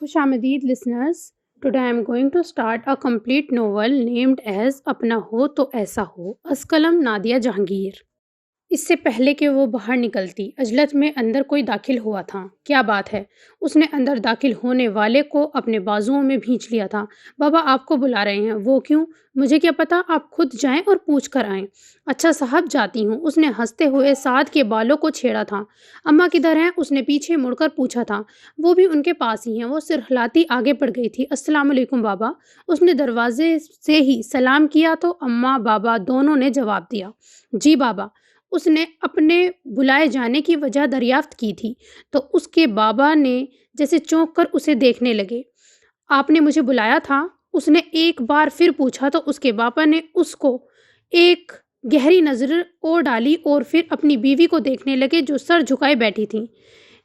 خوش آمدید listeners. Today I am going to start a complete novel named as اپنا ہو تو ایسا ہو از قلم نادیہ جہانگیر. اس سے پہلے کہ وہ باہر نکلتی عجلت میں اندر کوئی داخل ہوا تھا. کیا بات ہے، اس نے اندر داخل ہونے والے کو اپنے بازوؤں میں بھینچ لیا تھا. بابا آپ کو بلا رہے ہیں. وہ کیوں؟ مجھے کیا پتا، آپ خود جائیں اور پوچھ کر آئیں. اچھا صاحب جاتی ہوں. اس نے ہنستے ہوئے سعد کے بالوں کو چھیڑا تھا. اماں کدھر ہیں؟ اس نے پیچھے مڑ کر پوچھا تھا. وہ بھی ان کے پاس ہی ہیں. وہ سر ہلاتی آگے بڑھ گئی تھی. السلام علیکم بابا. اس نے دروازے سے ہی سلام کیا تو اماں بابا دونوں نے جواب دیا. جی بابا. اس نے اپنے بلائے جانے کی وجہ دریافت کی تھی تو اس کے بابا نے جیسے چونک کر اسے دیکھنے لگے. آپ نے مجھے بلایا تھا؟ اس نے ایک بار پھر پوچھا تو اس کے بابا نے اس کو ایک گہری نظر اور ڈالی اور پھر اپنی بیوی کو دیکھنے لگے جو سر جھکائے بیٹھی تھی.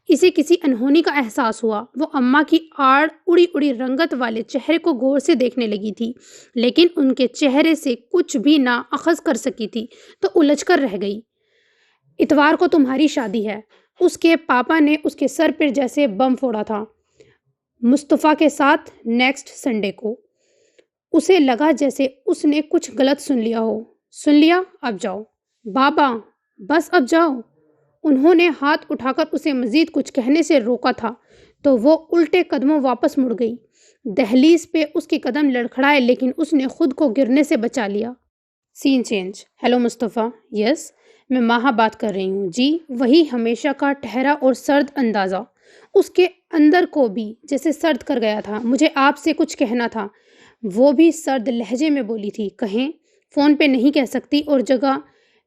اسے کسی انہونی کا احساس ہوا. وہ اماں کی آڑ اڑی اڑی رنگت والے چہرے کو غور سے دیکھنے لگی تھی لیکن ان کے چہرے سے کچھ بھی نہ اخذ کر سکی تھی تو الجھ کر رہ گئی. اتوار کو تمہاری شادی ہے. اس کے پاپا نے اس کے سر پر جیسے بم پھوڑا تھا. مصطفیٰ کے ساتھ نیکسٹ سنڈے کو. اسے لگا جیسے اس نے کچھ غلط سن لیا ہو. سن لیا؟ اب جاؤ. بابا بس اب جاؤ. انہوں نے ہاتھ اٹھا کر اسے مزید کچھ کہنے سے روکا تھا تو وہ الٹے قدموں واپس مڑ گئی. دہلیز پہ اس کے قدم لڑکھڑائے لیکن اس نے خود کو گرنے سے بچا لیا. سین چینج. ہیلو مصطفیٰ. یس میں ماہا بات کر رہی ہوں. جی. وہی ہمیشہ کا ٹھہرا اور سرد اندازہ اس کے اندر کو بھی جیسے سرد کر گیا تھا. مجھے آپ سے کچھ کہنا تھا. وہ بھی سرد لہجے میں بولی تھی. کہیں. فون پہ نہیں کہہ سکتی اور جگہ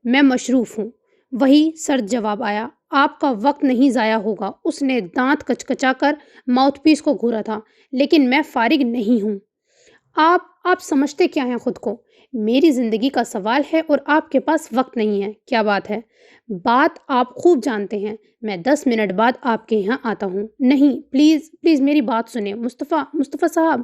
میں مصروف ہوں. وہی سرد جواب آیا. آپ کا وقت نہیں ضائع ہوگا. اس نے دانت کچکچا کر ماؤتھ پیس کو گھورا تھا. لیکن میں فارغ نہیں ہوں. آپ سمجھتے کیا ہیں خود کو؟ میری زندگی کا سوال ہے اور آپ کے پاس وقت نہیں ہے. کیا بات ہے؟ بات آپ خوب جانتے ہیں. میں 10 منٹ بعد آپ کے یہاں آتا ہوں. نہیں پلیز پلیز میری بات سنیں. مصطفیٰ صاحب.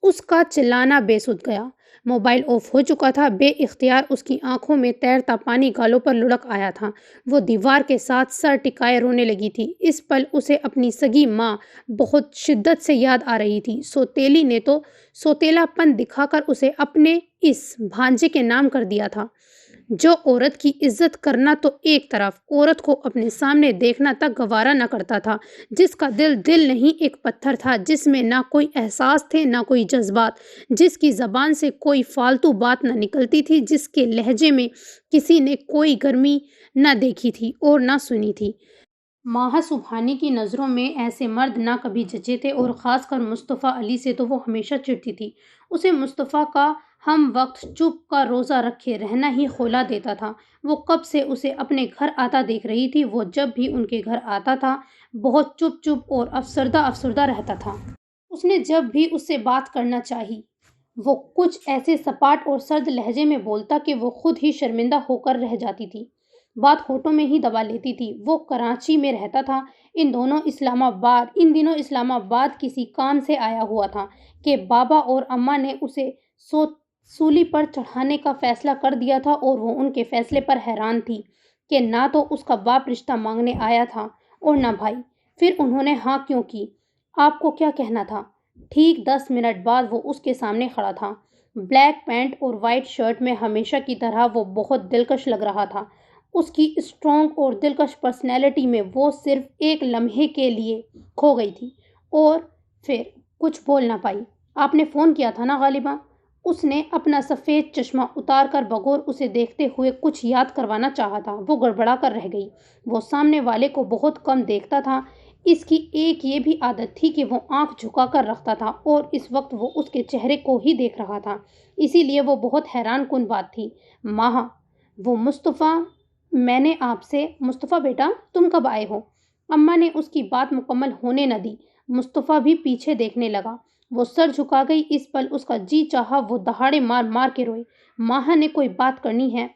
اس کا چلانا بے سود گیا. موبائل آف ہو چکا تھا. بے اختیار اس کی آنکھوں میں تیرتا پانی گالوں پر لڑک آیا تھا. وہ دیوار کے ساتھ سر ٹکائے رونے لگی تھی. اس پل اسے اپنی سگی ماں بہت شدت سے یاد آ رہی تھی. سوتیلی نے تو سوتیلا پن دکھا کر اسے اپنے اس بھانجے کے نام کر دیا تھا. جو عورت کی عزت کرنا تو ایک طرف، عورت کو اپنے سامنے دیکھنا تک گوارا نہ کرتا تھا. جس کا دل نہیں ایک پتھر تھا. جس میں نہ کوئی احساس تھے نہ کوئی جذبات. جس کی زبان سے کوئی فالتو بات نہ نکلتی تھی. جس کے لہجے میں کسی نے کوئی گرمی نہ دیکھی تھی اور نہ سنی تھی. ماہا سبحانی کی نظروں میں ایسے مرد نہ کبھی جچے تھے اور خاص کر مصطفیٰ علی سے تو وہ ہمیشہ چڑھتی تھی. اسے مصطفیٰ کا ہم وقت چپ کا روزہ رکھے رہنا ہی خولا دیتا تھا. وہ کب سے اسے اپنے گھر آتا دیکھ رہی تھی. وہ جب بھی ان کے گھر آتا تھا بہت چپ اور افسردہ رہتا تھا. اس نے جب بھی اس سے بات کرنا چاہی وہ کچھ ایسے سپاٹ اور سرد لہجے میں بولتا کہ وہ خود ہی شرمندہ ہو کر رہ جاتی تھی. بات ہونٹوں میں ہی دبا لیتی تھی. وہ کراچی میں رہتا تھا. ان دنوں اسلام آباد کسی کام سے آیا ہوا تھا کہ بابا اور اماں نے اسے سولی پر چڑھانے کا فیصلہ کر دیا تھا اور وہ ان کے فیصلے پر حیران تھی کہ نہ تو اس کا باپ رشتہ مانگنے آیا تھا اور نہ بھائی. پھر انہوں نے ہاں کیوں کی؟ آپ کو کیا کہنا تھا؟ ٹھیک 10 منٹ بعد وہ اس کے سامنے کھڑا تھا. بلیک پینٹ اور وائٹ شرٹ میں ہمیشہ کی طرح وہ بہت دلکش لگ رہا تھا. اس کی اسٹرانگ اور دلکش پرسنالٹی میں وہ صرف ایک لمحے کے لیے کھو گئی تھی اور پھر کچھ بول نہ پائی. آپ نے فون کیا تھا نا غالبا؟ اس نے اپنا سفید چشمہ اتار کر بغور اسے دیکھتے ہوئے کچھ یاد کروانا چاہا تھا. وہ گڑبڑا کر رہ گئی. وہ سامنے والے کو بہت کم دیکھتا تھا. اس کی ایک یہ بھی عادت تھی کہ وہ آنکھ جھکا کر رکھتا تھا اور اس وقت وہ اس کے چہرے کو ہی دیکھ رہا تھا. اسی لیے وہ بہت حیران کن بات تھی. ماہا. وہ مصطفیٰ. میں نے آپ سے. مصطفیٰ بیٹا تم کب آئے ہو؟ اماں نے اس کی بات مکمل ہونے نہ دی. مصطفیٰ بھی پیچھے دیکھنے لگا. وہ سر جھکا گئی. اس پل اس کا جی چاہا وہ دہاڑے مار مار کے روئے. ماہا نے کوئی بات کرنی ہے.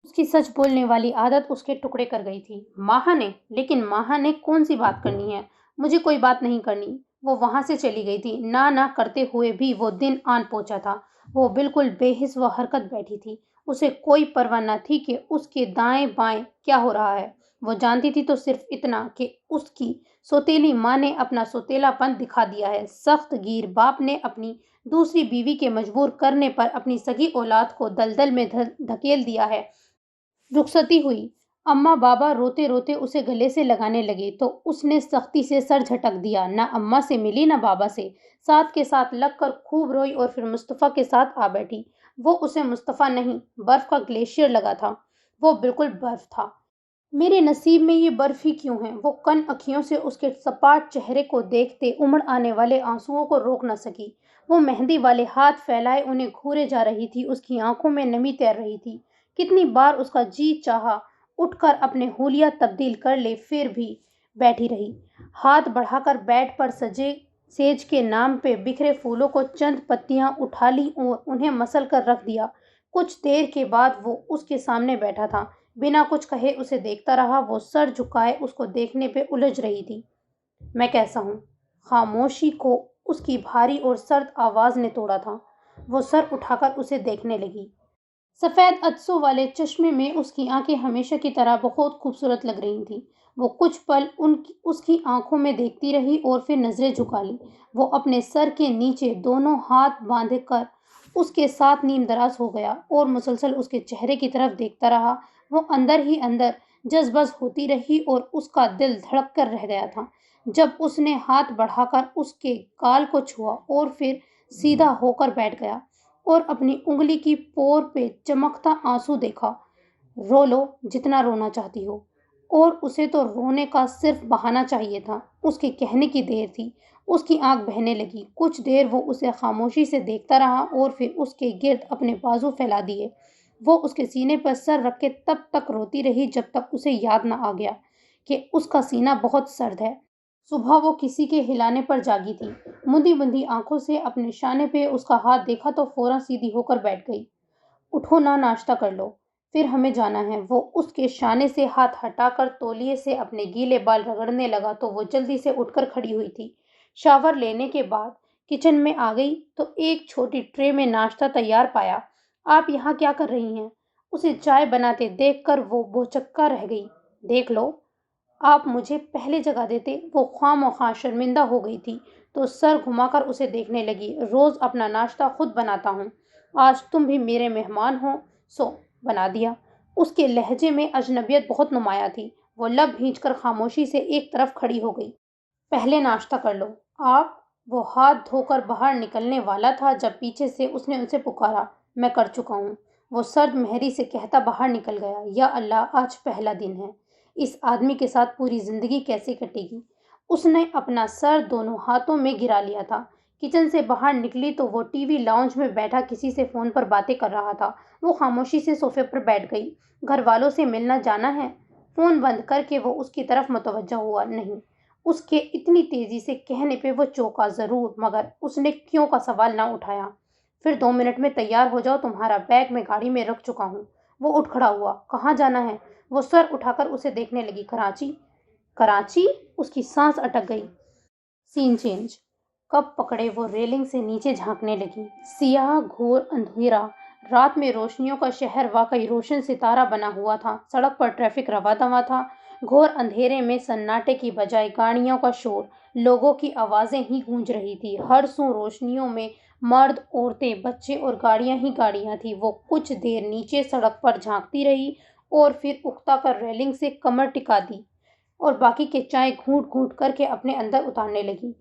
اس کی سچ بولنے والی عادت اس کے ٹکڑے کر گئی تھی. ماہا نے. لیکن ماہا نے کون سی بات کرنی ہے؟ مجھے کوئی بات نہیں کرنی. وہ وہاں سے چلی گئی تھی. نہ کرتے ہوئے بھی وہ دن آن پہنچا تھا. وہ بالکل بے حس و حرکت بیٹھی تھی. اسے کوئی پرواہ نہ تھی کہ اس کے دائیں بائیں کیا ہو رہا ہے. وہ جانتی تھی تو صرف اتنا کہ اس کی سوتیلی ماں نے اپنا سوتیلا پن دکھا دیا ہے، سخت گیر باپ نے اپنی دوسری بیوی کے مجبور کرنے پر اپنی سگی اولاد کو دلدل میں دھکیل دیا ہے۔ رخصتی ہوئی، اماں بابا روتے روتے اسے گلے سے لگانے لگے تو اس نے سختی سے سر جھٹک دیا، نہ اماں سے ملی نہ بابا سے، ساتھ کے ساتھ لگ کر خوب روئی اور پھر مصطفیٰ کے ساتھ آ بیٹھی۔ وہ اسے مصطفیٰ نہیں، برف کا گلیشیئر لگا تھا، وہ بالکل برف تھا۔ میرے نصیب میں یہ برف ہی کیوں ہے؟ وہ کن اکھیوں سے اس کے سپاٹ چہرے کو دیکھتے امڑ آنے والے آنسوؤں کو روک نہ سکی۔ وہ مہندی والے ہاتھ پھیلائے انہیں گھورے جا رہی تھی، اس کی آنکھوں میں نمی تیر رہی تھی۔ کتنی بار اس کا جی چاہا اٹھ کر اپنے حلیہ تبدیل کر لے، پھر بھی بیٹھی رہی۔ ہاتھ بڑھا کر بیڈ پر سجے سیج کے نام پہ بکھرے پھولوں کو چند پتیاں اٹھا لی اور انہیں مسل کر رکھ دیا۔ کچھ دیر کے بعد وہ اس کے سامنے بیٹھا تھا، بنا کچھ کہے اسے دیکھتا رہا۔ وہ سر جھکائے اس کو دیکھنے پہ الجھ رہی تھی۔ میں کیسا ہوں؟ خاموشی کو اس کی بھاری اور سرد آواز نے توڑا تھا۔ وہ سر اٹھا کر اسے دیکھنے لگی۔ سفید عدسوں والے چشمے میں اس کی آنکھیں ہمیشہ کی طرح بہت خوبصورت لگ رہی تھیں۔ وہ کچھ پل اس کی آنکھوں میں دیکھتی رہی اور پھر نظریں جھکا لی۔ وہ اپنے سر کے نیچے دونوں ہاتھ باندھ کر اس کے ساتھ نیم دراز ہو گیا اور مسلسل اس کے چہرے کی طرف دیکھتا رہا۔ وہ اندر ہی اندر جذبز ہوتی رہی اور اس کا دل دھڑک کر رہ گیا تھا جب اس نے ہاتھ بڑھا کر اس کے گال کو چھوا اور پھر سیدھا ہو کر بیٹھ گیا اور اپنی انگلی کی پور پہ چمکتا آنسو دیکھا۔ رو لو جتنا رونا چاہتی ہو۔ اور اسے تو رونے کا صرف بہانہ چاہیے تھا۔ اس کے کہنے کی دیر تھی، اس کی آنکھ بہنے لگی۔ کچھ دیر وہ اسے خاموشی سے دیکھتا رہا اور پھر اس کے گرد اپنے بازو پھیلا دیے۔ وہ اس کے سینے پر سر رکھ کے تب تک روتی رہی جب تک اسے یاد نہ آ گیا کہ اس کا سینہ بہت سرد ہے۔ صبح وہ کسی کے ہلانے پر جاگی تھی۔ مندی مندی آنکھوں سے اپنے شانے پہ اس کا ہاتھ دیکھا تو فوراً سیدھی ہو کر بیٹھ گئی۔ اٹھو نہ، ناشتہ کر لو، پھر ہمیں جانا ہے۔ وہ اس کے شانے سے ہاتھ ہٹا کر تولیے سے اپنے گیلے بال رگڑنے لگا تو وہ جلدی سے اٹھ کر کھڑی ہوئی تھی۔ شاور لینے کے بعد کچن میں آ گئی تو ایک چھوٹی ٹرے میں ناشتہ تیار پایا۔ آپ یہاں کیا کر رہی ہیں؟ اسے چائے بناتے دیکھ کر وہ بھوچکا رہ گئی۔ دیکھ لو، آپ مجھے پہلے جگہ دیتے۔ وہ خواہ مخواہ شرمندہ ہو گئی تھی تو سر گھما کر اسے دیکھنے لگی۔ روز اپنا ناشتہ خود بناتا ہوں، آج تم بھی میرے مہمان ہو سو بنا دیا۔ اس کے لہجے میں اجنبیت بہت نمایاں تھی۔ وہ لب بھینچ کر خاموشی سے ایک طرف کھڑی ہو گئی۔ پہلے ناشتہ کر لو آپ۔ وہ ہاتھ دھو کر باہر نکلنے والا تھا جب پیچھے سے اس نے اسے پکارا۔ میں کر چکا ہوں، وہ سرد مہری سے کہتا باہر نکل گیا۔ یا اللہ، آج پہلا دن ہے، اس آدمی کے ساتھ پوری زندگی کیسے کٹے گی؟ اس نے اپنا سر دونوں ہاتھوں میں گرا لیا تھا۔ کچن سے باہر نکلی تو وہ ٹی وی لاؤنج میں بیٹھا کسی سے فون پر باتیں کر رہا تھا۔ وہ خاموشی سے صوفے پر بیٹھ گئی۔ گھر والوں سے ملنا جانا ہے؟ فون بند کر کے وہ اس کی طرف متوجہ ہوا۔ نہیں۔ اس کے اتنی تیزی سے کہنے پہ وہ چونکا ضرور، مگر اس نے کیوں کا سوال نہ اٹھایا۔ پھر 2 منٹ میں تیار ہو جاؤ، تمہارا بیگ میں گاڑی میں رکھ چکا ہوں۔ وہ اٹھ کھڑا ہوا۔ کہاں جانا ہے؟ وہ سر اٹھا کر اسے دیکھنے لگی۔ کراچی۔ کراچی؟ اس کی سانس اٹک گئی۔ سین چینج کب پکڑے؟ وہ ریلنگ سے نیچے جھانکنے لگی۔ سیاہ گھور اندھیرا، رات میں روشنیوں کا شہر واقعی روشن ستارہ بنا ہوا تھا۔ سڑک پر ٹریفک رواں دواں تھا۔ گھور اندھیرے میں سناٹے کی بجائے گاڑیوں کا شور، لوگوں کی آوازیں ہی گونج رہی تھی۔ ہر سو روشنیوں میں مرد، عورتیں، بچے اور گاڑیاں ہی گاڑیاں تھیں۔ وہ کچھ دیر نیچے سڑک پر جھانکتی رہی اور پھر اکتا کر ریلنگ سے کمر ٹکا دی اور باقی کے چائے گھونٹ گھونٹ کر کے اپنے اندر اتارنے لگی۔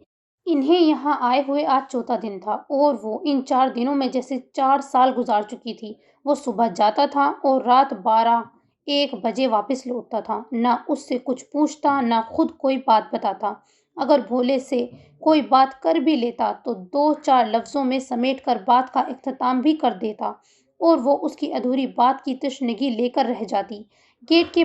انہیں یہاں آئے ہوئے آج چوتھا دن تھا اور وہ ان 4 دنوں میں جیسے 4 سال گزار چکی تھی۔ وہ صبح جاتا تھا اور رات 12-1 بجے واپس لوٹتا تھا۔ نہ اس سے کچھ پوچھتا، نہ خود کوئی بات بتاتا۔ اگر بھولے سے کوئی بات کر بھی لیتا تو 2-4 لفظوں میں سمیٹ کر بات کا اختتام بھی کر دیتا اور وہ اس کی ادھوری بات کی تشنگی لے کر رہ جاتی۔ گیٹ کے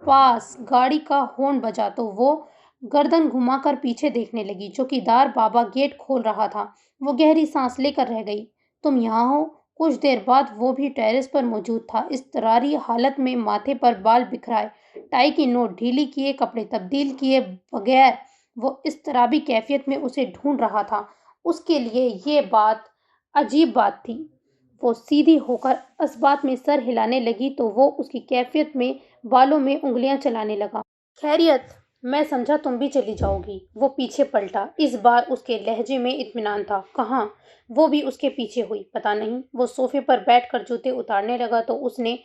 پاس گاڑی کا ہارن بجا تو وہ گردن گھما کر پیچھے دیکھنے لگی۔ چوکیدار بابا گیٹ کھول رہا تھا۔ وہ گہری سانس لے کر رہ گئی۔ تم یہاں ہو؟ کچھ دیر بعد وہ بھی ٹیرس پر موجود تھا، اضطراری حالت میں، ماتھے پر بال بکھرائے، ٹائی کی نوٹ ڈھیلی کیے، کپڑے تبدیل کیے بغیر وہ اضطرابی کیفیت میں اسے ڈھونڈ رہا تھا۔ اس کے لیے یہ بات عجیب بات تھی۔ وہ سیدھی ہو کر اس بات میں سر ہلانے لگی تو وہ اس کی کیفیت میں بالوں میں انگلیاں چلانے لگا۔ خیریت؟ میں سمجھا تم بھی چلی جاؤ گی۔ وہ پیچھے پلٹا۔ اس بار اس کے لہجے میں اطمینان تھا۔ کہاں؟ وہ بھی اس کے پیچھے ہوئی۔ پتہ نہیں۔ وہ صوفے پر بیٹھ کر جوتے اتارنے لگا تو اس نے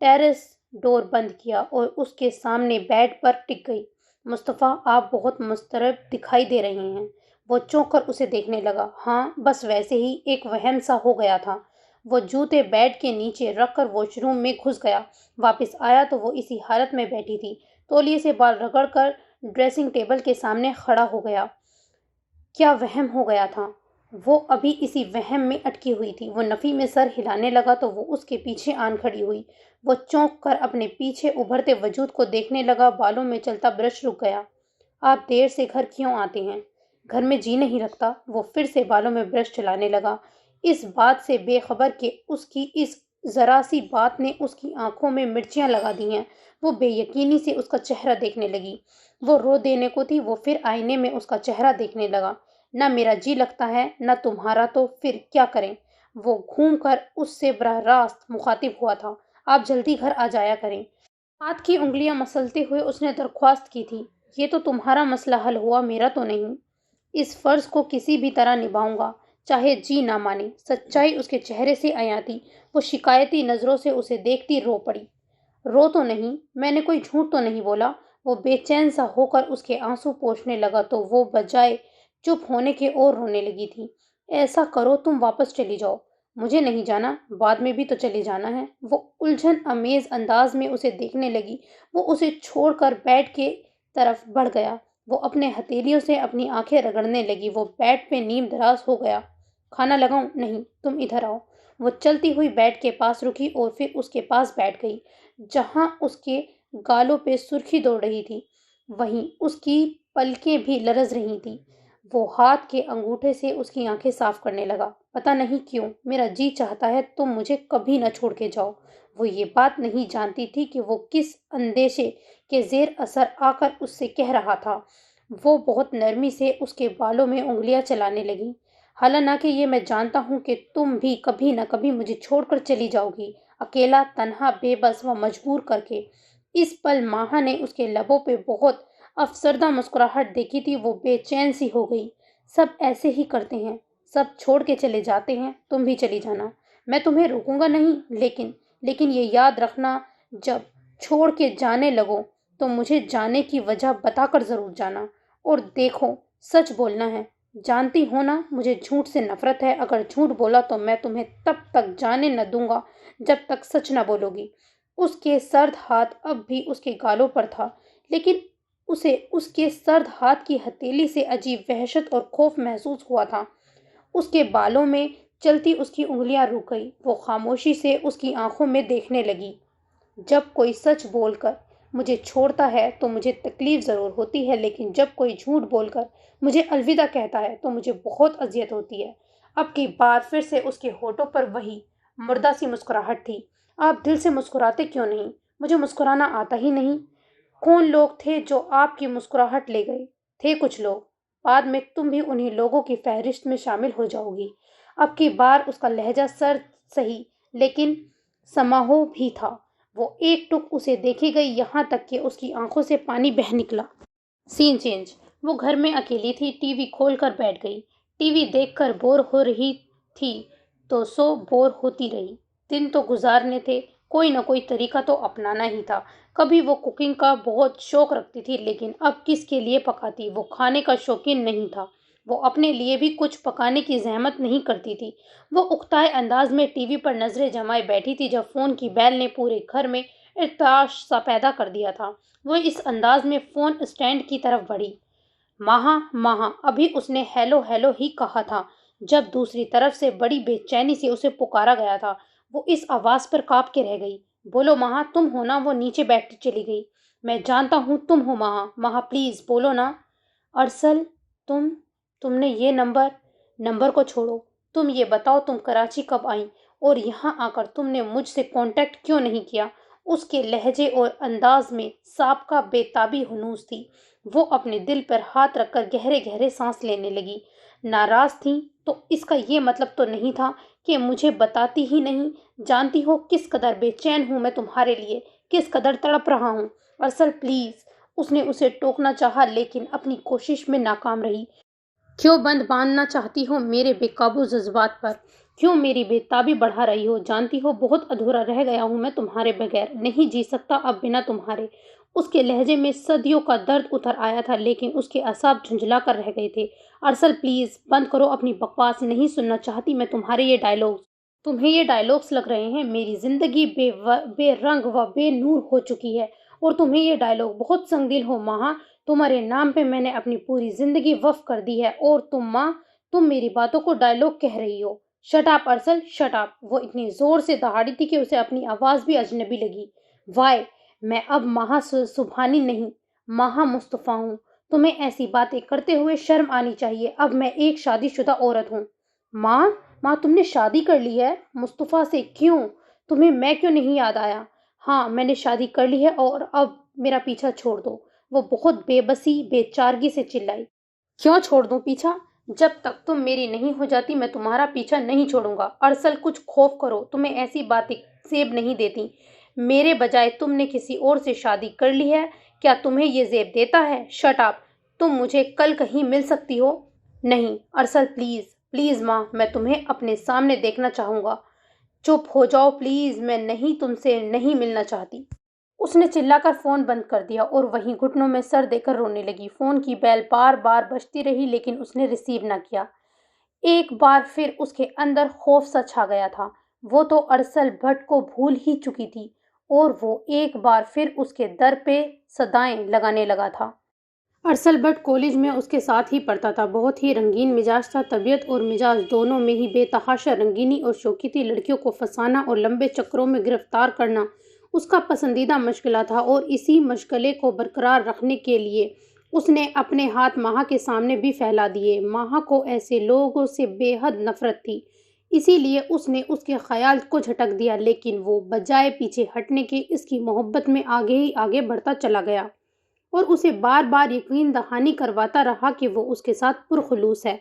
ٹیرس ڈور بند کیا اور اس کے سامنے بیڈ پر ٹک گئی۔ مصطفیٰ، آپ بہت مضطرب دکھائی دے رہے ہیں۔ وہ چونک کر اسے دیکھنے لگا۔ ہاں، بس ویسے ہی، ایک وہم سا ہو گیا تھا۔ وہ جوتے بیڈ کے نیچے رکھ کر واش روم میں گھس گیا۔ واپس آیا تو وہ اسی حالت میں بیٹھی تھی۔ تولیے سے بال رگڑ کر ڈریسنگ ٹیبل کے سامنے کھڑا ہو گیا۔ کیا وہم ہو گیا تھا؟ وہ ابھی اسی وہم میں اٹکی ہوئی تھی۔ وہ نفی میں سر ہلانے لگا تو وہ اس کے پیچھے آن کھڑی ہوئی۔ وہ چونک کر اپنے پیچھے ابھرتے وجود کو دیکھنے لگا۔ بالوں میں چلتا برش رک گیا۔ آپ دیر سے گھر کیوں آتے ہیں؟ گھر میں جی نہیں لگتا۔ وہ پھر سے بالوں میں برش چلانے لگا، اس بات سے بے خبر کہ اس کی اس ذرا سی بات نے اس کی آنکھوں میں مرچیاں لگا دی ہیں۔ وہ بے یقینی سے اس کا چہرہ دیکھنے لگی۔ وہ رو دینے کو تھی۔ وہ پھر آئینے میں اس کا چہرہ دیکھنے لگا۔ نہ میرا جی لگتا ہے نہ تمہارا، تو پھر کیا کریں؟ وہ گھوم کر اس سے براہ راست مخاطب ہوا تھا۔ آپ جلدی گھر آ جایا کریں۔ ہاتھ کی انگلیاں مسلتے ہوئے اس نے درخواست کی تھی۔ یہ تو تمہارا مسئلہ حل ہوا، میرا تو نہیں۔ اس فرض کو کسی بھی طرح نبھاؤں گا، چاہے جی نہ مانے۔ سچائی اس کے چہرے سے عیاں تھی۔ وہ شکایتی نظروں سے اسے دیکھتی رو پڑی۔ رو تو نہیں، میں نے کوئی جھوٹ تو نہیں بولا۔ وہ بے چین سا ہو کر اس کے آنسو پوچھنے لگا تو وہ بجائے چپ ہونے کے اور رونے لگی تھی۔ ایسا کرو، تم واپس چلی جاؤ۔ مجھے نہیں جانا، بعد میں بھی تو چلے جانا ہے۔ وہ الجھن امیز انداز میں اسے دیکھنے لگی۔ وہ اسے چھوڑ کر بیڈ کے طرف بڑھ گیا۔ وہ اپنے ہتھیلیوں سے اپنی آنکھیں رگڑنے لگی۔ وہ بیڈ پہ نیم دراز ہو گیا۔ کھانا لگاؤں؟ نہیں، تم ادھر آؤ۔ وہ چلتی ہوئی بیڈ کے پاس رکی اور پھر اس کے پاس بیٹھ گئی۔ جہاں اس کے گالوں پہ سرخی دوڑ رہی تھی، وہیں اس کی پلکیں بھی لرز رہی تھیں۔ وہ ہاتھ کے انگوٹھے سے اس کی آنکھیں صاف کرنے لگا۔ پتہ نہیں کیوں میرا جی چاہتا ہے تم مجھے کبھی نہ چھوڑ کے جاؤ۔ وہ یہ بات نہیں جانتی تھی کہ وہ کس اندیشے کے زیر اثر آ کر اس سے کہہ رہا تھا۔ وہ بہت نرمی سے اس کے بالوں میں انگلیاں چلانے لگی۔ حالانکہ یہ میں جانتا ہوں کہ تم بھی کبھی نہ کبھی مجھے چھوڑ کر چلی جاؤ گی، اکیلا، تنہا، بے بس و مجبور کر کے۔ اس پل ماہا نے اس کے لبوں پہ بہت افسردہ مسکراہٹ دیکھی تھی۔ وہ بے چین سی ہو گئی۔ سب ایسے ہی کرتے ہیں، سب چھوڑ کے چلے جاتے ہیں، تم بھی چلی جانا۔ میں تمہیں روکوں گا نہیں، لیکن یہ یاد رکھنا، جب چھوڑ کے جانے لگو تو مجھے جانے کی وجہ بتا کر ضرور جانا۔ اور دیکھو، سچ بولنا ہے۔ جانتی ہو نا مجھے جھوٹ سے نفرت ہے۔ اگر جھوٹ بولا تو میں تمہیں تب تک جانے نہ دوں گا جب تک سچ نہ بولو گی۔ اس کے سرد ہاتھ اب بھی اس کے گالوں پر تھا، لیکن اسے اس کے سرد ہاتھ کی ہتھیلی سے عجیب وحشت اور خوف محسوس ہوا تھا۔ اس کے بالوں میں چلتی اس کی انگلیاں رک گئی۔ وہ خاموشی سے اس کی آنکھوں میں دیکھنے لگی۔ جب کوئی سچ بول کر مجھے چھوڑتا ہے تو مجھے تکلیف ضرور ہوتی ہے، لیکن جب کوئی جھوٹ بول کر مجھے الوداع کہتا ہے تو مجھے بہت اذیت ہوتی ہے۔ اب کی بار پھر سے اس کے ہونٹوں پر وہی مردہ سی مسکراہٹ تھی۔ آپ دل سے مسکراتے کیوں نہیں؟ مجھے مسکرانا آتا ہی نہیں۔ کون لوگ تھے جو آپ کی مسکراہٹ لے گئے؟ تھے کچھ لوگ، بعد میں تم بھی انہی لوگوں کی فہرست میں شامل ہو جاؤ گی۔ اب کی بار اس کا لہجہ سرد سہی لیکن سماحو بھی تھا۔ وہ ایک ٹک اسے دیکھے گئی، یہاں تک کہ اس کی آنکھوں سے پانی بہہ نکلا۔ سین چینج۔ وہ گھر میں اکیلی تھی۔ ٹی وی کھول کر بیٹھ گئی۔ ٹی وی دیکھ کر بور ہو رہی تھی تو سو بور ہوتی رہی۔ دن تو گزارنے تھے، کوئی نہ کوئی طریقہ تو اپنانا ہی تھا۔ کبھی وہ کوکنگ کا بہت شوق رکھتی تھی، لیکن اب کس کے لیے پکاتی؟ وہ کھانے کا شوقین نہیں تھا۔ وہ اپنے لیے بھی کچھ پکانے کی زحمت نہیں کرتی تھی۔ وہ اکتائے انداز میں ٹی وی پر نظریں جمائے بیٹھی تھی جب فون کی بیل نے پورے گھر میں ارتعاش سا پیدا کر دیا تھا۔ وہ اس انداز میں فون اسٹینڈ کی طرف بڑھی۔ ماہا، ماہا، ابھی اس نے ہیلو ہیلو ہی کہا تھا جب دوسری طرف سے بڑی بے چینی سے اسے پکارا گیا تھا۔ وہ اس آواز پر کانپ کے رہ گئی۔ بولو ماہا، تم ہو نا؟ وہ نیچے بیٹھ چلی گئی۔ میں جانتا ہوں تم ہو ماہا۔ ماہا پلیز بولو نا۔ ارسل، تم نے یہ نمبر کو چھوڑو۔ تم یہ بتاؤ تم کراچی کب آئیں اور یہاں آ کر تم نے مجھ سے کانٹیکٹ کیوں نہیں کیا؟ اس کے لہجے اور انداز میں سابقہ بے تابی ہنوز تھی۔ وہ اپنے دل پر ہاتھ رکھ کر گہرے گہرے سانس لینے لگی۔ ناراض تھیں تو اس کا یہ مطلب تو نہیں تھا کہ مجھے بتاتی ہی نہیں؟ جانتی ہو کس قدر بے چین ہوں میں تمہارے لیے، کس قدر تڑپ رہا ہوں۔ ارسل پلیز۔ اس نے اسے ٹوکنا چاہا لیکن اپنی کوشش میں ناکام رہی۔ کیوں بند باندھنا چاہتی ہو میرے بے قابو جذبات پر؟ کیوں میری بے تابی بڑھا رہی ہو؟ جانتی ہو بہت ادھورا رہ گیا ہوں میں تمہارے بغیر، نہیں جی سکتا اب بنا تمہارے۔ اس کے لہجے میں صدیوں کا درد اتر آیا تھا لیکن اس کے اعصاب جھنجھلا کر رہ گئے تھے۔ ارسل پلیز بند کرو اپنی بکواس، نہیں سننا چاہتی میں تمہارے یہ ڈائیلاگز۔ تمہیں یہ ڈائیلاگز لگ رہے ہیں؟ میری زندگی بے رنگ و بے نور ہو چکی ہے اور تمہیں یہ ڈائیلاگ بہت سنگ دل ہو ماں۔ تمہارے نام پہ میں نے اپنی پوری زندگی وقف کر دی ہے اور تم ماں، تم میری باتوں کو ڈائیلاگ کہہ رہی ہو۔ شٹ اپ ارسل، شٹ اپ۔ وہ اتنی زور سے دہاڑی تھی کہ اسے اپنی آواز بھی اجنبی لگی۔ وائے، میں اب ماہا سبحانی نہیں، ماہا مصطفیٰ ہوں۔ تمہیں ایسی باتیں کرتے ہوئے شرم آنی چاہیے، اب میں ایک شادی شدہ عورت ہوں۔ ماں تم نے شادی کر لی ہے؟ مصطفیٰ سے؟ کیوں؟ تمہیں میں کیوں نہیں یاد آیا؟ ہاں میں نے شادی کر لی ہے اور اب میرا پیچھا چھوڑ دو۔ وہ بہت بے بسی بے چارگی سے چلائی۔ کیوں چھوڑ دوں پیچھا؟ جب تک تم میری نہیں ہو جاتی میں تمہارا پیچھا نہیں چھوڑوں گا۔ ارسل کچھ خوف کرو، تمہیں ایسی باتیں زیب نہیں دیتی۔ میرے بجائے تم نے کسی اور سے شادی کر لی ہے، کیا تمہیں یہ زیب دیتا ہے؟ Shut up. تم مجھے کل کہیں مل سکتی ہو؟ نہیں ارسل پلیز، پلیز ماں، میں تمہیں اپنے سامنے دیکھنا چاہوں گا۔ چپ ہو جاؤ پلیز، میں نہیں تم سے نہیں ملنا چاہتی۔ اس نے چلا کر فون بند کر دیا اور وہیں گھٹنوں میں سر دے کر رونے لگی۔ فون کی بیل بار بار بجتی رہی لیکن اس نے ریسیو نہ کیا۔ ایک بار پھر اس کے اندر خوف سا چھا گیا تھا۔ وہ تو ارسل بھٹ کو بھول ہی چکی تھی اور وہ ایک بار پھر اس کے در پہ صدائیں لگانے لگا تھا۔ ارسل بٹ کالج میں اس کے ساتھ ہی پڑھتا تھا، بہت ہی رنگین مزاج تھا، طبیعت اور مزاج دونوں میں ہی بے تحاشا رنگینی اور شوقی تھی۔ لڑکیوں کو پھنسانا اور لمبے چکروں میں گرفتار کرنا اس کا پسندیدہ مشغلہ تھا اور اسی مشغلے کو برقرار رکھنے کے لیے اس نے اپنے ہاتھ ماہا کے سامنے بھی پھیلا دیے۔ ماہا کو ایسے لوگوں سے بے حد نفرت تھی، اسی لیے اس نے اس کے خیال کو جھٹک دیا لیکن وہ بجائے پیچھے ہٹنے کے اس کی محبت میں آگے ہی آگے بڑھتا چلا گیا اور اسے بار بار یقین دہانی کرواتا رہا کہ وہ اس کے ساتھ پرخلوص ہے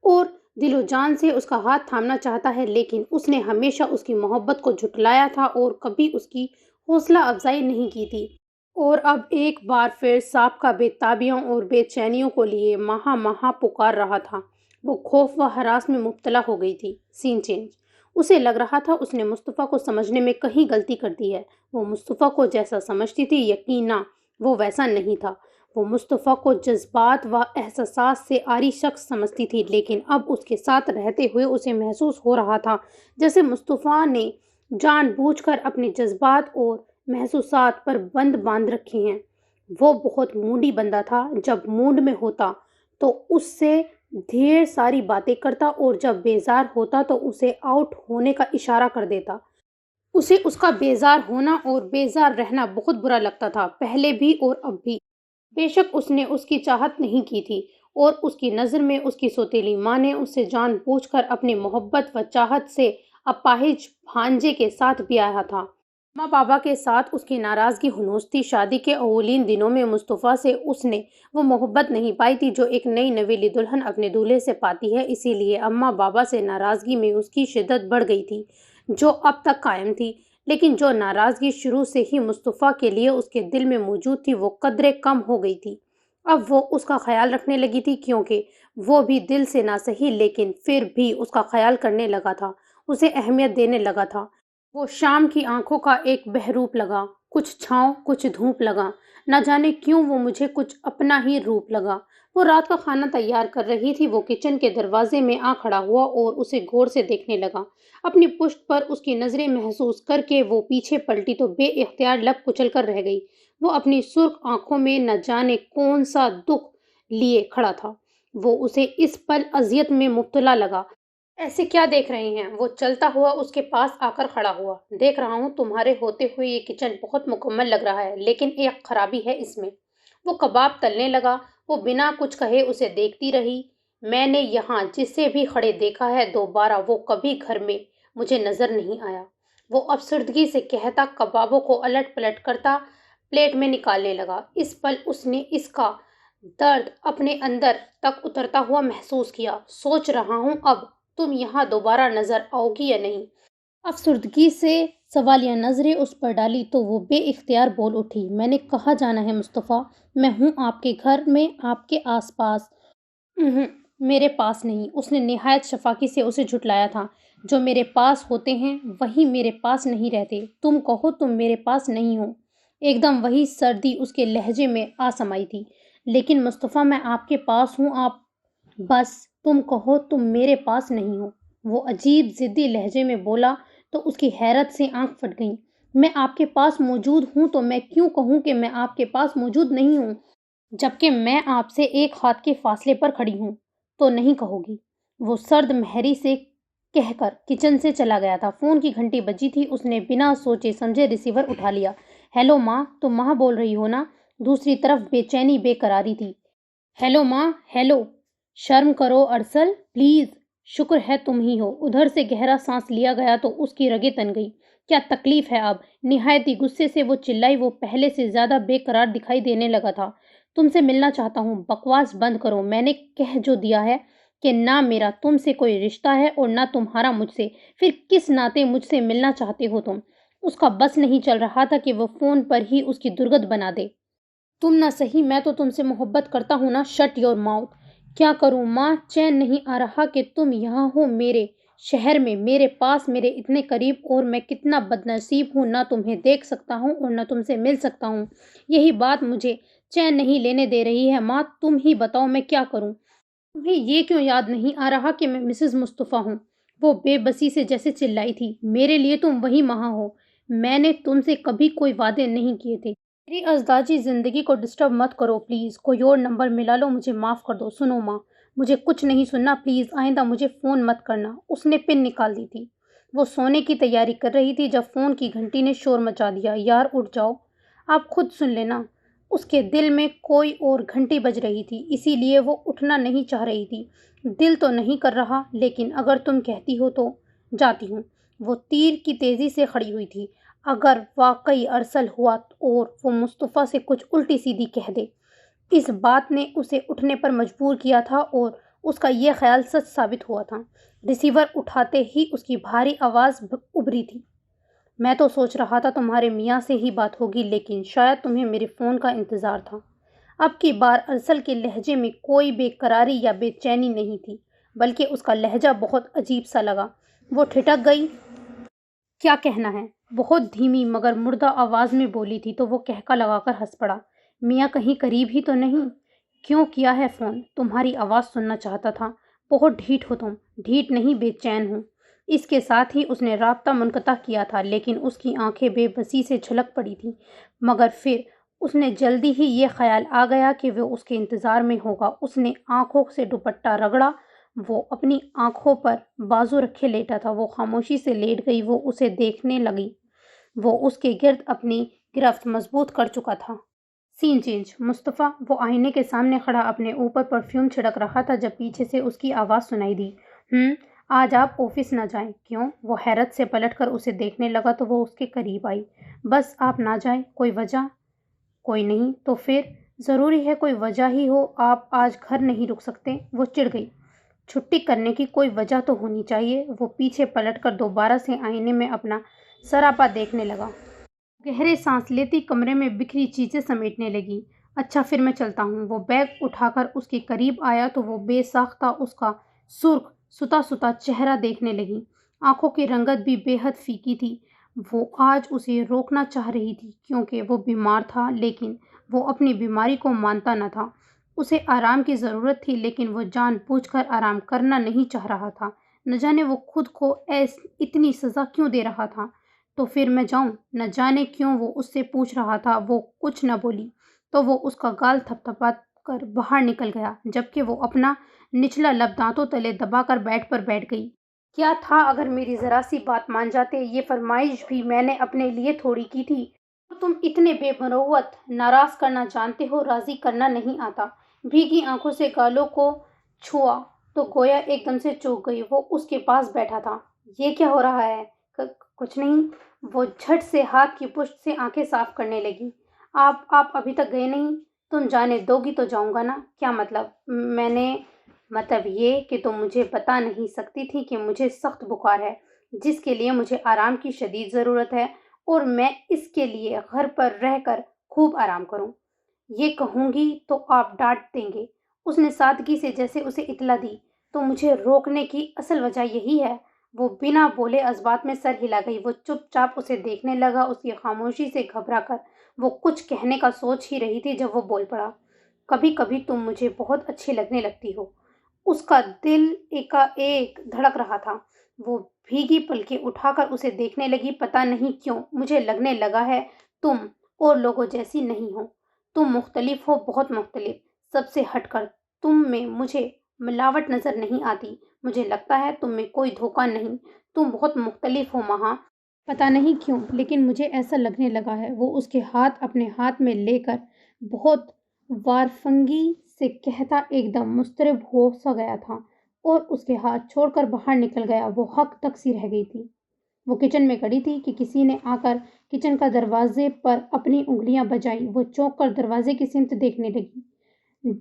اور دل و جان سے اس کا ہاتھ تھامنا چاہتا ہے، لیکن اس نے ہمیشہ اس کی محبت کو جھٹلایا تھا اور کبھی اس کی حوصلہ افزائی نہیں کی تھی۔ اور اب ایک بار پھر سابقہ بے تابیوں اور بے چینیوں کو لیے ماہا پکار رہا تھا۔ وہ خوف و ہراس میں مبتلا ہو گئی تھی۔ سین چینج۔ اسے لگ رہا تھا اس نے مصطفیٰ کو سمجھنے میں کہیں غلطی کر دی ہے۔ وہ مصطفیٰ کو جیسا سمجھتی تھی یقیناً وہ ویسا نہیں تھا۔ وہ مصطفیٰ کو جذبات و احساسات سے عاری شخص سمجھتی تھی لیکن اب اس کے ساتھ رہتے ہوئے اسے محسوس ہو رہا تھا جیسے مصطفیٰ نے جان بوجھ کر اپنے جذبات اور محسوسات پر بند باندھ رکھے ہیں۔ وہ بہت مونڈی بندہ تھا، جب موڈ میں ہوتا تو اس سے ڈھیر ساری باتیں کرتا اور جب بیزار ہوتا تو اسے آؤٹ ہونے کا اشارہ کر دیتا۔ اسے اس کا بیزار ہونا اور بیزار رہنا بہت برا لگتا تھا، پہلے بھی اور اب بھی۔ بے شک اس نے اس کی چاہت نہیں کی تھی اور اس کی نظر میں اس کی سوتیلی ماں نے اس سے جان بوجھ کر اپنی محبت و چاہت سے اپاہج بھانجے کے ساتھ بیاہا تھا۔ ماں بابا کے ساتھ اس کی ناراضگی ہنوز تھی۔ شادی کے اولین دنوں میں مصطفیٰ سے اس نے وہ محبت نہیں پائی تھی جو ایک نئی نویلی دلہن اپنے دولہے سے پاتی ہے، اسی لیے اماں بابا سے ناراضگی میں اس کی شدت بڑھ گئی تھی جو اب تک قائم تھی، لیکن جو ناراضگی شروع سے ہی مصطفیٰ کے لیے اس کے دل میں موجود تھی وہ قدرے کم ہو گئی تھی۔ اب وہ اس کا خیال رکھنے لگی تھی کیونکہ وہ بھی دل سے نہ سہی لیکن پھر بھی اس کا خیال کرنے لگا تھا، اسے اہمیت دینے لگا تھا۔ وہ شام کی آنکھوں کا ایک بحروپ لگا، کچھ چھاؤں کچھ دھوپ لگا، نہ جانے کیوں وہ مجھے کچھ اپنا ہی روپ لگا۔ وہ رات کا کھانا تیار کر رہی تھی، وہ کچن کے دروازے میں آ کھڑا ہوا اور اسے غور سے دیکھنے لگا۔ اپنی پشت پر اس کی نظریں محسوس کر کے وہ پیچھے پلٹی تو بے اختیار لب کچل کر رہ گئی۔ وہ اپنی سرخ آنکھوں میں نہ جانے کون سا دکھ لیے کھڑا تھا۔ وہ اسے اس پل اذیت میں مبتلا لگا۔ ایسے کیا دیکھ رہے ہیں؟ وہ چلتا ہوا اس کے پاس آ کر کھڑا ہوا۔ دیکھ رہا ہوں تمہارے ہوتے ہوئے یہ کچن بہت مکمل لگ رہا ہے لیکن ایک خرابی ہے اس میں۔ وہ کباب تلنے لگا۔ وہ بنا کچھ کہے اسے دیکھتی رہی۔ میں نے یہاں جسے بھی کھڑے دیکھا ہے دوبارہ وہ کبھی گھر میں مجھے نظر نہیں آیا، وہ افسردگی سے کہتا، کبابوں کو الٹ پلٹ کرتا، پلیٹ میں نکالنے لگا۔ اس پل اس نے اس کا درد اپنے اندر تک اترتا ہوا محسوس کیا۔ سوچ رہا ہوں اب تم یہاں دوبارہ نظر آؤ گی یا نہیں؟ افسردگی سے سوالیہ نظریں اس پر ڈالی تو وہ بے اختیار بول اٹھی، میں نے کہاں جانا ہے مصطفیٰ؟ میں ہوں آپ کے گھر میں، آپ کے آس پاس۔ میرے پاس نہیں۔ اس نے نہایت شفاقی سے اسے جھٹلایا تھا۔ جو میرے پاس ہوتے ہیں وہی میرے پاس نہیں رہتے۔ تم کہو تم میرے پاس نہیں ہو۔ ایک دم وہی سردی اس کے لہجے میں آ سمائی تھی۔ لیکن مصطفیٰ میں آپ کے پاس ہوں، آپ بس تم کہو تم میرے پاس نہیں ہو۔ وہ عجیب ضدی لہجے میں بولا تو اس کی حیرت سے آنکھ پھٹ گئیں۔ میں آپ کے پاس موجود ہوں تو میں کیوں کہوں کہ میں آپ کے پاس موجود نہیں ہوں، جبکہ میں آپ سے ایک ہاتھ کے فاصلے پر کھڑی ہوں؟ تو نہیں کہو گی؟ وہ سرد مہری سے کہہ کر کچن سے چلا گیا تھا۔ فون کی گھنٹی بجی تھی۔ اس نے بنا سوچے سمجھے ریسیور اٹھا لیا۔ ہیلو ماں، تم ماں بول رہی ہو نا؟ دوسری طرف بے چینی بے قراری تھی۔ ہیلو ماں، ہیلو۔ شرم کرو ارسل، پلیز۔ شکر ہے تم ہی ہو۔ ادھر سے گہرا سانس لیا گیا تو اس کی رگیں تن گئی۔ کیا تکلیف ہے اب؟ نہایت ہی غصے سے وہ چلائی۔ وہ پہلے سے زیادہ بے قرار دکھائی دینے لگا تھا۔ تم سے ملنا چاہتا ہوں۔ بکواس بند کرو۔ میں نے کہہ جو دیا ہے کہ نہ میرا تم سے کوئی رشتہ ہے اور نہ تمہارا مجھ سے۔ پھر کس ناطے مجھ سے ملنا چاہتے ہو تم؟ اس کا بس نہیں چل رہا تھا کہ وہ فون پر ہی اس کی درگت بنا دے۔ تم نہ صحیح، میں تو تم سے محبت کرتا ہوں نا۔ Shut your mouth. کیا کروں ماں، چین نہیں آ رہا کہ تم یہاں ہو، میرے شہر میں، میرے پاس، میرے اتنے قریب، اور میں کتنا بدنصیب ہوں، نہ تمہیں دیکھ سکتا ہوں اور نہ تم سے مل سکتا ہوں۔ یہی بات مجھے چین نہیں لینے دے رہی ہے ماں۔ تم ہی بتاؤ میں کیا کروں؟ تمہیں یہ کیوں یاد نہیں آ رہا کہ میں مسز مصطفیٰ ہوں؟ وہ بے بسی سے جیسے چلائی تھی۔ میرے لیے تم وہی ماں ہو۔ میں نے تم سے کبھی کوئی وعدے نہیں کیے تھے۔ میری ازدواجی زندگی کو ڈسٹرب مت کرو پلیز۔ کوئی اور نمبر ملا لو، مجھے معاف کر دو۔ سنو ماں، مجھے کچھ نہیں سننا پلیز۔ آئندہ مجھے فون مت کرنا۔ اس نے پن نکال دی تھی۔ وہ سونے کی تیاری کر رہی تھی جب فون کی گھنٹی نے شور مچا دیا۔ یار اٹھ جاؤ، آپ خود سن لینا۔ اس کے دل میں کوئی اور گھنٹی بج رہی تھی، اسی لیے وہ اٹھنا نہیں چاہ رہی تھی۔ دل تو نہیں کر رہا، لیکن اگر تم کہتی ہو تو جاتی ہوں۔ وہ تیر کی تیزی سے کھڑی ہوئی تھی۔ اگر واقعی ارسل ہوا اور وہ مصطفیٰ سے کچھ الٹی سیدھی کہہ دے۔ اس بات نے اسے اٹھنے پر مجبور کیا تھا اور اس کا یہ خیال سچ ثابت ہوا تھا۔ ریسیور اٹھاتے ہی اس کی بھاری آواز ابھری تھی۔ میں تو سوچ رہا تھا تمہارے میاں سے ہی بات ہوگی، لیکن شاید تمہیں میرے فون کا انتظار تھا۔ اب کی بار ارسل کے لہجے میں کوئی بے قراری یا بے چینی نہیں تھی، بلکہ اس کا لہجہ بہت عجیب سا لگا۔ وہ ٹھٹک گئی۔ کیا کہنا ہے؟ بہت دھیمی مگر مردہ آواز میں بولی تھی تو وہ کہکا لگا کر ہنس پڑا۔ میاں کہیں قریب ہی تو نہیں؟ کیوں کیا ہے فون؟ تمہاری آواز سننا چاہتا تھا۔ بہت ڈھیٹ ہو تم۔ ڈھیٹ نہیں، بے چین ہوں۔ اس کے ساتھ ہی اس نے رابطہ منقطع کیا تھا، لیکن اس کی آنکھیں بے بسی سے جھلک پڑی تھیں۔ مگر پھر اس نے جلدی ہی یہ خیال آ گیا کہ وہ اس کے انتظار میں ہوگا۔ اس نے آنکھوں سے دوپٹہ رگڑا۔ وہ اپنی آنکھوں پر بازو رکھے لیٹا تھا۔ وہ خاموشی سے لیٹ گئی۔ وہ اسے دیکھنے لگی۔ وہ اس کے گرد اپنی گرفت مضبوط کر چکا تھا۔ سین چینج۔ مصطفیٰ، وہ آئینے کے سامنے کھڑا اپنے اوپر پرفیوم چھڑک رہا تھا جب پیچھے سے اس کی آواز سنائی دی۔ آج آپ آفس نہ جائیں۔ کیوں؟ وہ حیرت سے پلٹ کر اسے دیکھنے لگا تو وہ اس کے قریب آئی۔ بس آپ نہ جائیں؟ کوئی وجہ؟ کوئی نہیں تو پھر؟ ضروری ہے کوئی وجہ ہی ہو۔ آپ آج گھر نہیں رک سکتے؟ وہ چڑ گئی۔ چھٹی کرنے کی کوئی وجہ تو ہونی چاہیے۔ وہ پیچھے پلٹ کر دوبارہ سے آئینے میں اپنا سراپا دیکھنے لگا۔ گہرے سانس لیتی کمرے میں بکھری چیزیں سمیٹنے لگی۔ اچھا پھر میں چلتا ہوں۔ وہ بیگ اٹھا کر اس کے قریب آیا تو وہ بے ساختہ اس کا سرخ ستا ستا چہرہ دیکھنے لگی۔ آنکھوں کی رنگت بھی بے حد فیکی تھی۔ وہ آج اسے روکنا چاہ رہی تھی کیونکہ وہ بیمار تھا، لیکن وہ اپنی بیماری کو مانتا نہ تھا۔ اسے آرام کی ضرورت تھی، لیکن وہ جان بوجھ کر آرام کرنا نہیں چاہ رہا تھا۔ نہ جانے وہ خود کو اتنی سزا کیوں دے رہا تھا۔ تو پھر میں جاؤں؟ نہ جانے کیوں وہ اس سے پوچھ رہا تھا۔ وہ کچھ نہ بولی تو وہ اس کا گال تھپ تھپا کر باہر نکل گیا، جبکہ وہ اپنا نچلا لب دانتوں تلے دبا کر بیڈ پر بیٹھ گئی۔ کیا تھا اگر میری ذرا سی بات مان جاتے؟ یہ فرمائش بھی میں نے اپنے لیے تھوڑی کی تھی۔ تم اتنے بے مروت، ناراض کرنا جانتے ہو، راضی کرنا نہیں آتا۔ بھیگی آنکھوں سے گالوں کو چھوا تو گویا ایک دم سے چونک گئی۔ وہ اس کے پاس بیٹھا تھا۔ یہ کیا ہو رہا ہے؟ کچھ نہیں۔ وہ جھٹ سے ہاتھ کی پشت سے آنکھیں صاف کرنے لگی۔ آپ ابھی تک گئے نہیں؟ تم جانے دو گی تو جاؤں گا نا۔ کیا مطلب؟ میں نے مطلب یہ کہ تم مجھے بتا نہیں سکتی تھی کہ مجھے سخت بخار ہے، جس کے لیے مجھے آرام کی شدید ضرورت ہے، اور میں اس کے لیے گھر پر رہ کر خوب آرام کروں۔ یہ کہوں گی تو آپ ڈانٹ دیں گے۔ اس نے سادگی سے جیسے اسے اطلاع دی۔ تو مجھے روکنے کی اصل وجہ یہی ہے۔ وہ بنا بولے اسبات میں سر ہلا گئی۔ وہ چپ چاپ اسے دیکھنے لگا۔ اس کی خاموشی سے گھبرا کر وہ کچھ کہنے کا سوچ ہی رہی تھی جب وہ بول پڑا۔ کبھی کبھی تم مجھے بہت اچھی لگنے لگتی ہو۔ اس کا دل ایک دھڑک رہا تھا۔ وہ بھیگی پلکیں اٹھا کر اسے دیکھنے لگی۔ پتہ نہیں کیوں مجھے لگنے لگا ہے تم اور لوگوں جیسی نہیں ہو۔ تم مختلف ہو، بہت مختلف، سب سے ہٹ کر۔ تم میں مجھے ملاوٹ نظر نہیں آتی۔ مجھے لگتا ہے تم میں کوئی دھوکہ نہیں۔ تم بہت مختلف ہو مہا۔ پتہ نہیں کیوں لیکن مجھے ایسا لگنے لگا ہے۔ وہ اس کے ہاتھ اپنے ہاتھ میں لے کر بہت وارفنگی سے کہتا ایک دم مضطرب ہو سا گیا تھا اور اس کے ہاتھ چھوڑ کر باہر نکل گیا۔ وہ حق تک سی رہ گئی تھی۔ وہ کچن میں کھڑی تھی کہ کسی نے آ کر کچن کا دروازے پر اپنی انگلیاں بجائیں۔ وہ چونک کر دروازے کی سمت دیکھنے لگی۔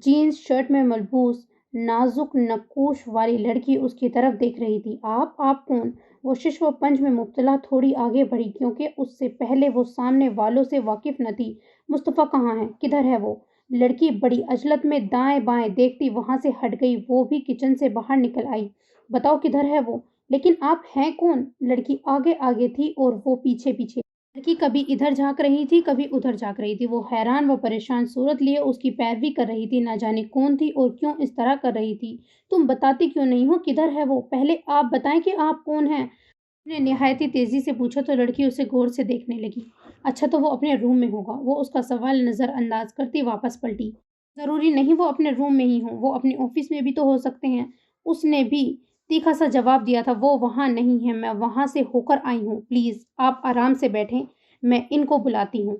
جینز شرٹ میں ملبوس نازک نقوش والی لڑکی اس کی طرف دیکھ رہی تھی۔ آپ کون؟ وہ شش و پنج میں مبتلا تھوڑی آگے بڑھی کیونکہ اس سے پہلے وہ سامنے والوں سے واقف نہ تھی۔ مصطفیٰ کہاں ہے؟ کدھر ہے وہ؟ لڑکی بڑی عجلت میں دائیں بائیں دیکھتی وہاں سے ہٹ گئی۔ وہ بھی کچن سے باہر نکل آئی۔ بتاؤ کدھر ہے وہ؟ لیکن آپ ہیں کون؟ لڑکی آگے آگے تھی اور وہ پیچھے پیچھے۔ لڑکی کبھی ادھر جھانک رہی تھی، کبھی ادھر جھانک رہی تھی۔ وہ حیران و پریشان صورت لیے اس کی پیروی کر رہی تھی۔ نہ جانے کون تھی اور کیوں اس طرح کر رہی تھی۔ تم بتاتی کیوں نہیں ہو کدھر ہے وہ؟ پہلے آپ بتائیں کہ آپ کون ہیں؟ اس نے نہایت تیزی سے پوچھا تو لڑکی اسے غور سے دیکھنے لگی۔ اچھا تو وہ اپنے روم میں ہوگا۔ وہ اس کا سوال نظر انداز کرتی واپس پلٹی۔ ضروری نہیں وہ اپنے روم میں ہی ہوں، وہ اپنے آفس میں بھی تو ہو سکتے ہیں۔ اس نے بھی تیکھا سا جواب دیا تھا۔ وہ وہاں نہیں ہے، میں وہاں سے ہو کر آئی ہوں۔ پلیز آپ آرام سے بیٹھیں، میں ان کو بلاتی ہوں۔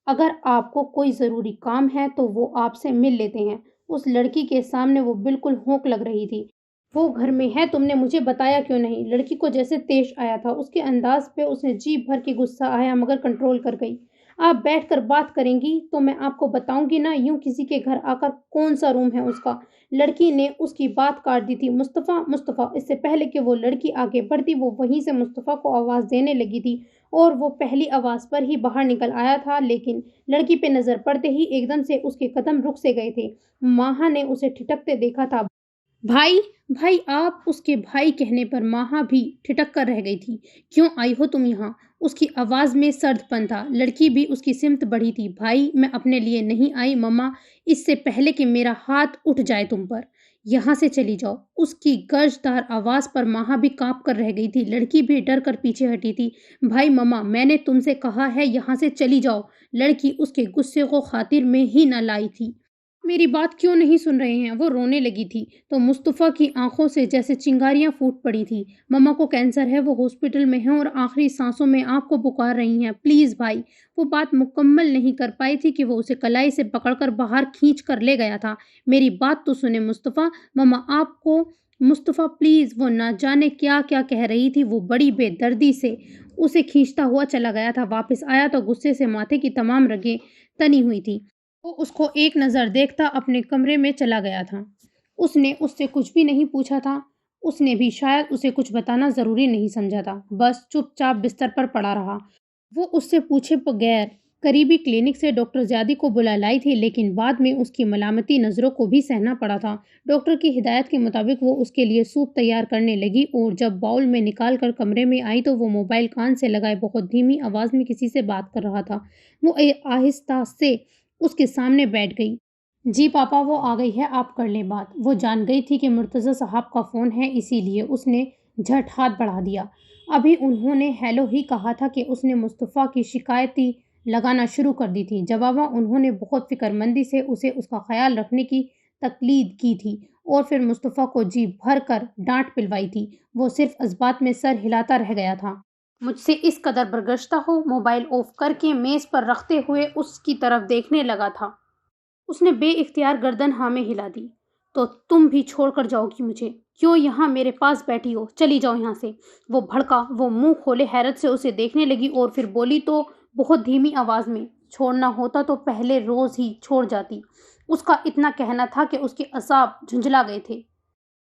اگر آپ کو کوئی ضروری کام ہے تو وہ آپ سے مل لیتے ہیں۔ اس لڑکی کے سامنے وہ بالکل ہونک لگ رہی تھی۔ وہ گھر میں ہے، تم نے مجھے بتایا کیوں نہیں؟ لڑکی کو جیسے طیش آیا تھا۔ اس کے انداز پہ اسے جی بھر کے غصہ آیا مگر کنٹرول کر گئی۔ آپ بیٹھ کر بات کریں گی تو میں آپ کو بتاؤں گی نا، یوں کسی کے گھر آ کر کون سا روم ہے اس کا؟ لڑکی نے اس کی بات کاٹ دی تھی۔ مصطفیٰ مصطفیٰ! اس سے پہلے کہ وہ لڑکی آگے بڑھتی وہ وہیں سے مصطفیٰ کو آواز دینے لگی تھی اور وہ پہلی آواز پر ہی باہر نکل آیا تھا، لیکن لڑکی پہ نظر پڑتے ہی ایک دم سے اس کے قدم رک سے گئے تھے۔ ماہا نے اسے ٹھٹکتے دیکھا تھا۔ بھائی بھائی آپ! اس کے بھائی کہنے پر ماہا بھی ٹھٹک کر رہ گئی تھی۔ کیوں آئی ہو تم یہاں؟ اس کی آواز میں سرد پن تھا۔ لڑکی بھی اس کی سمت بڑھی تھی۔ بھائی میں اپنے لیے نہیں آئی مما، اس سے پہلے کہ میرا ہاتھ اٹھ جائے تم پر، یہاں سے چلی جاؤ۔ اس کی گرج دار آواز پر ماہا بھی کانپ کر رہ گئی تھی۔ لڑکی بھی ڈر کر پیچھے ہٹی تھی۔ بھائی مما میں نے تم سے کہا ہے یہاں سے چلی جاؤ۔ لڑکی اس کے غصے کو خاطر میں ہی نہ لائی تھی۔ میری بات کیوں نہیں سن رہے ہیں؟ وہ رونے لگی تھی تو مصطفیٰ کی آنکھوں سے جیسے چنگاریاں پھوٹ پڑی تھی۔ مما کو کینسر ہے، وہ ہاسپٹل میں ہیں اور آخری سانسوں میں آپ کو پکار رہی ہیں، پلیز بھائی۔ وہ بات مکمل نہیں کر پائی تھی کہ وہ اسے کلائی سے پکڑ کر باہر کھینچ کر لے گیا تھا۔ میری بات تو سنیں مصطفیٰ، مما آپ کو۔ مصطفیٰ پلیز! وہ نہ جانے کیا کیا کہہ رہی تھی۔ وہ بڑی بے دردی سے اسے کھینچتا ہوا چلا گیا تھا۔ واپس آیا تو غصے سے ماتھے کی تمام رگیں تنی ہوئی تھی۔ وہ اس کو ایک نظر دیکھتا اپنے کمرے میں چلا گیا تھا۔ اس نے اس سے کچھ بھی نہیں پوچھا تھا۔ اس نے بھی شاید اسے کچھ بتانا ضروری نہیں سمجھا تھا، بس چپ چاپ بستر پر پڑا رہا۔ وہ اس سے پوچھے بغیر قریبی کلینک سے ڈاکٹر زیادی کو بلا لائی تھی، لیکن بعد میں اس کی ملامتی نظروں کو بھی سہنا پڑا تھا۔ ڈاکٹر کی ہدایت کے مطابق وہ اس کے لیے سوپ تیار کرنے لگی اور جب باؤل میں نکال کر کمرے میں آئی تو وہ موبائل کان سے لگائے بہت دھیمی آواز میں کسی سے بات کر رہا تھا۔ وہ آہستہ سے اس کے سامنے بیٹھ گئی۔ جی پاپا وہ آ گئی ہے، آپ کر لیں بات۔ وہ جان گئی تھی کہ مرتضیٰ صاحب کا فون ہے، اسی لیے اس نے جھٹ ہاتھ بڑھا دیا۔ ابھی انہوں نے ہیلو ہی کہا تھا کہ اس نے مصطفیٰ کی شکایتی لگانا شروع کر دی تھی۔ جواباً انہوں نے بہت فکر مندی سے اسے اس کا خیال رکھنے کی تقلید کی تھی اور پھر مصطفیٰ کو جی بھر کر ڈانٹ پلوائی تھی۔ وہ صرف اسبات میں سر ہلاتا رہ گیا تھا۔ مجھ سے اس قدر برگشتہ ہو؟ موبائل آف کر کے میز پر رکھتے ہوئے اس کی طرف دیکھنے لگا تھا۔ اس نے بے اختیار گردن ہاں میں ہلا دی۔ تو تم بھی چھوڑ کر جاؤ گی مجھے؟ کیوں یہاں میرے پاس بیٹھی ہو؟ چلی جاؤ یہاں سے۔ وہ بھڑکا۔ وہ منہ کھولے حیرت سے اسے دیکھنے لگی اور پھر بولی تو بہت دھیمی آواز میں، چھوڑنا ہوتا تو پہلے روز ہی چھوڑ جاتی۔ اس کا اتنا کہنا تھا کہ اس کے اعصاب جھنجھلا گئے تھے۔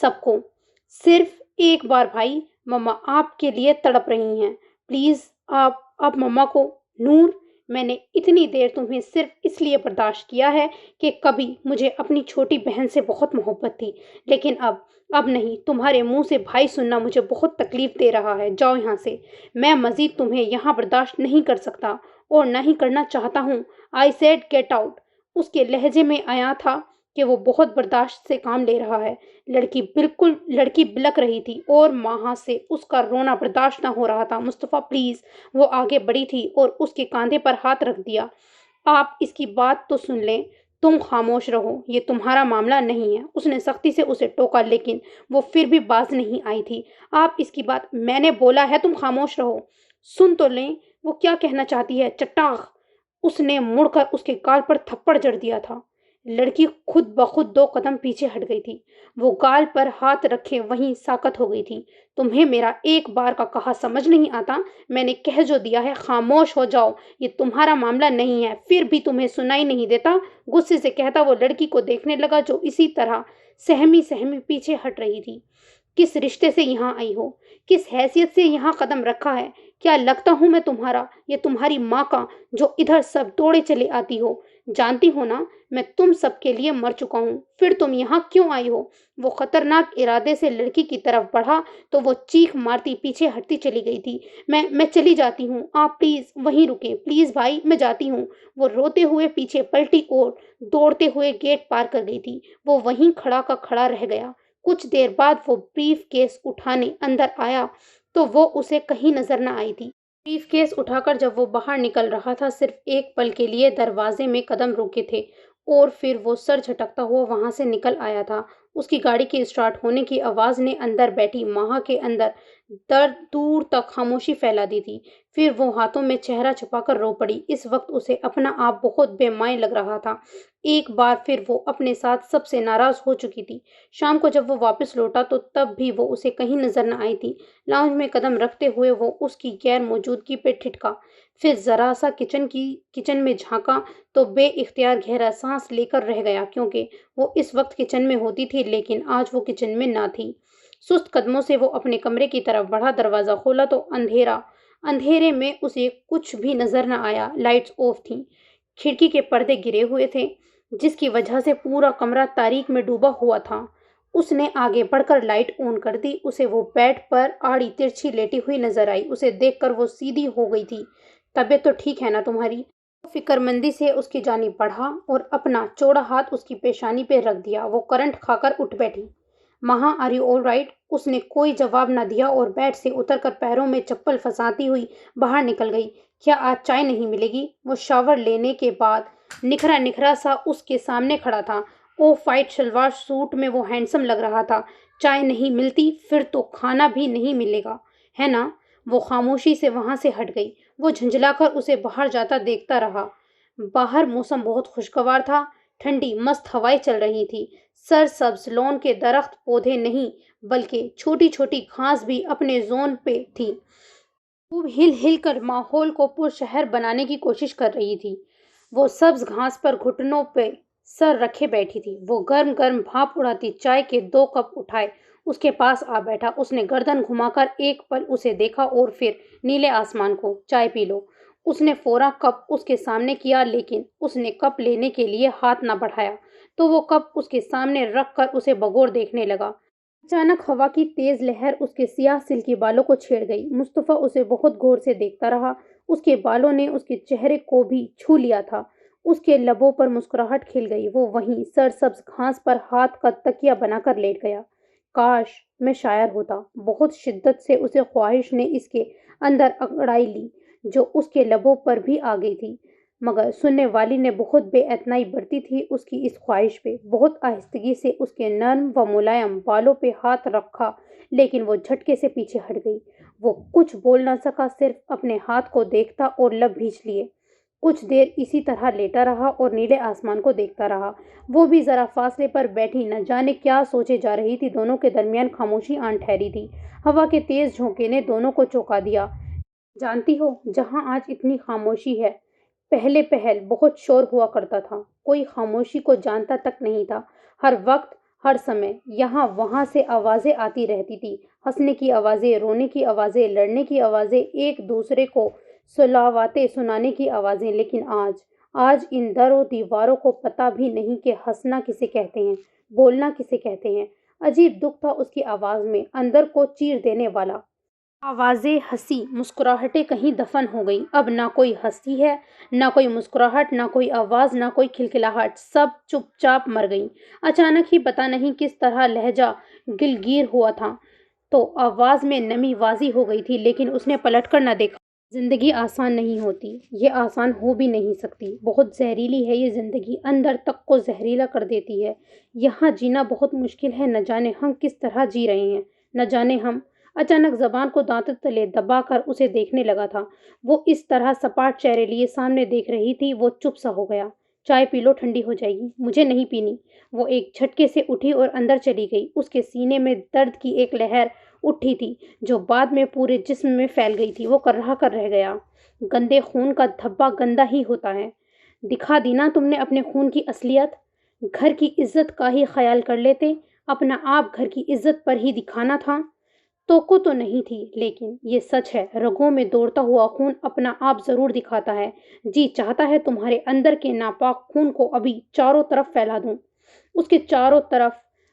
سب کو۔ صرف ایک بار بھائی، مما آپ کے لیے تڑپ رہی ہیں، پلیز آپ مما کو۔ نور، میں نے اتنی دیر تمہیں صرف اس لیے برداشت کیا ہے کہ کبھی مجھے اپنی چھوٹی بہن سے بہت محبت تھی، لیکن اب نہیں۔ تمہارے منہ سے بھائی سننا مجھے بہت تکلیف دے رہا ہے، جاؤ یہاں سے۔ میں مزید تمہیں یہاں برداشت نہیں کر سکتا اور نہ ہی کرنا چاہتا ہوں۔ I said get out. اس کے لہجے میں آیا تھا کہ وہ بہت برداشت سے کام لے رہا ہے۔ لڑکی بلک رہی تھی اور ماں سے اس کا رونا برداشت نہ ہو رہا تھا۔ مصطفیٰ پلیز۔ وہ آگے بڑھی تھی اور اس کے کاندھے پر ہاتھ رکھ دیا۔ آپ اس کی بات تو سن لیں۔ تم خاموش رہو، یہ تمہارا معاملہ نہیں ہے۔ اس نے سختی سے اسے ٹوکا، لیکن وہ پھر بھی باز نہیں آئی تھی۔ آپ اس کی بات، میں نے بولا ہے تم خاموش رہو۔ سن تو لیں وہ کیا کہنا چاہتی ہے۔ چٹاخ! اس نے مڑ کر اس کے گال پر تھپڑ جڑ دیا تھا۔ لڑکی خود بخود 2 قدم پیچھے ہٹ گئی تھی۔ وہ گال پر ہاتھ رکھے وہیں ساکت ہو گئی تھی۔ تمہیں میرا ایک بار کا کہا سمجھ نہیں آتا؟ میں نے کہہ جو دیا ہے، خاموش ہو جاؤ، یہ تمہارا معاملہ نہیں ہے۔ پھر بھی تمہیں سنائی نہیں دیتا؟ غصے سے کہتا وہ لڑکی کو دیکھنے لگا جو اسی طرح سہمی پیچھے ہٹ رہی تھی۔ کس رشتے سے یہاں آئی ہو؟ کس حیثیت سے یہاں قدم رکھا ہے؟ کیا لگتا ہوں میں تمہارا یا تمہاری ماں کا جو ادھر سب دوڑے چلے آتی ہو؟ جانتی ہو نا میں تم سب کے لیے مر چکا ہوں، پھر تم یہاں کیوں آئی ہو؟ وہ خطرناک ارادے سے لڑکی کی طرف بڑھا تو وہ چیخ مارتی پیچھے ہٹتی چلی گئی تھی۔ میں چلی جاتی ہوں، آپ پلیز وہیں رکیں، پلیز بھائی میں جاتی ہوں۔ وہ روتے ہوئے پیچھے پلٹی اور دوڑتے ہوئے گیٹ پار کر گئی تھی۔ وہ وہیں کھڑا کا کھڑا رہ گیا۔ کچھ دیر بعد وہ بریف کیس اٹھانے اندر آیا تو وہ اسے کہیں نظر نہ آئی تھی۔ بریف کیس اٹھا کر جب وہ باہر نکل رہا تھا، صرف ایک پل کے لیے دروازے میں قدم روکے تھے اور پھر وہ سر جھٹکتا ہوا وہاں سے نکل آیا تھا۔ اس کی گاڑی کے اسٹارٹ ہونے کی آواز نے اندر بیٹھی ماہ کے اندر دور تک خاموشی پھیلا دی تھی۔ پھر وہ ہاتھوں میں چہرہ چھپا کر رو پڑی۔ اس وقت اسے اپنا آپ بہت بے معنی لگ رہا تھا۔ ایک بار پھر وہ اپنے ساتھ سب سے ناراض ہو چکی تھی۔ شام کو جب وہ واپس لوٹا تو تب بھی وہ اسے کہیں نظر نہ آئی تھی۔ لاؤنج میں قدم رکھتے ہوئے وہ اس کی غیر موجودگی پہ ٹھٹکا، پھر ذرا سا کچن میں جھانکا تو بے اختیار گہرا سانس لے کر رہ گیا، کیونکہ وہ اس وقت کچن میں ہوتی تھی لیکن آج وہ کچن میں نہ تھی۔ سست قدموں سے وہ اپنے کمرے کی طرف بڑھا، دروازہ کھولا تو اندھیرے میں اسے کچھ بھی نظر نہ آیا۔ لائٹس آف تھیں، کھڑکی کے پردے گرے ہوئے تھے جس کی وجہ سے پورا کمرہ تاریک میں ڈوبا ہوا تھا۔ اس نے آگے بڑھ کر لائٹ آن کر دی۔ اسے وہ بیڈ پر آڑی ترچھی لیٹی ہوئی نظر آئی۔ اسے دیکھ کر وہ سیدھی ہو گئی تھی۔ طبیعت تو ٹھیک ہے نا تمہاری؟ وہ فکر مندی سے اس کی جانب بڑھا اور اپنا چوڑا ہاتھ اس کی پیشانی پہ رکھ دیا۔ وہ کرنٹ کھا کر اٹھ بیٹھی۔ مہا، آر یو آل رائٹ؟ اس نے کوئی جواب نہ دیا اور بیڈ سے اتر کر پیروں میں چپل پھنساتی ہوئی باہر نکل گئی۔ کیا آج چائے نہیں ملے گی؟ وہ شاور لینے کے بعد نکھرا سا اس کے سامنے کھڑا تھا۔ آف وائٹ شلوار سوٹ میں وہ ہینڈسم لگ رہا تھا۔ چائے نہیں ملتی؟ پھر تو کھانا بھی نہیں ملے گا، ہے نا؟ وہ خاموشی سے وہاں سے ہٹ گئی۔ وہ جھنجھلا کر اسے باہر جاتا دیکھتا رہا۔ باہر موسم بہت خوشگوار تھا۔ ٹھنڈی مست ہوائیں چل رہی تھی۔ سر سبز لون کے درخت پودے نہیں بلکہ چھوٹی چھوٹی گھاس بھی اپنے زون پہ تھی۔ خوب ہل ہل کر ماحول کو پرشہر بنانے کی کوشش کر رہی تھی۔ وہ سبز گھاس پر گھٹنوں پہ سر رکھے بیٹھی تھی۔ وہ گرم گرم بھاپ اڑاتی چائے کے 2 کپ اٹھائے اس کے پاس آ بیٹھا۔ اس نے گردن گھما کر ایک پل اسے دیکھا اور پھر نیلے آسمان کو۔ چائے پی لو۔ اس نے فوراً کپ اس کے سامنے کیا لیکن اس نے کپ لینے کے لیے ہاتھ نہ بڑھایا تو وہ کپ اس کے سامنے رکھ کر اسے بغور دیکھنے لگا۔ اچانک ہوا کی تیز لہر اس کے سیاہ سلکی بالوں کو چھیڑ گئی۔ مصطفیٰ اسے بہت غور سے دیکھتا رہا۔ اس کے بالوں نے اس کے چہرے کو بھی چھو لیا تھا۔ اس کے لبوں پر مسکراہٹ کھل گئی۔ وہ وہیں سرسبز گھاس پر ہاتھ کا تکیہ بنا کر لیٹ گیا۔ کاش میں شاعر ہوتا۔ بہت شدت سے اسے خواہش نے اس کے اندر انگڑائی لی جو اس کے لبوں پر بھی آ گئی تھی، مگر سننے والی نے بہت بے اعتنائی برتی تھی اس کی اس خواہش پہ۔ بہت آہستگی سے اس کے نرم و ملائم بالوں پہ ہاتھ رکھا لیکن وہ جھٹکے سے پیچھے ہٹ گئی۔ وہ کچھ بول نہ سکا، صرف اپنے ہاتھ کو دیکھتا اور لب بھینچ لیے۔ کچھ دیر اسی طرح لیٹا رہا اور نیلے آسمان کو دیکھتا رہا۔ وہ بھی ذرا فاصلے پر بیٹھی نہ جانے کیا سوچے جا رہی تھی۔ دونوں کے درمیان خاموشی آن ٹھہری تھی۔ ہوا کے تیز جھونکے نے دونوں کو چونکا دیا۔ جانتی ہو، جہاں آج اتنی خاموشی ہے، پہل بہت شور ہوا کرتا تھا۔ کوئی خاموشی کو جانتا تک نہیں تھا۔ ہر وقت ہر سمے یہاں وہاں سے آوازیں آتی رہتی تھی، ہنسنے کی آوازیں، رونے کی آوازیں، لڑنے کی آوازیں، ایک دوسرے کو سلاواتیں سنانے کی آوازیں۔ لیکن آج ان در و دیواروں کو پتہ بھی نہیں کہ ہنسنا کسے کہتے ہیں، بولنا کسے کہتے ہیں۔ عجیب دکھ تھا اس کی آواز میں، اندر کو چیر دینے والا۔ آوازیں، ہنسی، مسکراہٹیں کہیں دفن ہو گئیں۔ اب نہ کوئی ہنسی ہے، نہ کوئی مسکراہٹ، نہ کوئی آواز، نہ کوئی کھلکھلاہٹ، سب چپ چاپ مر گئیں۔ اچانک ہی پتہ نہیں کس طرح لہجہ گلگیر ہوا تھا تو آواز میں نمی واضح ہو گئی تھی، لیکن اس نے پلٹ کر نہ دیکھا۔ زندگی آسان نہیں ہوتی، یہ آسان ہو بھی نہیں سکتی۔ بہت زہریلی ہے یہ زندگی، اندر تک کو زہریلا کر دیتی ہے۔ یہاں جینا بہت مشکل ہے، نہ جانے ہم کس طرح جی رہے ہیں، نہ جانے ہم۔ اچانک زبان کو دانتوں تلے دبا کر اسے دیکھنے لگا تھا۔ وہ اس طرح سپاٹ چہرے لیے سامنے دیکھ رہی تھی، وہ چپ سا ہو گیا۔ چائے پی لو، ٹھنڈی ہو جائے گی۔ مجھے نہیں پینی۔ وہ ایک جھٹکے سے اٹھی اور اندر چلی گئی۔ اس کے سینے میں درد کی ایک لہر اٹھی تھی جو بعد میں پورے جسم میں پھیل گئی تھی۔ وہ کرہا کر رہ گیا۔ گندے خون کا دھبا گندا ہی ہوتا ہے۔ دکھا دی نا تم نے اپنے خون کی اصلیت۔ گھر کی عزت کا ہی خیال کر لیتے، اپنا آپ گھر کی عزت پر ہی دکھانا تھا۔ توقع تو نہیں تھی، لیکن یہ سچ ہے، رگوں میں دوڑتا ہوا خون اپنا آپ ضرور دکھاتا ہے۔ جی چاہتا ہے تمہارے اندر کے ناپاک خون کو ابھی چاروں طرف پھیلا دوں۔ اس کے چاروں طرف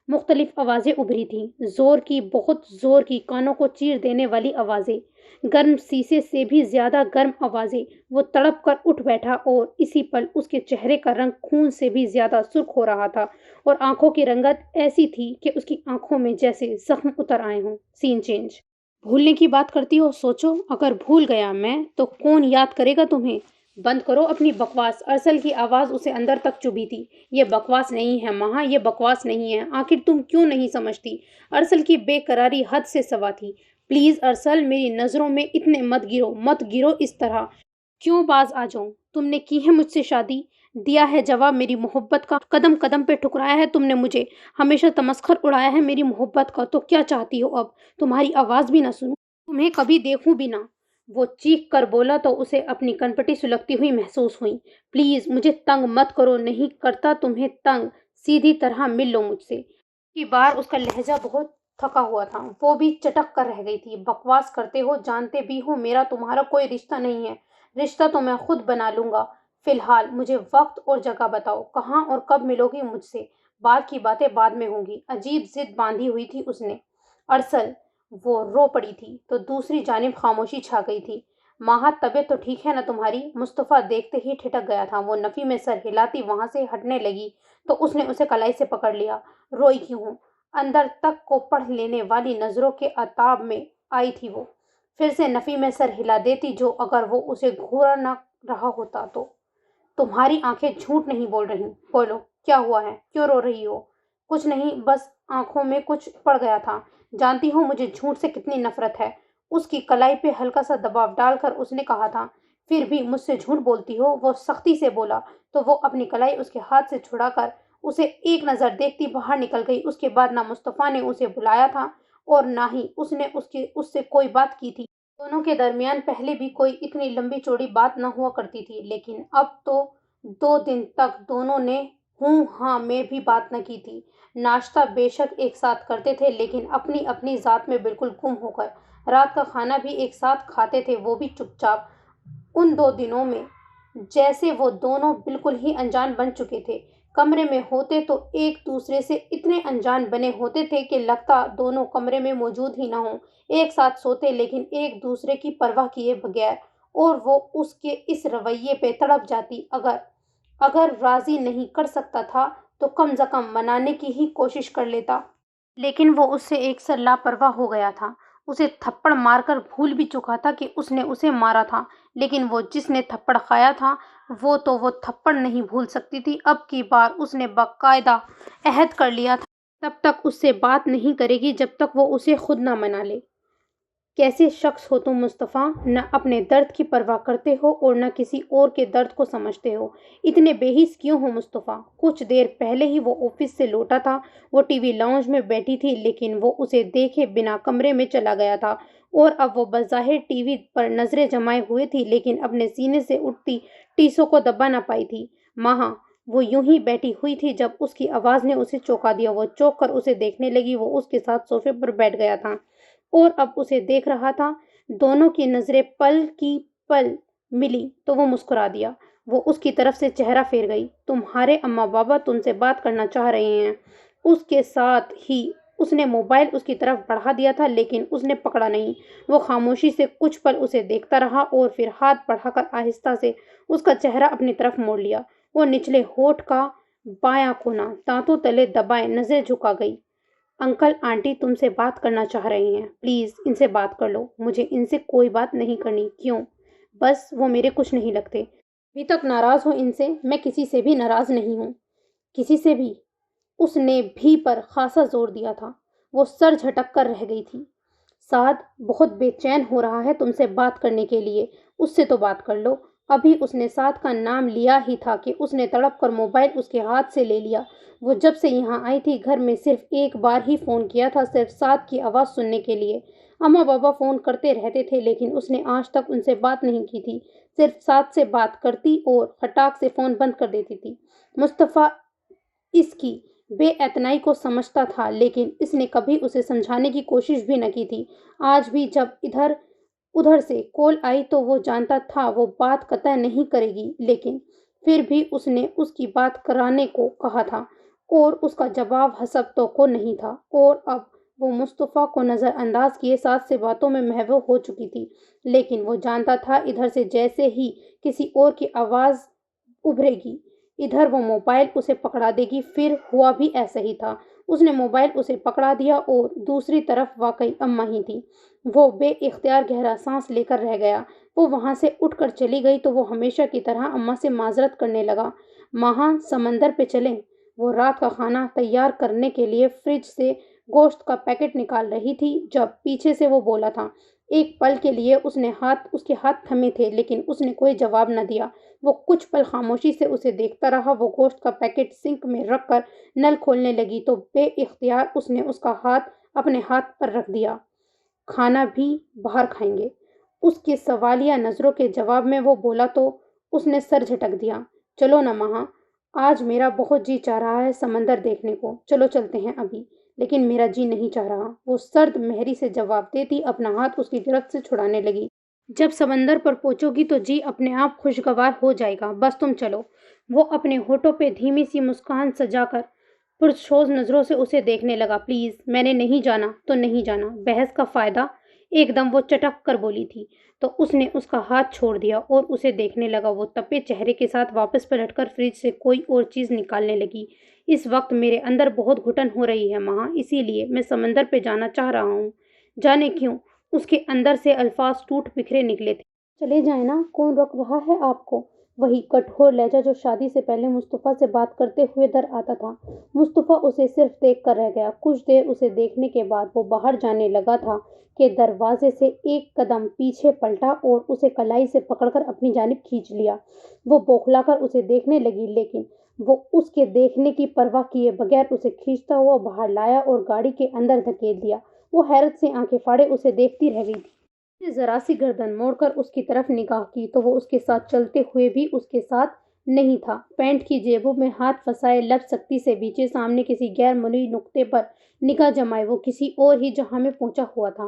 مختلف آوازیں ابھری تھیں، زور کی، بہت زور کی، کانوں کو چیر دینے والی آوازیں، گرم شیشے سے بھی زیادہ گرم آوازیں۔ وہ تڑپ کر اٹھ بیٹھا اور اسی پل اس کے چہرے کا رنگ خون سے بھی زیادہ سرخ ہو رہا تھا اور آنکھوں کی رنگت ایسی تھی کہ اس کی آنکھوں میں جیسے زخم اتر آئے ہوں۔ سین چینج۔ بھولنے کی بات کرتی ہو، سوچو اگر بھول گیا میں تو کون یاد کرے گا تمہیں؟ بند کرو اپنی بکواس۔ ارسل کی آواز اسے اندر تک چبھی تھی۔ یہ بکواس نہیں ہے مہا، یہ بکواس نہیں ہے۔ آخر تم کیوں نہیں سمجھتی؟ ارسل کی بے قراری حد سے سوا تھی۔ پلیز ارسل، میری نظروں میں اتنے مت گرو اس طرح۔ کیوں باز آ جاؤں؟ تم نے کی ہے مجھ سے شادی، دیا ہے جواب میری محبت کا، قدم قدم پہ ٹھکرایا ہے تم نے مجھے، ہمیشہ تمسخر اڑایا ہے میری محبت کا، تو کیا چاہتی ہو اب؟ تمہاری آواز بھی نہ سنوں، تمہیں کبھی دیکھوں بھی نہ؟ وہ چیخ کر بولا تو اسے اپنی کنپٹی سلگتی ہوئی محسوس ہوئی۔ پلیز مجھے تنگ مت کرو، نہیں کرتا تمہیں تنگ، سیدھی طرح مل لو مجھ سے۔ کی بار اس کا لہجہ بہت تھکا ہوا تھا، وہ بھی چٹک کر رہ گئی تھی۔ بکواس کرتے ہو، جانتے بھی ہو میرا تمہارا کوئی رشتہ نہیں ہے۔ رشتہ تو میں خود بنا لوں گا۔ فی الحال مجھے وقت اور جگہ بتاؤ، کہاں اور کب ملو گی مجھ سے؟ بعد کی باتیں بعد میں ہوں گی۔ عجیب ضد باندھی ہوئی تھی اس نے۔ ارسل، وہ رو پڑی تھی تو دوسری جانب خاموشی چھا گئی تھی۔ ماہا، طبیعت تو ٹھیک ہے نا تمہاری؟ مصطفیٰ دیکھتے ہی ٹھٹک گیا تھا۔ وہ نفی میں سر ہلاتی وہاں سے ہٹنے لگی تو اس نے اسے کلائی سے پکڑ لیا۔ روئی کیوں ہوں؟ اندر تک کو پڑھ لینے والی نظروں کے عتاب میں آئی تھی وہ۔ پھر سے نفی میں سر ہلا دیتی جو اگر وہ اسے گھورا نہ رہا ہوتا تو۔ تمہاری آنکھیں جھوٹ نہیں بول رہی، بولو کیا ہوا ہے، کیوں رو رہی ہو؟ کچھ نہیں، بس آنکھوں میں کچھ پڑ گیا تھا۔ جانتی ہو مجھے جھوٹ سے کتنی نفرت ہے۔ اس کی کلائی پہ ہلکا سا دباؤ ڈال کر اس نے کہا تھا۔ پھر بھی مجھ سے جھوٹ بولتی ہو؟ وہ سختی سے بولا تو وہ اپنی کلائی اس کے ہاتھ سے چھڑا کر اسے ایک نظر دیکھتی باہر نکل گئی۔ اس کے بعد نہ مصطفیٰ نے اسے بلایا تھا اور نہ ہی اس نے اس سے کوئی بات کی تھی۔ دونوں کے درمیان پہلے بھی کوئی اتنی لمبی چوڑی بات نہ ہوا کرتی تھی، لیکن اب تو 2 دن تک دونوں نے ہوں ہاں میں بھی بات نہ کی تھی۔ ناشتہ بے شک ایک ساتھ کرتے تھے، لیکن اپنی اپنی ذات میں بالکل گم ہو کر۔ رات کا کھانا بھی ایک ساتھ کھاتے تھے، وہ بھی چپ چاپ۔ ان 2 دنوں میں جیسے وہ دونوں بالکل ہی انجان بن چکے تھے۔ کمرے میں ہوتے تو ایک دوسرے سے اتنے انجان بنے ہوتے تھے کہ لگتا دونوں کمرے میں موجود ہی نہ ہوں۔ ایک ساتھ سوتے لیکن ایک دوسرے کی پرواہ کیے بغیر، اور وہ اس کے اس رویے پہ تڑپ جاتی۔ اگر راضی نہیں کر سکتا تھا تو کم از کم منانے کی ہی کوشش کر لیتا۔ لیکن وہ اس سے ایک سر لاپرواہ ہو گیا تھا۔ اسے تھپڑ مار کر بھول بھی چکا تھا کہ اس نے اسے مارا تھا، لیکن وہ جس نے تھپڑ کھایا تھا وہ تھپڑ نہیں بھول سکتی تھی۔ اب کی بار اس نے باقاعدہ عہد کر لیا تھا تب تک اس سے بات نہیں کرے گی جب تک وہ اسے خود نہ منا لے۔ کیسے شخص ہو تم مصطفیٰ؟ نہ اپنے درد کی پرواہ کرتے ہو اور نہ کسی اور کے درد کو سمجھتے ہو۔ اتنے بے حس کیوں ہو مصطفیٰ؟ کچھ دیر پہلے ہی وہ آفس سے لوٹا تھا۔ وہ ٹی وی لاؤنج میں بیٹھی تھی، لیکن وہ اسے دیکھے بنا کمرے میں چلا گیا تھا اور اب وہ بظاہر ٹی وی پر نظریں جمائے ہوئے تھی، لیکن اپنے سینے سے اٹھتی ٹیسوں کو دبا نہ پائی تھی۔ ماہا، وہ یوں ہی بیٹھی ہوئی تھی جب اس کی آواز نے اسے چونکا دیا۔ وہ چونک کر اسے دیکھنے لگی۔ وہ اس کے ساتھ صوفے پر بیٹھ گیا تھا اور اب اسے دیکھ رہا تھا۔ دونوں کی نظریں پل کی پل ملی تو وہ مسکرا دیا۔ وہ اس کی طرف سے چہرہ پھیر گئی۔ تمہارے اماں بابا تم سے بات کرنا چاہ رہے ہیں۔ اس کے ساتھ ہی اس نے موبائل اس کی طرف بڑھا دیا تھا لیکن اس نے پکڑا نہیں۔ وہ خاموشی سے کچھ پل اسے دیکھتا رہا اور پھر ہاتھ بڑھا کر آہستہ سے اس کا چہرہ اپنی طرف موڑ لیا۔ وہ نچلے ہونٹ کا بایاں کونا دانتوں تلے دبائے نظریں جھکا گئی۔ انکل آنٹی تم سے بات کرنا چاہ رہے ہیں، پلیز ان سے بات کر لو۔ مجھے ان سے کوئی بات نہیں کرنی۔ کیوں؟ بس وہ میرے کچھ نہیں لگتے۔ ابھی تک ناراض ہوں ان سے؟ میں کسی سے بھی ناراض نہیں ہوں، کسی سے بھی۔ اس نے بھی پر خاصا زور دیا تھا۔ وہ سر جھٹک کر رہ گئی تھی۔ سعد بہت بے چین ہو رہا ہے تم سے بات کرنے کے لیے، اس سے تو بات کر لو۔ ابھی اس نے سعد کا نام لیا ہی تھا کہ اس نے تڑپ کر موبائل اس کے ہاتھ سے لے لیا۔ وہ جب سے یہاں آئی تھی گھر میں صرف ایک بار ہی فون کیا تھا، صرف سعد کی آواز سننے کے لیے۔ اماں بابا فون کرتے رہتے تھے لیکن اس نے آج تک ان سے بات نہیں کی تھی، صرف سعد سے بات کرتی اور کھٹاک سے فون بند کر دیتی تھی۔ مصطفیٰ اس کی بے اعتنائی کو سمجھتا تھا لیکن اس نے کبھی اسے سمجھانے کی کوشش بھی نہ کی تھی۔ آج بھی جب ادھر سے کال آئی تو وہ جانتا تھا وہ بات قطع نہیں کرے گی، لیکن پھر بھی اس نے اس کی بات کرانے کو کہا تھا اور اس کا جواب حسب توقع نہیں تھا، اور اب وہ مصطفیٰ کو نظر انداز کیے ساتھ سے باتوں میں محو ہو چکی تھی۔ لیکن وہ جانتا تھا ادھر سے جیسے ہی کسی اور کی آواز ابھرے گی ادھر وہ موبائل اسے پکڑا دے گی۔ پھر ہوا بھی ایسا ہی تھا، اس نے موبائل اسے پکڑا دیا اور دوسری طرف واقعی اماں ہی تھی۔ وہ بے اختیار گہرا سانس لے کر رہ گیا۔ وہ وہاں سے اٹھ کر چلی گئی تو وہ ہمیشہ کی طرح اماں سے معذرت کرنے لگا۔ ماں سمندر پہ چلیں؟ وہ رات کا کھانا تیار کرنے کے لیے فریج سے گوشت کا پیکٹ نکال رہی تھی جب پیچھے سے وہ بولا تھا۔ ایک پل کے لیے اس کے ہاتھ تھمے تھے لیکن اس نے کوئی جواب نہ دیا۔ وہ کچھ پل خاموشی سے اسے دیکھتا رہا۔ وہ گوشت کا پیکٹ سنک میں رکھ کر نل کھولنے لگی تو بے اختیار اس نے اس کا ہاتھ اپنے ہاتھ پر رکھ دیا۔ کھانا بھی باہر کھائیں گے؟ اس کے سوالیہ نظروں کے جواب میں وہ بولا تو اس نے سر جھٹک دیا۔ چلو نا ماں، آج میرا بہت جی چاہ رہا ہے سمندر دیکھنے کو، چلو چلتے ہیں ابھی۔ لیکن میرا جی نہیں چاہ رہا، وہ سرد مہری سے جواب دیتی اپنا ہاتھ اس کی گرفت سے چھڑانے لگی۔ جب سمندر پر پہنچو گی تو جی اپنے آپ خوشگوار ہو جائے گا، بس تم چلو۔ وہ اپنے ہونٹوں پہ دھیمی سی مسکان سجا کر پرسوز نظروں سے اسے دیکھنے لگا۔ پلیز، میں نے نہیں جانا تو نہیں جانا، بحث کا فائدہ؟ ایک دم وہ چٹک کر بولی تھی تو اس نے اس کا ہاتھ چھوڑ دیا اور اسے دیکھنے لگا۔ وہ تپے چہرے کے ساتھ واپس پلٹ کر فریج سے کوئی اور چیز نکالنے لگی۔ اس وقت میرے اندر بہت گھٹن ہو رہی ہے ماں، اسی لیے میں سمندر پہ جانا چاہ رہا ہوں۔ جانے کیوں؟ اس کے اندر سے الفاظ ٹوٹ بکھرے نکلے تھے۔ چلے جائیں نا، کون روک رہا ہے آپ کو؟ وہی کٹھور لہجہ جو شادی سے پہلے مصطفیٰ سے بات کرتے ہوئے در آتا تھا۔ مصطفیٰ اسے صرف دیکھ کر رہ گیا۔ کچھ دیر اسے دیکھنے کے بعد وہ باہر جانے لگا تھا کہ دروازے سے ایک قدم پیچھے پلٹا اور اسے کلائی سے پکڑ کر اپنی جانب کھینچ لیا۔ وہ بوکھلا کر اسے دیکھنے لگی لیکن وہ اس کے دیکھنے کی پرواہ کیے بغیر اسے کھینچتا ہوا باہر لایا اور گاڑی کے اندر دھکیل دیا۔ وہ حیرت سے آنکھیں پھاڑے اسے دیکھتی رہ گئی تھی۔ اس نے ذرا سی گردن موڑ کر اس کی طرف نگاہ کی تو وہ اس کے ساتھ چلتے ہوئے بھی اس کے ساتھ نہیں تھا۔ پینٹ کی جیبوں میں ہاتھ پھنسائے لب سختی سے بیچے سامنے کسی غیر معلوم نقطے پر نگاہ جمائے وہ کسی اور ہی جہاں میں پہنچا ہوا تھا۔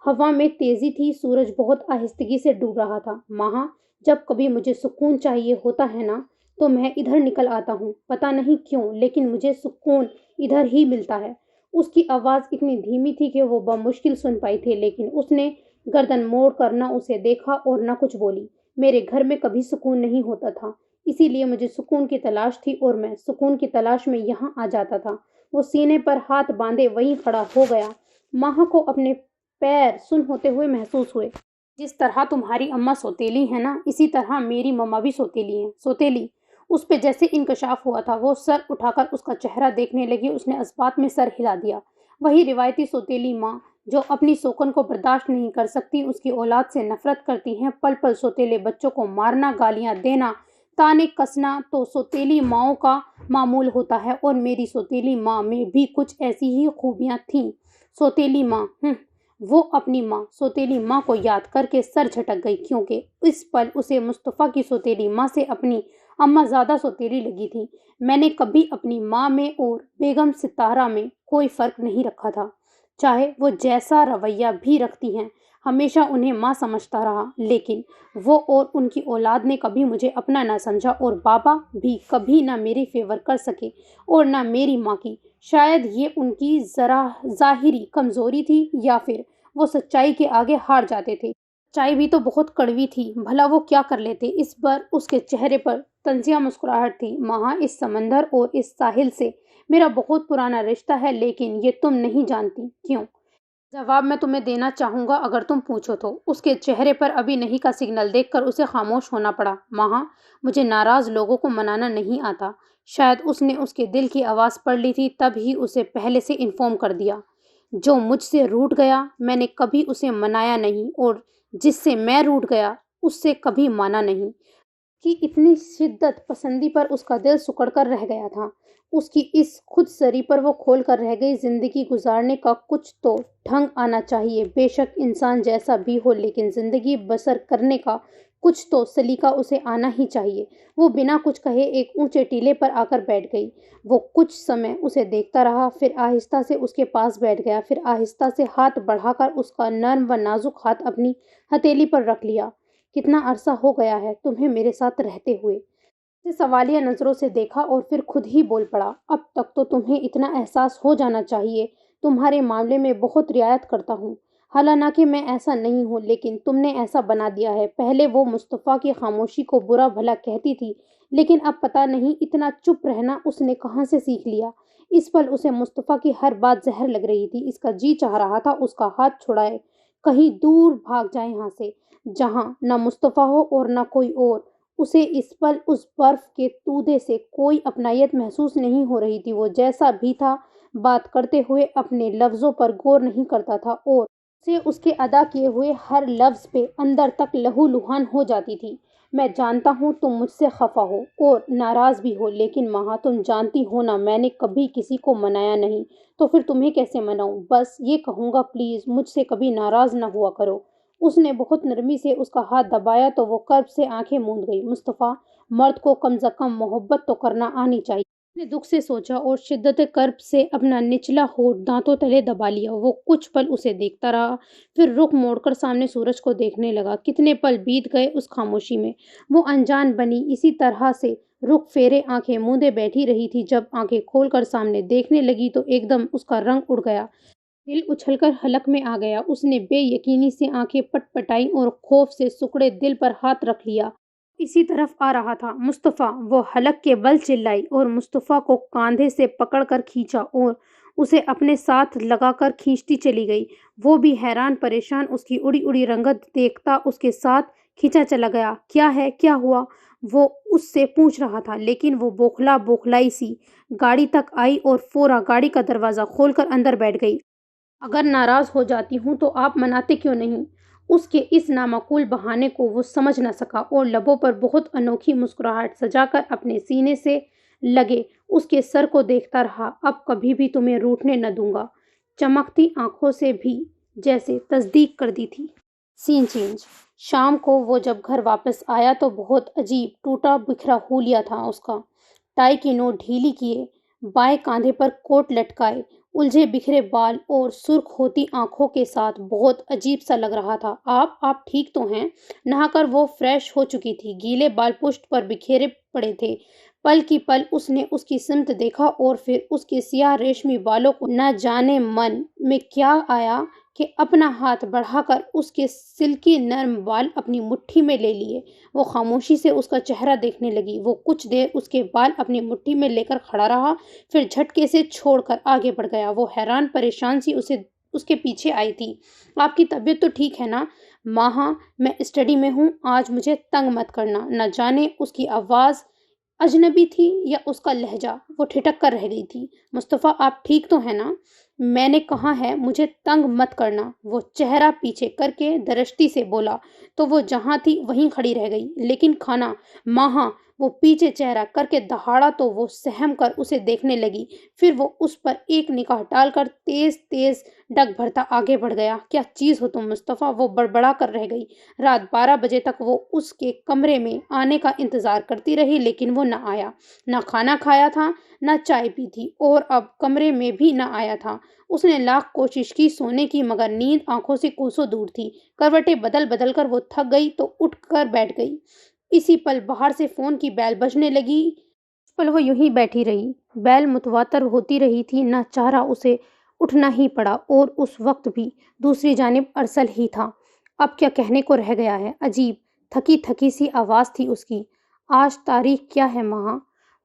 ہوا میں تیزی تھی، سورج بہت آہستگی سے ڈوب رہا تھا۔ ماں، جب کبھی مجھے سکون چاہیے ہوتا ہے نا تو میں ادھر نکل آتا ہوں، پتہ نہیں کیوں لیکن مجھے سکون ادھر ہی ملتا ہے۔ اس کی آواز اتنی دھیمی تھی کہ وہ بمشکل سن پائی تھی لیکن اس نے گردن موڑ کر نہ اسے دیکھا اور نہ کچھ بولی۔ میرے گھر میں کبھی سکون نہیں ہوتا تھا، اسی لیے مجھے سکون کی تلاش تھی اور میں سکون کی تلاش میں یہاں آ جاتا تھا۔ وہ سینے پر ہاتھ باندھے وہیں کھڑا ہو گیا۔ ماں کو اپنے پیر سن ہوتے ہوئے محسوس ہوئے۔ جس طرح تمہاری اماں سوتیلی ہے نا، اسی طرح میری ماما بھی سوتیلی ہیں۔ سوتیلی؟ اس پہ جیسے انکشاف ہوا تھا۔ وہ سر اٹھا کر اس کا چہرہ دیکھنے لگی۔ اس نے اسبات میں سر ہلا دیا۔ وہی روایتی سوتیلی ماں جو اپنی سوکن کو برداشت نہیں کر سکتی، اس کی اولاد سے نفرت کرتی ہیں، پل پل سوتیلے بچوں کو مارنا، گالیاں دینا، تانے کسنا تو سوتیلی ماؤں کا معمول ہوتا ہے، اور میری سوتیلی ماں میں بھی کچھ ایسی ہی خوبیاں تھیں۔ سوتیلی ماں، وہ اپنی ماں سوتیلی ماں کو یاد کر کے سر جھٹک گئی کیونکہ اس پل اسے مصطفیٰ کی سوتیلی ماں سے اپنی اماں زیادہ سوتیلی لگی تھیں۔ میں نے کبھی اپنی ماں میں اور بیگم ستارہ میں کوئی فرق نہیں رکھا تھا، چاہے وہ جیسا رویہ بھی رکھتی ہیں، ہمیشہ انہیں ماں سمجھتا رہا، لیکن وہ اور ان کی اولاد نے کبھی مجھے اپنا نہ سمجھا، اور بابا بھی کبھی نہ میری فیور کر سکے اور نہ میری ماں کی۔ شاید یہ ان کی ذرا ظاہری کمزوری تھی، یا پھر وہ سچائی کے آگے ہار جاتے تھے۔ سچائی بھی تو بہت کڑوی تھی، بھلا وہ کیا کر لیتے؟ اس بار اس کے چہرے پر طنزیہ مسکراہٹ تھی۔ ماں، اس سمندر اور اس ساحل سے میرا بہت پرانا رشتہ ہے، لیکن یہ تم نہیں جانتی۔ کیوں؟ جواب میں تمہیں دینا چاہوں گا اگر تم پوچھو تو۔ اس کے چہرے پر ابھی نہیں کا سگنل دیکھ کر اسے خاموش ہونا پڑا۔ ماں، مجھے ناراض لوگوں کو منانا نہیں آتا۔ شاید اس نے اس کے دل کی آواز پڑھ لی تھی، تب ہی اسے پہلے سے انفارم کر دیا۔ جو مجھ سے روٹھ گیا میں نے کبھی اسے منایا نہیں، اور جس سے میں روٹھ گیا اس سے کبھی مانا نہیں۔ کی اتنی شدت پسندی پر اس کا دل سکڑ کر رہ گیا تھا۔ اس کی اس خود سری پر وہ کھول کر رہ گئی۔ زندگی گزارنے کا کچھ تو ڈھنگ آنا چاہیے، بے شک انسان جیسا بھی ہو، لیکن زندگی بسر کرنے کا کچھ تو سلیقہ اسے آنا ہی چاہیے۔ وہ بنا کچھ کہے ایک اونچے ٹیلے پر آ کر بیٹھ گئی۔ وہ کچھ سمے اسے دیکھتا رہا، پھر آہستہ سے اس کے پاس بیٹھ گیا، پھر آہستہ سے ہاتھ بڑھا کر اس کا نرم و نازک ہاتھ اپنی ہتھیلی پر رکھ لیا۔ کتنا عرصہ ہو گیا ہے تمہیں میرے ساتھ رہتے ہوئے؟ اسے سوالیہ نظروں سے دیکھا اور پھر خود ہی بول پڑا۔ اب تک تو تمہیں اتنا احساس ہو جانا چاہیے، تمہارے معاملے میں بہت رعایت کرتا ہوں، حالانکہ میں ایسا نہیں ہوں، لیکن تم نے ایسا بنا دیا ہے۔ پہلے وہ مصطفیٰ کی خاموشی کو برا بھلا کہتی تھی، لیکن اب پتہ نہیں اتنا چپ رہنا اس نے کہاں سے سیکھ لیا۔ اس پل اسے مصطفیٰ کی ہر بات زہر لگ رہی تھی۔ اس کا جی چاہ رہا تھا اس کا ہاتھ چھڑائے، کہیں دور بھاگ جائے یہاں سے، جہاں نہ مصطفیٰ ہو اور نہ کوئی اور۔ اسے اس پل اس برف کے تودے سے کوئی اپنائیت محسوس نہیں ہو رہی تھی۔ وہ جیسا بھی تھا بات کرتے ہوئے اپنے لفظوں پر غور نہیں کرتا تھا، اور اسے اس کے ادا کیے ہوئے ہر لفظ پہ اندر تک لہو لہان ہو جاتی تھی۔ میں جانتا ہوں تم مجھ سے خفا ہو اور ناراض بھی ہو، لیکن ماں تم جانتی ہو نا، میں نے کبھی کسی کو منایا نہیں، تو پھر تمہیں کیسے مناؤں؟ بس یہ کہوں گا، پلیز مجھ سے کبھی ناراض نہ ہوا کرو۔ اس نے بہت نرمی سے اس کا ہاتھ دبایا تو وہ کرب سے آنکھیں موند گئی۔ مصطفیٰ، مرد کو کم از کم محبت تو کرنا آنی چاہیے۔ اس نے دکھ سے سوچا اور شدت کرب سے اپنا نچلا ہونٹ دانتوں تلے دبا لیا۔ وہ کچھ پل اسے دیکھتا رہا، پھر رخ موڑ کر سامنے سورج کو دیکھنے لگا۔ کتنے پل بیت گئے اس خاموشی میں۔ وہ انجان بنی اسی طرح سے رخ پھیرے آنکھیں موندے بیٹھی رہی تھی۔ جب آنکھیں کھول کر سامنے دیکھنے لگی تو ایک دم اس کا رنگ اڑ گیا، دل اچھل کر حلق میں آ گیا۔ اس نے بے یقینی سے آنکھیں پٹ پٹائیں اور خوف سے سکڑے دل پر ہاتھ رکھ لیا۔ اسی طرف آ رہا تھا مصطفیٰ۔ وہ حلق کے بل چلائی اور مصطفیٰ کو کاندھے سے پکڑ کر کھینچا اور اسے اپنے ساتھ لگا کر کھینچتی چلی گئی۔ وہ بھی حیران پریشان اس کی اڑی اڑی رنگت دیکھتا اس کے ساتھ کھینچا چلا گیا۔ کیا ہے؟ کیا ہوا؟ وہ اس سے پوچھ رہا تھا، لیکن وہ بوکھلا بوکھلائی سی گاڑی تک آئی اور فوراً گاڑی کا دروازہ کھول کر اندر بیٹھ گئی۔ اگر ناراض ہو جاتی ہوں تو آپ مناتے کیوں نہیں؟ اس کے اس نامعقول بہانے کو وہ سمجھ نہ سکا اور لبوں پر بہت انوکھی مسکراہٹ سجا کر اپنے سینے سے لگے اس کے سر کو دیکھتا رہا۔ اب کبھی بھی تمہیں روٹھنے نہ دوں گا، چمکتی آنکھوں سے بھی جیسے تصدیق کر دی تھی۔ سین چینج۔ شام کو وہ جب گھر واپس آیا تو بہت عجیب ٹوٹا بکھرا ہولیا تھا اس کا۔ ٹائی کی نوک ڈھیلی کیے، بائیں کاندھے پر کوٹ لٹکائے، الجھے بکھرے بال اور سرخ ہوتی آنکھوں کے ساتھ بہت عجیب سا لگ رہا تھا۔ آپ ٹھیک تو ہیں؟ نہا کر وہ فریش ہو چکی تھی، گیلے بال پشت پر بکھیرے پڑے تھے۔ پل کی پل اس نے اس کی سمت دیکھا اور پھر اس کے سیاہ ریشمی بالوں کو نہ جانے من میں کیا آیا کہ اپنا ہاتھ بڑھا کر اس کے سلکی نرم بال اپنی مٹھی میں لے لیے۔ وہ خاموشی سے اس کا چہرہ دیکھنے لگی۔ وہ کچھ دیر اس کے بال اپنی مٹھی میں لے کر کھڑا رہا، پھر جھٹکے سے چھوڑ کر آگے بڑھ گیا۔ وہ حیران پریشان سی اس کے پیچھے آئی تھی۔ آپ کی طبیعت تو ٹھیک ہے نا؟ ماں، میں اسٹڈی میں ہوں، آج مجھے تنگ مت کرنا۔ نہ جانے اس کی آواز اجنبی تھی یا اس کا لہجہ، وہ ٹھٹک کر رہ گئی تھی۔ مصطفیٰ، آپ ٹھیک تو ہیں نا؟ میں نے کہا ہے مجھے تنگ مت کرنا، وہ چہرہ پیچھے کر کے درشتی سے بولا، تو وہ جہاں تھی وہیں کھڑی رہ گئی۔ لیکن کھانا؟ ماں، وہ پیچھے چہرہ کر کے دہاڑا تو وہ سہم کر اسے دیکھنے لگی، پھر وہ اس پر ایک نگاہ ڈال کر تیز تیز ڈگ بھرتا آگے بڑھ گیا۔ کیا چیز ہو تم مصطفیٰ، وہ بڑبڑا کر رہ گئی۔ رات 12 بجے تک وہ اس کے کمرے میں آنے کا انتظار کرتی رہی لیکن وہ نہ آیا، نہ کھانا کھایا تھا نہ چائے پی تھی، اور اب کمرے میں بھی نہ آیا تھا۔ اس نے لاکھ کوشش کی سونے کی، مگر نیند آنکھوں سے کوسوں دور تھی۔ کروٹیں بدل بدل کر وہ تھک گئی تو اٹھ کر بیٹھ گئی۔ اسی پل باہر سے فون کی بیل بجنے لگی۔ اس پل وہ یوں ہی بیٹھی رہی، بیل متواتر ہوتی رہی تھی، نہ چارہ اسے اٹھنا ہی پڑا، اور اس وقت بھی دوسری جانب ارسل ہی تھا۔ اب کیا کہنے کو رہ گیا ہے؟ عجیب تھکی تھکی سی آواز تھی اس کی۔ آج تاریخ کیا ہے مہا؟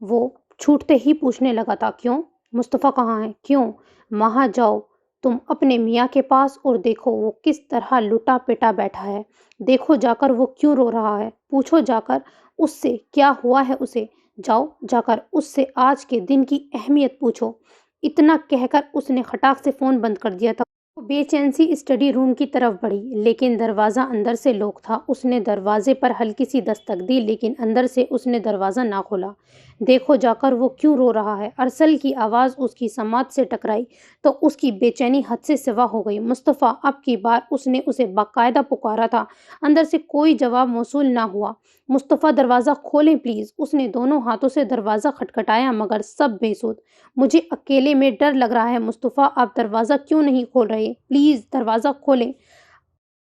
وہ چھوٹتے ہی پوچھنے لگا تھا۔ کیوں؟ مصطفیٰ کہاں ہے؟ کیوں؟ مہا جاؤ تم اپنے میاں کے پاس اور دیکھو وہ کس طرح لٹا پٹا بیٹھا ہے، دیکھو جا کر وہ کیوں رو رہا ہے، پوچھو جا کر اس سے کیا ہوا ہے اسے، جاؤ جا کر اس سے آج کے دن کی اہمیت پوچھو۔ اتنا کہہ کر اس نے کھٹاک سے فون بند کر دیا تھا۔ وہ بے چین سی اسٹڈی روم کی طرف بڑھی، لیکن دروازہ اندر سے لوک تھا۔ اس نے دروازے پر ہلکی سی دستک دی لیکن اندر سے اس نے دروازہ نہ کھولا۔ دیکھو جا کر وہ کیوں رو رہا ہے۔ ارسل کی آواز اس کی سماعت سے ٹکرائی تو اس کی بے چینی حد سے سوا ہو گئی۔ مصطفیٰ، اب کی بار اس نے اسے باقاعدہ پکارا تھا، اندر سے کوئی جواب موصول نہ ہوا۔ مصطفیٰ دروازہ کھولیں پلیز۔ اس نے دونوں ہاتھوں سے دروازہ کھٹکھٹایا مگر سب بے سود۔ مجھے اکیلے میں ڈر لگ رہا ہے مصطفیٰ، آپ دروازہ کیوں نہیں کھول رہے؟ پلیز دروازہ کھولیں۔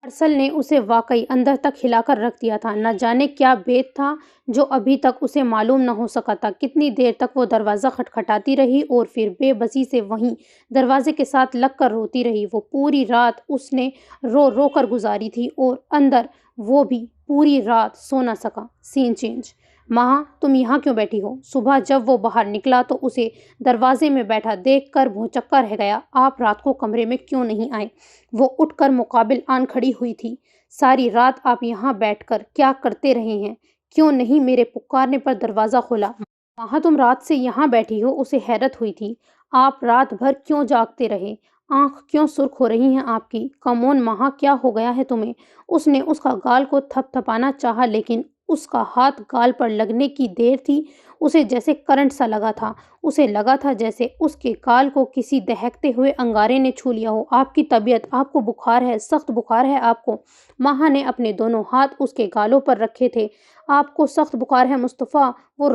ارسل نے اسے واقعی اندر تک ہلا کر رکھ دیا تھا۔ نہ جانے کیا بھید تھا جو ابھی تک اسے معلوم نہ ہو سکا تھا۔ کتنی دیر تک وہ دروازہ کھٹکھٹاتی رہی اور پھر بے بسی سے وہیں دروازے کے ساتھ لگ کر روتی رہی۔ وہ پوری رات اس نے رو رو کر گزاری تھی اور اندر وہ بھی پوری رات سو نہ سکا۔ سین چینج۔ مہا، تم یہاں کیوں بیٹھی ہو؟ صبح جب وہ باہر نکلا تو اسے دروازے میں بیٹھا دیکھ کر بھونچکا رہ گیا۔ آپ رات کو کمرے میں کیوں نہیں آئے؟ وہ اٹھ کر مقابل آن کھڑی ہوئی تھی۔ ساری رات آپ یہاں بیٹھ کر کیا کرتے رہے ہیں؟ کیوں نہیں میرے پکارنے پر دروازہ کھولا؟ مہا، تم رات سے یہاں بیٹھی ہو؟ اسے حیرت ہوئی تھی۔ آپ رات بھر کیوں جاگتے رہے؟ آنکھ کیوں سرخ ہو رہی ہیں آپ کی؟ کمون مہا، کیا ہو گیا ہے تمہیں؟ اس نے اس کا گال کو تھپ تھپانا چاہا لیکن اس کا ہاتھ گال پر لگنے کی دیر تھی اسے جیسے کرنٹ سا لگا تھا۔ اسے لگا تھا جیسے اس کے گال کو کسی دہکتے ہوئے انگارے نے چھو لیا ہو۔ آپ کی طبیعت، آپ کو بخار ہے، سخت بخار ہے آپ کو؟ مہا نے اپنے دونوں ہاتھ اس کے گالوں پر رکھے تھے۔ آپ کو سخت بخار ہے مصطفیٰ؟ وہ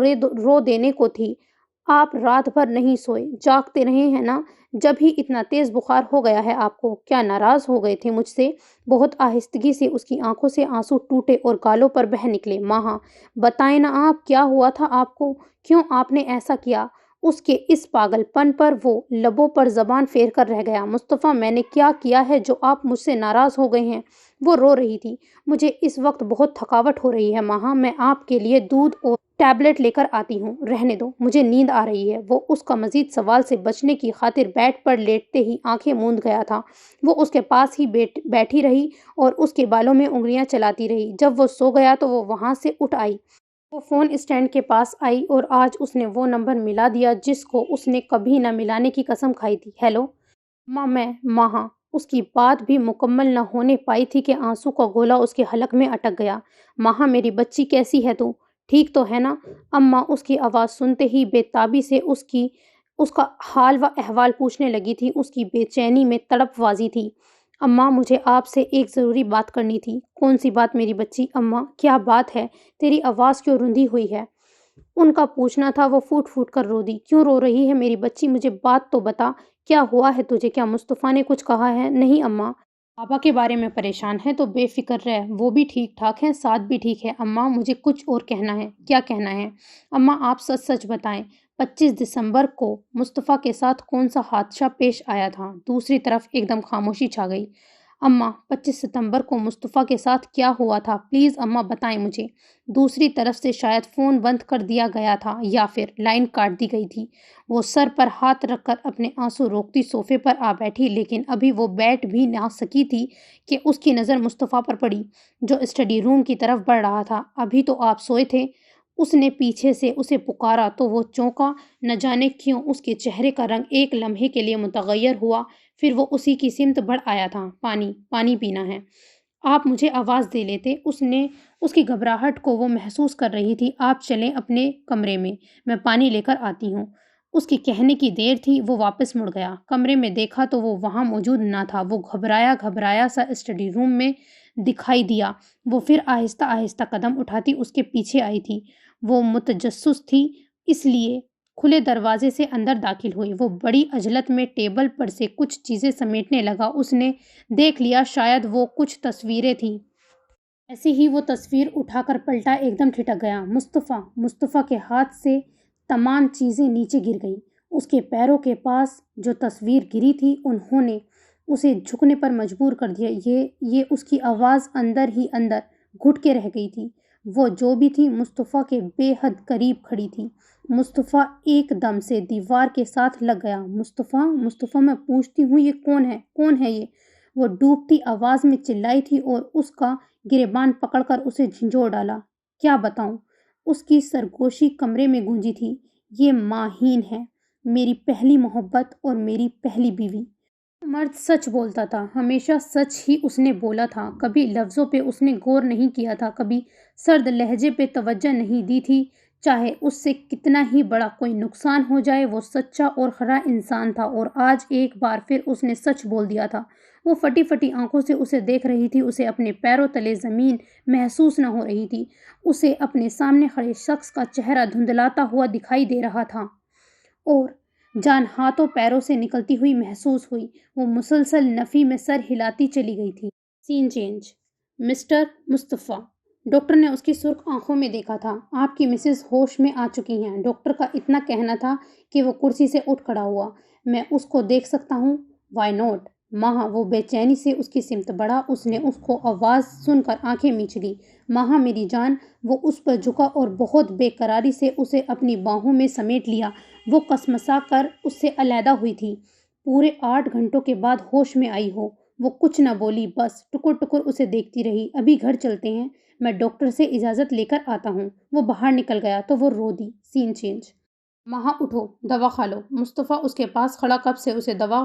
رو دینے کو تھی۔ آپ رات بھر نہیں سوئے، جاگتے رہے ہیں نا؟ جب ہی اتنا تیز بخار ہو گیا ہے آپ کو، کیا ناراض ہو گئے تھے مجھ سے؟ بہت آہستگی سے اس کی آنکھوں سے آنسو ٹوٹے اور گالوں پر بہہ نکلے۔ مہا، بتائیں نا آپ، کیا ہوا تھا آپ کو؟ کیوں آپ نے ایسا کیا؟ اس کے اس پاگل پن پر وہ لبوں پر زبان پھیر کر رہ گیا۔ مصطفیٰ، میں نے کیا کیا ہے جو آپ مجھ سے ناراض ہو گئے ہیں؟ وہ رو رہی تھی۔ مجھے اس وقت بہت تھکاوٹ ہو رہی ہے مہا، میں آپ کے لیے دودھ اور ٹیبلٹ لے کر آتی ہوں۔ رہنے دو، مجھے نیند آ رہی ہے۔ وہ اس کا مزید سوال سے بچنے کی خاطر بیڈ پر لیٹتے ہی آنکھیں موند گیا تھا۔ وہ اس کے پاس ہی بیٹھی رہی اور اس کے بالوں میں انگلیاں چلاتی رہی۔ جب وہ سو گیا تو وہ وہاں سے اٹھ آئی۔ وہ فون اسٹینڈ کے پاس آئی اور آج اس نے وہ نمبر ملا دیا جس کو اس نے کبھی نہ ملانے کی قسم کھائی تھی۔ ہیلو ماں، میں مہا۔ اس کی بات بھی مکمل نہ ہونے پائی تھی کہ آنسو کا گولا اس کے حلق میں اٹک گیا۔ مہا، میری بچی کیسی ہے تو؟ ٹھیک تو ہے نا؟ اماں اس کی آواز سنتے ہی بے تابی سے اس کا حال و احوال پوچھنے لگی تھی۔ اس کی بے چینی میں تڑپ واضح تھی۔ اماں، مجھے آپ سے ایک ضروری بات کرنی تھی۔ کون سی بات میری بچی؟ اماں، کیا بات ہے؟ تیری آواز کیوں رندھی ہوئی ہے؟ ان کا پوچھنا تھا۔ وہ پھوٹ پھوٹ کر رو دی۔ کیوں رو رہی ہے میری بچی؟ مجھے بات تو بتا، کیا ہوا ہے تجھے؟ کیا مصطفیٰ نے کچھ کہا ہے؟ نہیں اماں، بابا کے بارے میں پریشان ہے تو بے فکر رہ، وہ بھی ٹھیک ٹھاک ہیں، سعد بھی ٹھیک ہے۔ اماں، مجھے کچھ اور کہنا ہے۔ کیا کہنا ہے؟ اماں، آپ سچ سچ بتائیں، 25 دسمبر کو مصطفیٰ کے ساتھ کون سا حادثہ پیش آیا تھا؟ دوسری طرف ایک دم خاموشی چھا گئی۔ اماں، 25 ستمبر کو مصطفیٰ کے ساتھ کیا ہوا تھا؟ پلیز اماں بتائیں مجھے۔ دوسری طرف سے شاید فون بند کر دیا گیا تھا یا پھر لائن کاٹ دی گئی تھی۔ وہ سر پر ہاتھ رکھ کر اپنے آنسو روکتی صوفے پر آ بیٹھی، لیکن ابھی وہ بیٹھ بھی نہ سکی تھی کہ اس کی نظر مصطفیٰ پر پڑی جو اسٹڈی روم کی طرف بڑھ رہا تھا۔ ابھی تو آپ سوئے تھے؟ اس نے پیچھے سے اسے پکارا تو وہ چونکا، نہ جانے کیوں اس کے چہرے کا رنگ ایک لمحے کے لیے متغیر ہوا، پھر وہ اسی کی سمت بڑھ آیا تھا۔ پانی پینا ہے، آپ مجھے آواز دے لیتے۔ اس نے اس کی گھبراہٹ کو وہ محسوس کر رہی تھی۔ آپ چلیں اپنے کمرے میں پانی لے کر آتی ہوں۔ اس کی کہنے کی دیر تھی، وہ واپس مڑ گیا۔ کمرے میں دیکھا تو وہ وہاں موجود نہ تھا۔ وہ گھبرایا سا اسٹڈی روم میں دکھائی دیا۔ وہ پھر آہستہ آہستہ قدم اٹھاتی اس کے پیچھے آئی تھی۔ وہ متجسس تھی، اس لیے کھلے دروازے سے اندر داخل ہوئی۔ وہ بڑی عجلت میں ٹیبل پر سے کچھ چیزیں سمیٹنے لگا۔ اس نے دیکھ لیا شاید وہ کچھ تصویریں تھیں۔ ایسے ہی وہ تصویر اٹھا کر پلٹا، ایک دم ٹھٹک گیا۔ مصطفیٰ کے ہاتھ سے تمام چیزیں نیچے گر گئیں۔ اس کے پیروں کے پاس جو تصویر گری تھی انہوں نے اسے جھکنے پر مجبور کر دیا۔ یہ اس کی آواز اندر ہی اندر گھٹ کے رہ گئی تھی۔ وہ جو بھی تھی مصطفیٰ کے بے حد قریب کھڑی تھی۔ مصطفیٰ ایک دم سے دیوار کے ساتھ لگ گیا۔ مصطفیٰ میں پوچھتی ہوں یہ کون ہے یہ؟ وہ ڈوبتی آواز میں چلائی تھی اور اس کا گریبان پکڑ کر اسے جھنجھوڑ ڈالا۔ کیا بتاؤں؟ اس کی سرگوشی کمرے میں گونجی تھی۔ یہ ماہین ہے، میری پہلی محبت اور میری پہلی بیوی۔ مرد سچ بولتا تھا، ہمیشہ سچ ہی اس نے بولا تھا۔ کبھی لفظوں پہ اس نے غور نہیں کیا تھا، کبھی سرد لہجے پہ توجہ نہیں دی تھی۔ چاہے اس سے کتنا ہی بڑا کوئی نقصان ہو جائے، وہ سچا اور کھرا انسان تھا۔ اور آج ایک بار پھر اس نے سچ بول دیا تھا۔ وہ پھٹی پھٹی آنکھوں سے اسے دیکھ رہی تھی۔ اسے اپنے پیروں تلے زمین محسوس نہ ہو رہی تھی۔ اسے اپنے سامنے کھڑے شخص کا چہرہ دھندلاتا ہوا دکھائی دے رہا تھا اور جان ہاتھوں پیروں سے نکلتی ہوئی محسوس ہوئی۔ وہ مسلسل نفی میں سر ہلاتی چلی گئی تھی۔ سین چینج۔ مسٹر مصطفیٰ، ڈاکٹر نے اس کی سرخ آنکھوں میں دیکھا تھا۔ آپ کی مسز ہوش میں آ چکی ہیں۔ ڈاکٹر کا اتنا کہنا تھا کہ وہ کرسی سے اٹھ کھڑا ہوا۔ میں اس کو دیکھ سکتا ہوں؟ Y not? ماہا، وہ بے چینی سے اس کی سمت بڑھا۔ اس نے اس کو آواز سن کر آنکھیں میچ لی۔ ماہا میری جان۔ وہ اس پر جھکا اور بہت بے قراری سے اسے اپنی باہوں میں سمیٹ لیا۔ وہ کسمسا کر اس سے علیحدہ ہوئی تھی۔ پورے 8 گھنٹوں کے بعد ہوش میں آئی ہو۔ وہ کچھ نہ بولی، بس ٹکر ٹکر اسے دیکھتی رہی۔ ابھی گھر چلتے ہیں، میں ڈاکٹر سے اجازت لے کر آتا ہوں۔ وہ باہر نکل گیا تو وہ رو دی۔ سین چینج۔ ماہا اٹھو، دوا کھا لو۔ مصطفیٰ اس کے پاس کھڑا کب سے اسے دوا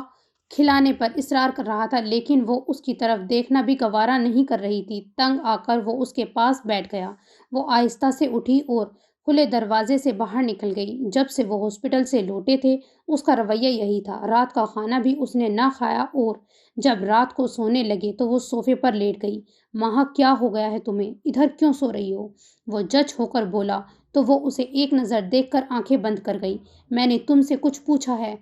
کھلانے پر اصرار کر رہا تھا، لیکن وہ اس کی طرف دیکھنا بھی گوارا نہیں کر رہی تھی۔ تنگ آ کر وہ اس کے پاس بیٹھ گیا۔ وہ آہستہ سے اٹھی اور کھلے دروازے سے باہر نکل گئی۔ جب سے وہ ہاسپٹل سے لوٹے تھے اس کا رویہ یہی تھا۔ رات کا کھانا بھی اس نے نہ کھایا اور جب رات کو سونے لگے تو وہ صوفے پر لیٹ گئی۔ ماہا، کیا ہو گیا ہے تمہیں؟ ادھر کیوں سو رہی ہو؟ وہ جج ہو کر بولا تو وہ اسے ایک نظر دیکھ کر آنکھیں بند کر گئی۔ میں نے تم سے کچھ پوچھا ہے؟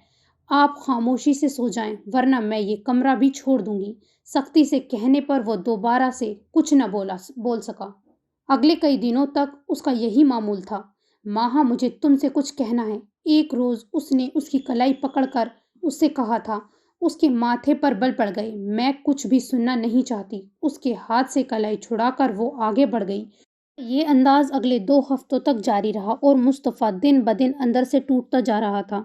آپ خاموشی سے سو جائیں ورنہ میں یہ کمرہ بھی چھوڑ دوں گی۔ سختی سے کہنے پر وہ دوبارہ سے کچھ نہ بول سکا۔ اگلے کئی دنوں تک اس کا یہی معمول تھا۔ ماہا، مجھے تم سے کچھ کہنا ہے۔ ایک روز اس نے اس کی کلائی پکڑ کر اس سے کہا تھا۔ اس کے ماتھے پر بل پڑ گئے۔ میں کچھ بھی سننا نہیں چاہتی۔ اس کے ہاتھ سے کلائی چھڑا کر وہ آگے بڑھ گئی۔ یہ انداز اگلے 2 ہفتوں تک جاری رہا اور مصطفیٰ دن بدن اندر سے ٹوٹتا جا رہا تھا۔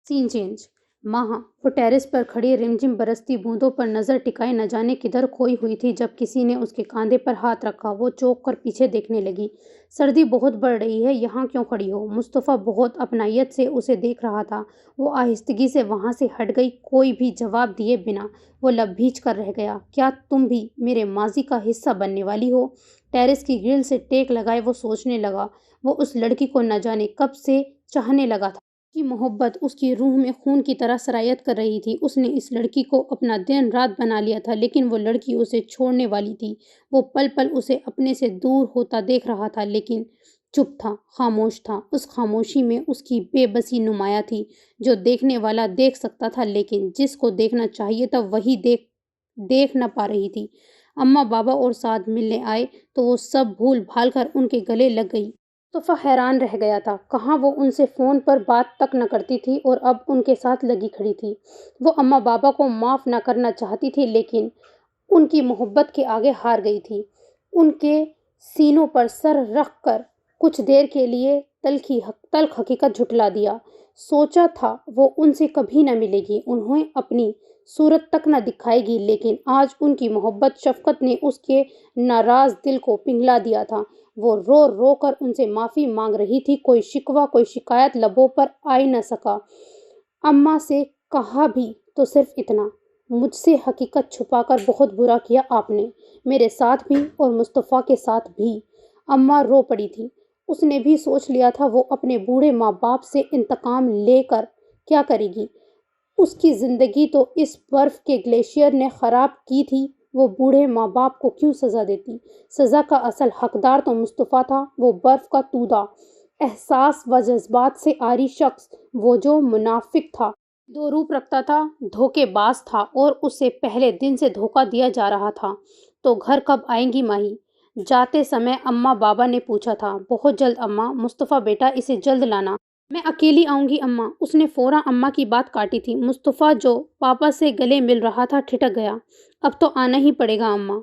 سین چینج۔ ماہا، وہ ٹیرس پر کھڑی رمجم برستی بوندوں پر نظر ٹکائے نہ جانے کدھر کھوئی ہوئی تھی جب کسی نے اس کے کاندھے پر ہاتھ رکھا۔ وہ چونک کر پیچھے دیکھنے لگی۔ سردی بہت بڑھ رہی ہے، یہاں کیوں کھڑی ہو؟ مصطفیٰ بہت اپنائیت سے اسے دیکھ رہا تھا۔ وہ آہستگی سے وہاں سے ہٹ گئی، کوئی بھی جواب دیے بنا۔ وہ لب بھیج کر رہ گیا۔ کیا تم بھی میرے ماضی کا حصہ بننے والی ہو؟ ٹیرس کی گرل سے ٹیک لگائے وہ سوچنے لگا۔ وہ اس لڑکی کو نہ جانے کب سے چاہنے لگا تھا۔ اس کی محبت اس کی روح میں خون کی طرح سرایت کر رہی تھی۔ اس نے اس لڑکی کو اپنا دن رات بنا لیا تھا، لیکن وہ لڑکی اسے چھوڑنے والی تھی۔ وہ پل پل اسے اپنے سے دور ہوتا دیکھ رہا تھا، لیکن چپ تھا، خاموش تھا۔ اس خاموشی میں اس کی بے بسی نمایاں تھی، جو دیکھنے والا دیکھ سکتا تھا لیکن جس کو دیکھنا چاہیے تھا وہی دیکھ نہ پا رہی تھی۔ اماں بابا اور سعد ملنے آئے تو وہ سب بھول بھال کر ان کے گلے لگ گئی۔ مصطفیٰ حیران رہ گیا تھا، کہاں وہ ان سے فون پر بات تک نہ کرتی تھی اور اب ان کے ساتھ لگی کھڑی تھی۔ وہ اماں بابا کو معاف نہ کرنا چاہتی تھی لیکن ان کی محبت کے آگے ہار گئی تھی۔ ان کے سینوں پر سر رکھ کر کچھ دیر کے لیے تلخ حقیقت جھٹلا دیا۔ سوچا تھا وہ ان سے کبھی نہ ملے گی، انہیں اپنی صورت تک نہ دکھائے گی، لیکن آج ان کی محبت شفقت نے اس کے ناراض دل کو پگھلا دیا تھا۔ وہ رو رو کر ان سے معافی مانگ رہی تھی، کوئی شکوہ کوئی شکایت لبوں پر آ نہ سکا۔ اماں سے کہا بھی تو صرف اتنا، مجھ سے حقیقت چھپا کر بہت برا کیا آپ نے، میرے ساتھ بھی اور مصطفیٰ کے ساتھ بھی۔ اماں رو پڑی تھی۔ اس نے بھی سوچ لیا تھا وہ اپنے بوڑھے ماں باپ سے انتقام لے کر کیا کرے گی۔ اس کی زندگی تو اس برف کے گلیشیئر نے خراب کی تھی، وہ بوڑھے ماں باپ کو کیوں سزا دیتی؟ سزا کا اصل حقدار تو مصطفیٰ تھا، وہ برف کا تودہ، احساس و جذبات سے عاری شخص، وہ جو منافق تھا، دو روپ رکھتا تھا، دھوکے باز تھا، اور اسے پہلے دن سے دھوکہ دیا جا رہا تھا۔ تو گھر کب آئیں گی ماہی؟ جاتے سمے اماں بابا نے پوچھا تھا۔ بہت جلد اماں۔ مصطفیٰ بیٹا اسے جلد لانا۔ میں اکیلی آؤں گی اماں۔ اس نے فوراً اماں کی بات کاٹی تھی۔ مصطفیٰ جو پاپا سے گلے مل رہا تھا ٹھٹک گیا۔ اب تو آنا ہی پڑے گا اماں،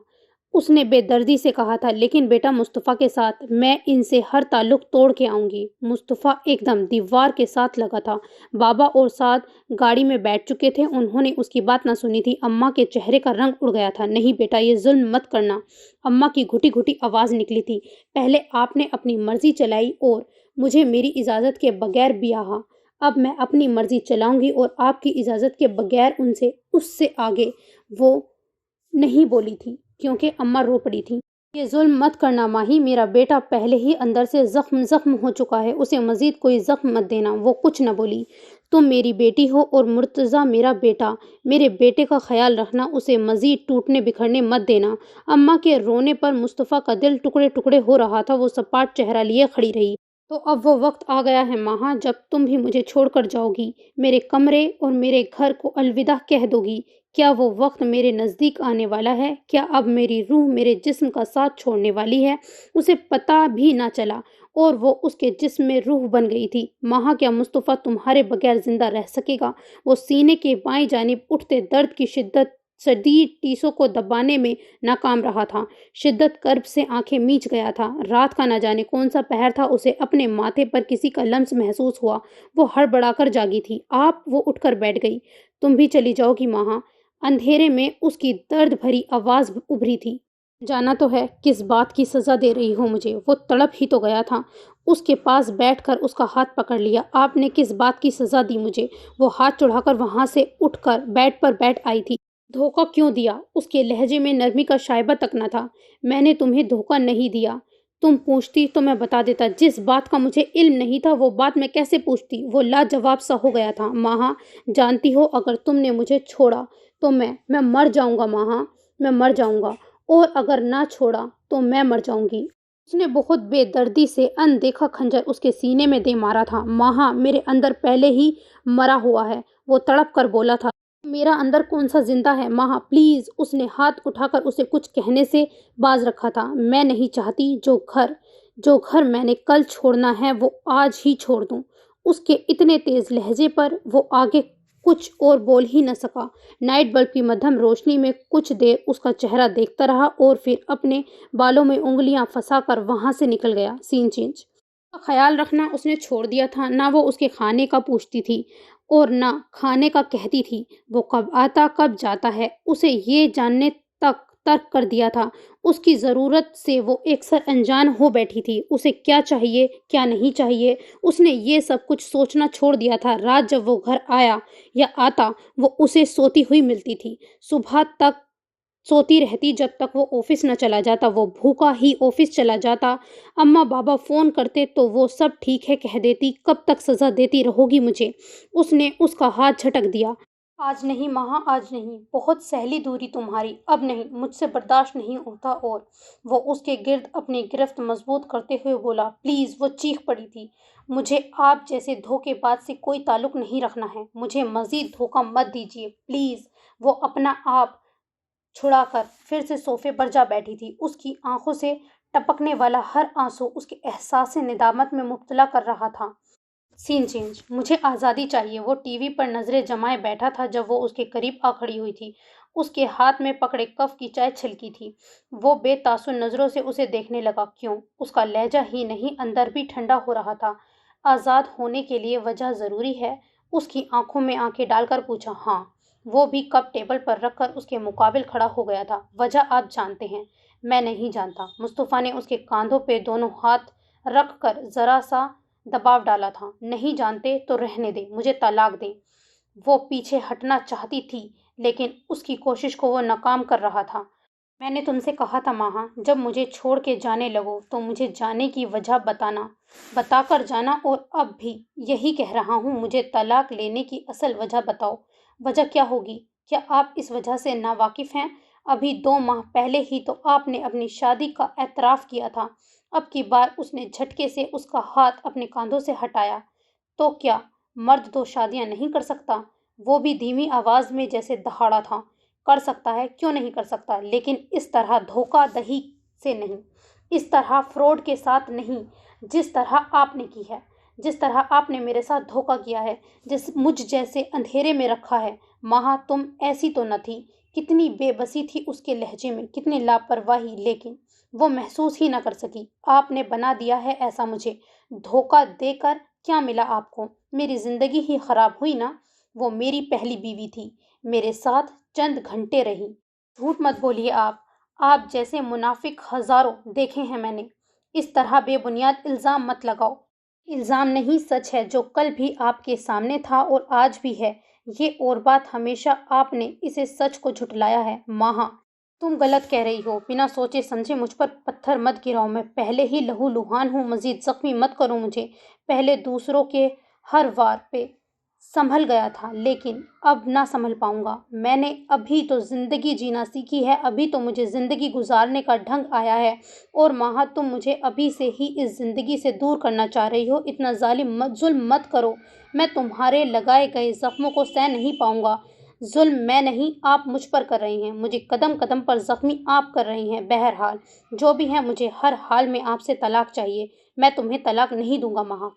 اس نے بے دردی سے کہا تھا، لیکن بیٹا مصطفیٰ کے ساتھ میں ان سے ہر تعلق توڑ کے آؤں گی۔ مصطفیٰ ایک دم دیوار کے ساتھ لگا تھا۔ بابا اور ساتھ گاڑی میں بیٹھ چکے تھے، انہوں نے اس کی بات نہ سنی تھی۔ اماں کے چہرے کا رنگ اڑ گیا تھا۔ نہیں بیٹا، یہ ظلم مت کرنا، اماں کی گھٹی گھٹی آواز نکلی تھی۔ پہلے آپ نے اپنی مرضی چلائی اور مجھے میری اجازت کے بغیر بیاہا، اب میں اپنی مرضی چلاؤں گی اور آپ کی اجازت کے بغیر اس سے آگے وہ نہیں بولی تھی کیونکہ اماں رو پڑی تھی۔ یہ ظلم مت کرنا ماہی، میرا بیٹا پہلے ہی اندر سے زخم ہو چکا ہے، اسے مزید کوئی زخم مت دینا۔ وہ کچھ نہ بولی۔ تم میری بیٹی ہو اور مرتضیٰ میرا بیٹا، میرے بیٹے کا خیال رکھنا، اسے مزید ٹوٹنے بکھرنے مت دینا۔ اماں کے رونے پر مصطفیٰ کا دل ٹکڑے ٹکڑے ہو رہا تھا، وہ سپاٹ چہرہ لیے کھڑی رہی۔ تو اب وہ وقت آ گیا ہے ماہا جب تم بھی مجھے چھوڑ کر جاؤ گی، میرے کمرے اور میرے گھر کو الوداع کہہ دو گی۔ کیا وہ وقت میرے نزدیک آنے والا ہے؟ کیا اب میری روح میرے جسم کا ساتھ چھوڑنے والی ہے؟ اسے پتہ بھی نہ چلا اور وہ اس کے جسم میں روح بن گئی تھی۔ ماہا، کیا مصطفیٰ تمہارے بغیر زندہ رہ سکے گا؟ وہ سینے کے بائیں جانب اٹھتے درد کی شدید ٹیسوں کو دبانے میں ناکام رہا تھا۔ شدت کرب سے آنکھیں میچ گیا تھا۔ رات کا نہ جانے کون سا پہر تھا، اسے اپنے ماتھے پر کسی کا لمس محسوس ہوا۔ وہ ہڑبڑا کر جاگی تھی۔ آپ، وہ اٹھ کر بیٹھ گئی۔ تم بھی چلی جاؤ گی ماہا؟ اندھیرے میں اس کی درد بھری آواز ابھری تھی۔ جانا تو ہے، کس بات کی سزا دے رہی ہو مجھے؟ وہ تڑپ ہی تو گیا تھا۔ اس کے پاس بیٹھ کر اس کا ہاتھ پکڑ لیا۔ آپ نے کس بات کی سزا دی مجھے؟ وہ ہاتھ چڑھا کر وہاں سے اٹھ کر بیڈ پر بیٹھ آئی تھی۔ دھوکہ کیوں دیا؟ اس کے لہجے میں نرمی کا شائبہ تک نہ تھا۔ میں نے تمہیں دھوکہ نہیں دیا، تم پوچھتی تو میں بتا دیتا۔ جس بات کا مجھے علم نہیں تھا وہ بات میں کیسے پوچھتی؟ وہ لاجواب سا ہو گیا تھا۔ ماہا، جانتی ہو اگر تم نے مجھے چھوڑا تو میں مر جاؤں گا ماہا، میں مر جاؤں گا، اور اگر نہ چھوڑا تو میں مر جاؤں گی۔ اس نے بہت بے دردی سے اندیکھا خنجر اس کے سینے میں دے مارا تھا۔ ماہا، میرے اندر پہلے ہی مرا ہوا ہے، وہ تڑپ کر بولا تھا۔ میرا اندر کون سا زندہ ہے ماہا، پلیز۔ اس نے ہاتھ اٹھا کر اسے کچھ کہنے سے باز رکھا تھا۔ میں نہیں چاہتی جو گھر میں نے کل چھوڑنا ہے وہ آج ہی چھوڑ دوں۔ اس کے اتنے تیز لہجے پر وہ آگے کچھ اور بول ہی نہ سکا۔ نائٹ بلب کی مدھم روشنی میں کچھ دیر اس کا چہرہ دیکھتا رہا اور پھر اپنے بالوں میں انگلیاں پھنسا کر وہاں سے نکل گیا۔ سین چینج کا خیال رکھنا اس نے چھوڑ دیا تھا۔ نہ وہ اس کے کھانے کا پوچھتی تھی اور نہ کھانے کا کہتی تھی۔ وہ کب آتا کب جاتا ہے اسے یہ جاننے تک ترک کر دیا تھا۔ اس کی ضرورت سے وہ اکثر انجان ہو بیٹھی تھی۔ اسے کیا چاہیے کیا نہیں چاہیے اس نے یہ سب کچھ سوچنا چھوڑ دیا تھا۔ رات جب وہ گھر آیا یا آتا وہ اسے سوتی ہوئی ملتی تھی۔ صبح تک سوتی رہتی جب تک وہ آفس نہ چلا جاتا۔ وہ بھوکا ہی آفس چلا جاتا۔ اماں بابا فون کرتے تو وہ سب ٹھیک ہے کہہ دیتی۔ کب تک سزا دیتی رہو گی مجھے؟ اس نے اس کا ہاتھ جھٹک دیا۔ آج نہیں ماہا، آج نہیں، بہت سہلی دوری تمہاری، اب نہیں، مجھ سے برداشت نہیں ہوتا۔ اور وہ اس کے گرد اپنی گرفت مضبوط کرتے ہوئے بولا، پلیز۔ وہ چیخ پڑی تھی، مجھے آپ جیسے دھوکے باز سے کوئی تعلق نہیں رکھنا ہے، مجھے مزید دھوکہ مت دیجیے پلیز۔ وہ اپنا آپ چھڑا کر پھر سے صوفے پر جا بیٹھی تھی۔ اس کی آنکھوں سے ٹپکنے والا ہر آنسو اس کے احساس ندامت میں مبتلا کر رہا تھا۔ سین چینج۔ مجھے آزادی چاہیے۔ وہ ٹی وی پر نظریں جمائے بیٹھا تھا جب وہ اس کے قریب آ کھڑی ہوئی تھی۔ اس کے ہاتھ میں پکڑے کف کی چائے چھلکی تھی۔ وہ بے تاثر نظروں سے اسے دیکھنے لگا۔ کیوں؟ اس کا لہجہ ہی نہیں اندر بھی ٹھنڈا ہو رہا تھا۔ آزاد ہونے کے لیے وجہ ضروری ہے؟ اس کی آنکھوں میں آنکھیں ڈال کر پوچھا۔ ہاں۔ وہ بھی کپ ٹیبل پر رکھ کر اس کے مقابل کھڑا ہو گیا تھا۔ وجہ آپ جانتے ہیں؟ میں نہیں جانتا۔ مصطفیٰ نے اس کے کاندھوں پہ دونوں ہاتھ رکھ کر ذرا سا دباؤ ڈالا تھا۔ نہیں جانتے تو رہنے دیں، مجھے طلاق دیں۔ وہ پیچھے ہٹنا چاہتی تھی لیکن اس کی کوشش کو وہ ناکام کر رہا تھا۔ میں نے تم سے کہا تھا ماہا، جب مجھے چھوڑ کے جانے لگو تو مجھے جانے کی وجہ بتا کر جانا، اور اب بھی یہی کہہ رہا ہوں، مجھے طلاق لینے کی اصل وجہ بتاؤ۔ وجہ کیا ہوگی؟ کیا آپ اس وجہ سے ناواقف ہیں؟ ابھی 2 ماہ پہلے ہی تو آپ نے اپنی شادی کا اعتراف کیا تھا۔ اب کی بار اس نے جھٹکے سے اس کا ہاتھ اپنے کاندھوں سے ہٹایا۔ تو کیا مرد 2 شادیاں نہیں کر سکتا؟ وہ بھی دھیمی آواز میں، جیسے دہاڑا تھا۔ کر سکتا ہے، کیوں نہیں کر سکتا، لیکن اس طرح دھوکہ دہی سے نہیں، اس طرح فراڈ کے ساتھ نہیں، جس طرح آپ نے کی ہے، جس طرح آپ نے میرے ساتھ دھوکہ کیا ہے، مجھ جیسے اندھیرے میں رکھا ہے۔ ماہا تم ایسی تو نہ تھی۔ کتنی بے بسی تھی اس کے لہجے میں، کتنی لاپرواہی، لیکن وہ محسوس ہی نہ کر سکی۔ آپ نے بنا دیا ہے ایسا مجھے۔ دھوکہ دے کر کیا ملا آپ کو؟ میری زندگی ہی خراب ہوئی نا۔ وہ میری پہلی بیوی تھی، میرے ساتھ چند گھنٹے رہی۔ جھوٹ مت بولیے آپ جیسے منافق ہزاروں دیکھے ہیں میں نے۔ اس طرح بے بنیاد الزام مت لگاؤ۔ الزام نہیں، سچ ہے، جو کل بھی آپ کے سامنے تھا اور آج بھی ہے۔ یہ اور بات، ہمیشہ آپ نے اسے سچ کو جھٹلایا ہے۔ ماہا تم غلط کہہ رہی ہو۔ بنا سوچے سمجھے مجھ پر پتھر مت گراؤ، میں پہلے ہی لہو لہان ہوں، مزید زخمی مت کرو مجھے۔ پہلے دوسروں کے ہر وار پہ سنبھل گیا تھا، لیکن اب نہ سنبھل پاؤں گا۔ میں نے ابھی تو زندگی جینا سیکھی ہے، ابھی تو مجھے زندگی گزارنے کا ڈھنگ آیا ہے، اور ماہا تم مجھے ابھی سے ہی اس زندگی سے دور کرنا چاہ رہی ہو۔ اتنا ظلم مت کرو، میں تمہارے لگائے گئے زخموں کو سہ نہیں پاؤں گا۔ ظلم میں نہیں، آپ مجھ پر کر رہی ہیں، مجھے قدم قدم پر زخمی آپ کر رہی ہیں۔ بہرحال جو بھی ہے، مجھے ہر حال میں آپ سے طلاق چاہیے۔ میں تمہیں طلاق نہیں دوں گا ماہا۔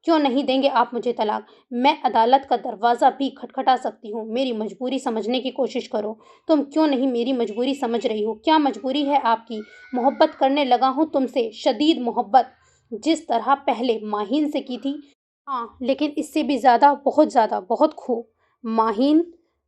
کیوں نہیں دیں گے آپ مجھے طلاق؟ میں عدالت کا دروازہ بھی کھٹکھٹا سکتی ہوں۔ میری مجبوری سمجھنے کی کوشش کرو۔ تم کیوں نہیں میری مجبوری سمجھ رہی ہو؟ کیا مجبوری ہے آپ کی؟ محبت کرنے لگا ہوں تم سے، شدید محبت، جس طرح پہلے ماہین سے کی تھی۔ ہاں، لیکن اس سے بھی زیادہ، بہت زیادہ، بہت خوب۔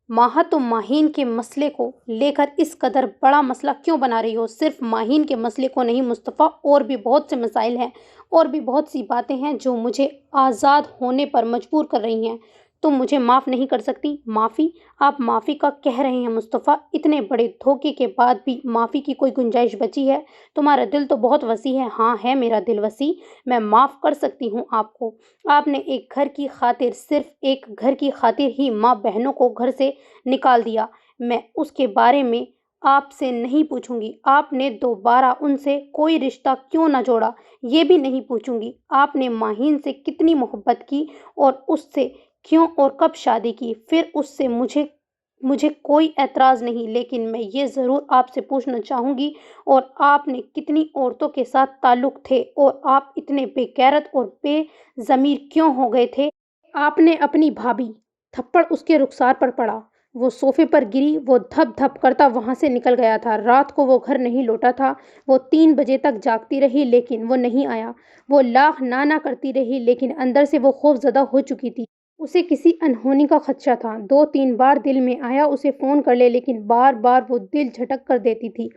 ماہا تم ماہین کے مسئلے کو لے کر اس قدر بڑا مسئلہ کیوں بنا رہی ہو؟ صرف ماہین کے مسئلے کو نہیں مصطفیٰ، اور بھی بہت سے مسائل ہیں، اور بھی بہت سی باتیں ہیں جو مجھے آزاد ہونے پر مجبور کر رہی ہیں۔ تم مجھے معاف نہیں کر سکتی؟ معافی؟ آپ معافی کا کہہ رہے ہیں مصطفیٰ؟ اتنے بڑے دھوکے کے بعد بھی معافی کی کوئی گنجائش بچی ہے؟ تمہارا دل تو بہت وسیع ہے۔ ہاں ہے میرا دل وسیع، میں معاف کر سکتی ہوں آپ کو۔ آپ نے ایک گھر کی خاطر، صرف ایک گھر کی خاطر ہی ماں بہنوں کو گھر سے نکال دیا۔ میں اس کے بارے میں آپ سے نہیں پوچھوں گی۔ آپ نے دوبارہ ان سے کوئی رشتہ کیوں نہ جوڑا، یہ بھی نہیں پوچھوں گی۔ آپ نے ماہین سے کتنی محبت کی، اور اس سے کیوں اور کب شادی کی؟ پھر اس سے مجھے کوئی اعتراض نہیں، لیکن میں یہ ضرور آپ سے پوچھنا چاہوں گی، اور آپ نے کتنی عورتوں کے ساتھ تعلق تھے، اور آپ اتنے بے غیرت اور بے ضمیر کیوں ہو گئے تھے؟ آپ نے اپنی بھابھی۔ تھپڑ اس کے رخسار پر پڑا، وہ صوفے پر گری، وہ دھپ دھپ کرتا وہاں سے نکل گیا تھا۔ رات کو وہ گھر نہیں لوٹا تھا۔ وہ 3 بجے تک جاگتی رہی، لیکن وہ نہیں آیا۔ وہ لاکھ نانا کرتی رہی، لیکن اندر سے وہ خوف زدہ ہو چکی تھی۔ اسے کسی انہونی کا خدشہ تھا۔ 2-3 بار دل میں آیا اسے فون کر لے، لیکن بار بار وہ دل جھٹک کر دیتی تھی،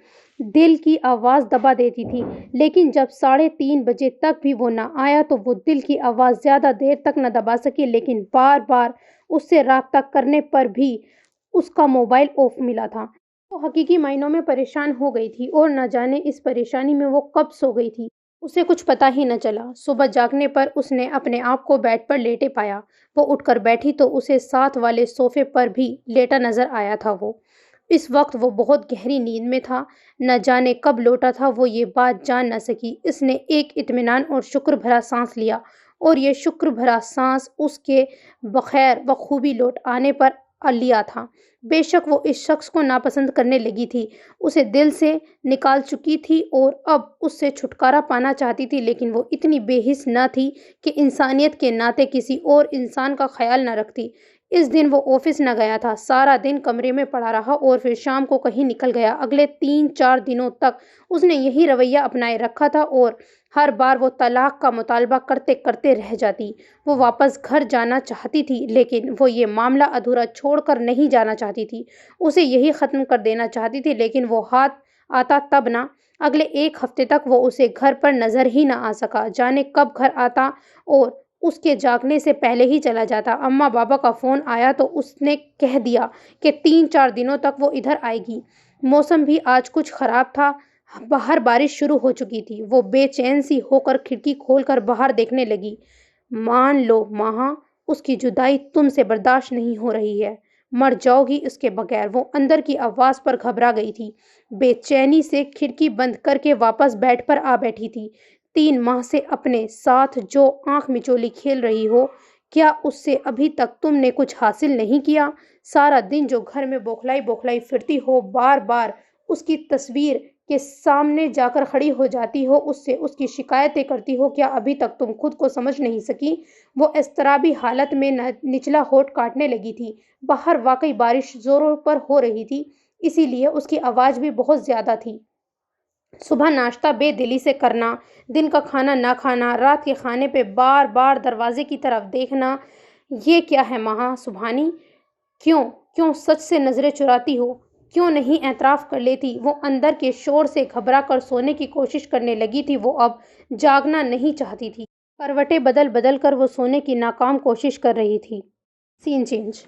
دل کی آواز دبا دیتی تھی۔ لیکن جب 3:30 بجے تک بھی وہ نہ آیا تو وہ دل کی آواز زیادہ دیر تک نہ دبا سکی، لیکن بار بار اس سے رابطہ کرنے پر بھی اس کا موبائل آف ملا تھا۔ وہ حقیقی معنوں میں پریشان ہو گئی تھی، اور نہ جانے اس پریشانی میں وہ کب سو گئی تھی، اسے کچھ پتہ ہی نہ چلا۔ صبح جاگنے پر اس نے اپنے آپ کو بیڈ پر لیٹے پایا۔ وہ اٹھ کر بیٹھی تو اسے ساتھ والے صوفے پر بھی لیٹا نظر آیا تھا۔ وہ اس وقت وہ بہت گہری نیند میں تھا۔ نہ جانے کب لوٹا تھا، وہ یہ بات جان نہ سکی۔ اس نے ایک اطمینان اور شکر بھرا سانس لیا، اور یہ شکر بھرا سانس اس کے بخیر بخوبی لوٹ آنے پر لیا تھا۔ بے شک وہ اس شخص کو ناپسند کرنے لگی تھی، اسے دل سے نکال چکی تھی، اور اب اس سے چھٹکارا پانا چاہتی تھی، لیکن وہ اتنی بے حس نہ تھی کہ انسانیت کے ناطے کسی اور انسان کا خیال نہ رکھتی۔ اس دن وہ آفس نہ گیا تھا، سارا دن کمرے میں پڑا رہا، اور پھر شام کو کہیں نکل گیا۔ اگلے 3-4 دنوں تک اس نے یہی رویہ اپنائے رکھا تھا، اور ہر بار وہ طلاق کا مطالبہ کرتے کرتے رہ جاتی۔ وہ واپس گھر جانا چاہتی تھی، لیکن وہ یہ معاملہ ادھورا چھوڑ کر نہیں جانا چاہتی تھی۔ اسے یہی ختم کر دینا چاہتی تھی، لیکن وہ ہاتھ آتا تب نہ۔ اگلے 1 ہفتے تک وہ اسے گھر پر نظر ہی نہ آ سکا، جانے کب گھر آتا، اور اس کے جاگنے سے پہلے ہی چلا جاتا۔ اماں بابا کا فون آیا تو اس نے کہہ دیا کہ 3-4 دنوں تک وہ ادھر آئے گی۔ موسم بھی آج کچھ خراب تھا، باہر بارش شروع ہو چکی تھی۔ وہ بے چین سی ہو کر کھڑکی کھول کر باہر دیکھنے لگی۔ مان لو ماہا، اس کی جدائی تم سے برداشت نہیں ہو رہی ہے، مر جاؤ گی اس کے بغیر۔ وہ اندر کی آواز پر گھبرا گئی تھی، بے چینی سے کھڑکی بند کر کے واپس بیڈ پر آ بیٹھی تھی۔ 3 ماہ سے اپنے ساتھ جو آنکھ مچولی کھیل رہی ہو، کیا اس سے ابھی تک تم نے کچھ حاصل نہیں کیا؟ سارا دن جو گھر میں بوکھلائی بوکھلائی پھرتی ہو، بار بار اس کی تصویر کے سامنے جا کر کھڑی ہو جاتی ہو، اس سے اس کی شکایتیں کرتی ہو، کیا ابھی تک تم خود کو سمجھ نہیں سکی؟ وہ اضطرابی حالت میں نچلا ہونٹ کاٹنے لگی تھی۔ باہر واقعی بارش زوروں پر ہو رہی تھی، اسی لیے اس کی آواز بھی بہت زیادہ تھی۔ صبح ناشتہ بے دلی سے کرنا، دن کا کھانا نہ کھانا، رات کے کھانے پہ بار بار دروازے کی طرف دیکھنا، یہ کیا ہے ماہا سبحانی؟ کیوں سچ سے نظریں چراتی ہو؟ کیوں نہیں اعتراف کر لیتی؟ وہ اندر کے شور سے گھبرا کر سونے کی کوشش کرنے لگی تھی۔ وہ اب جاگنا نہیں چاہتی تھی۔ کروٹیں بدل بدل کر وہ سونے کی ناکام کوشش کر رہی تھی۔ سین چینج۔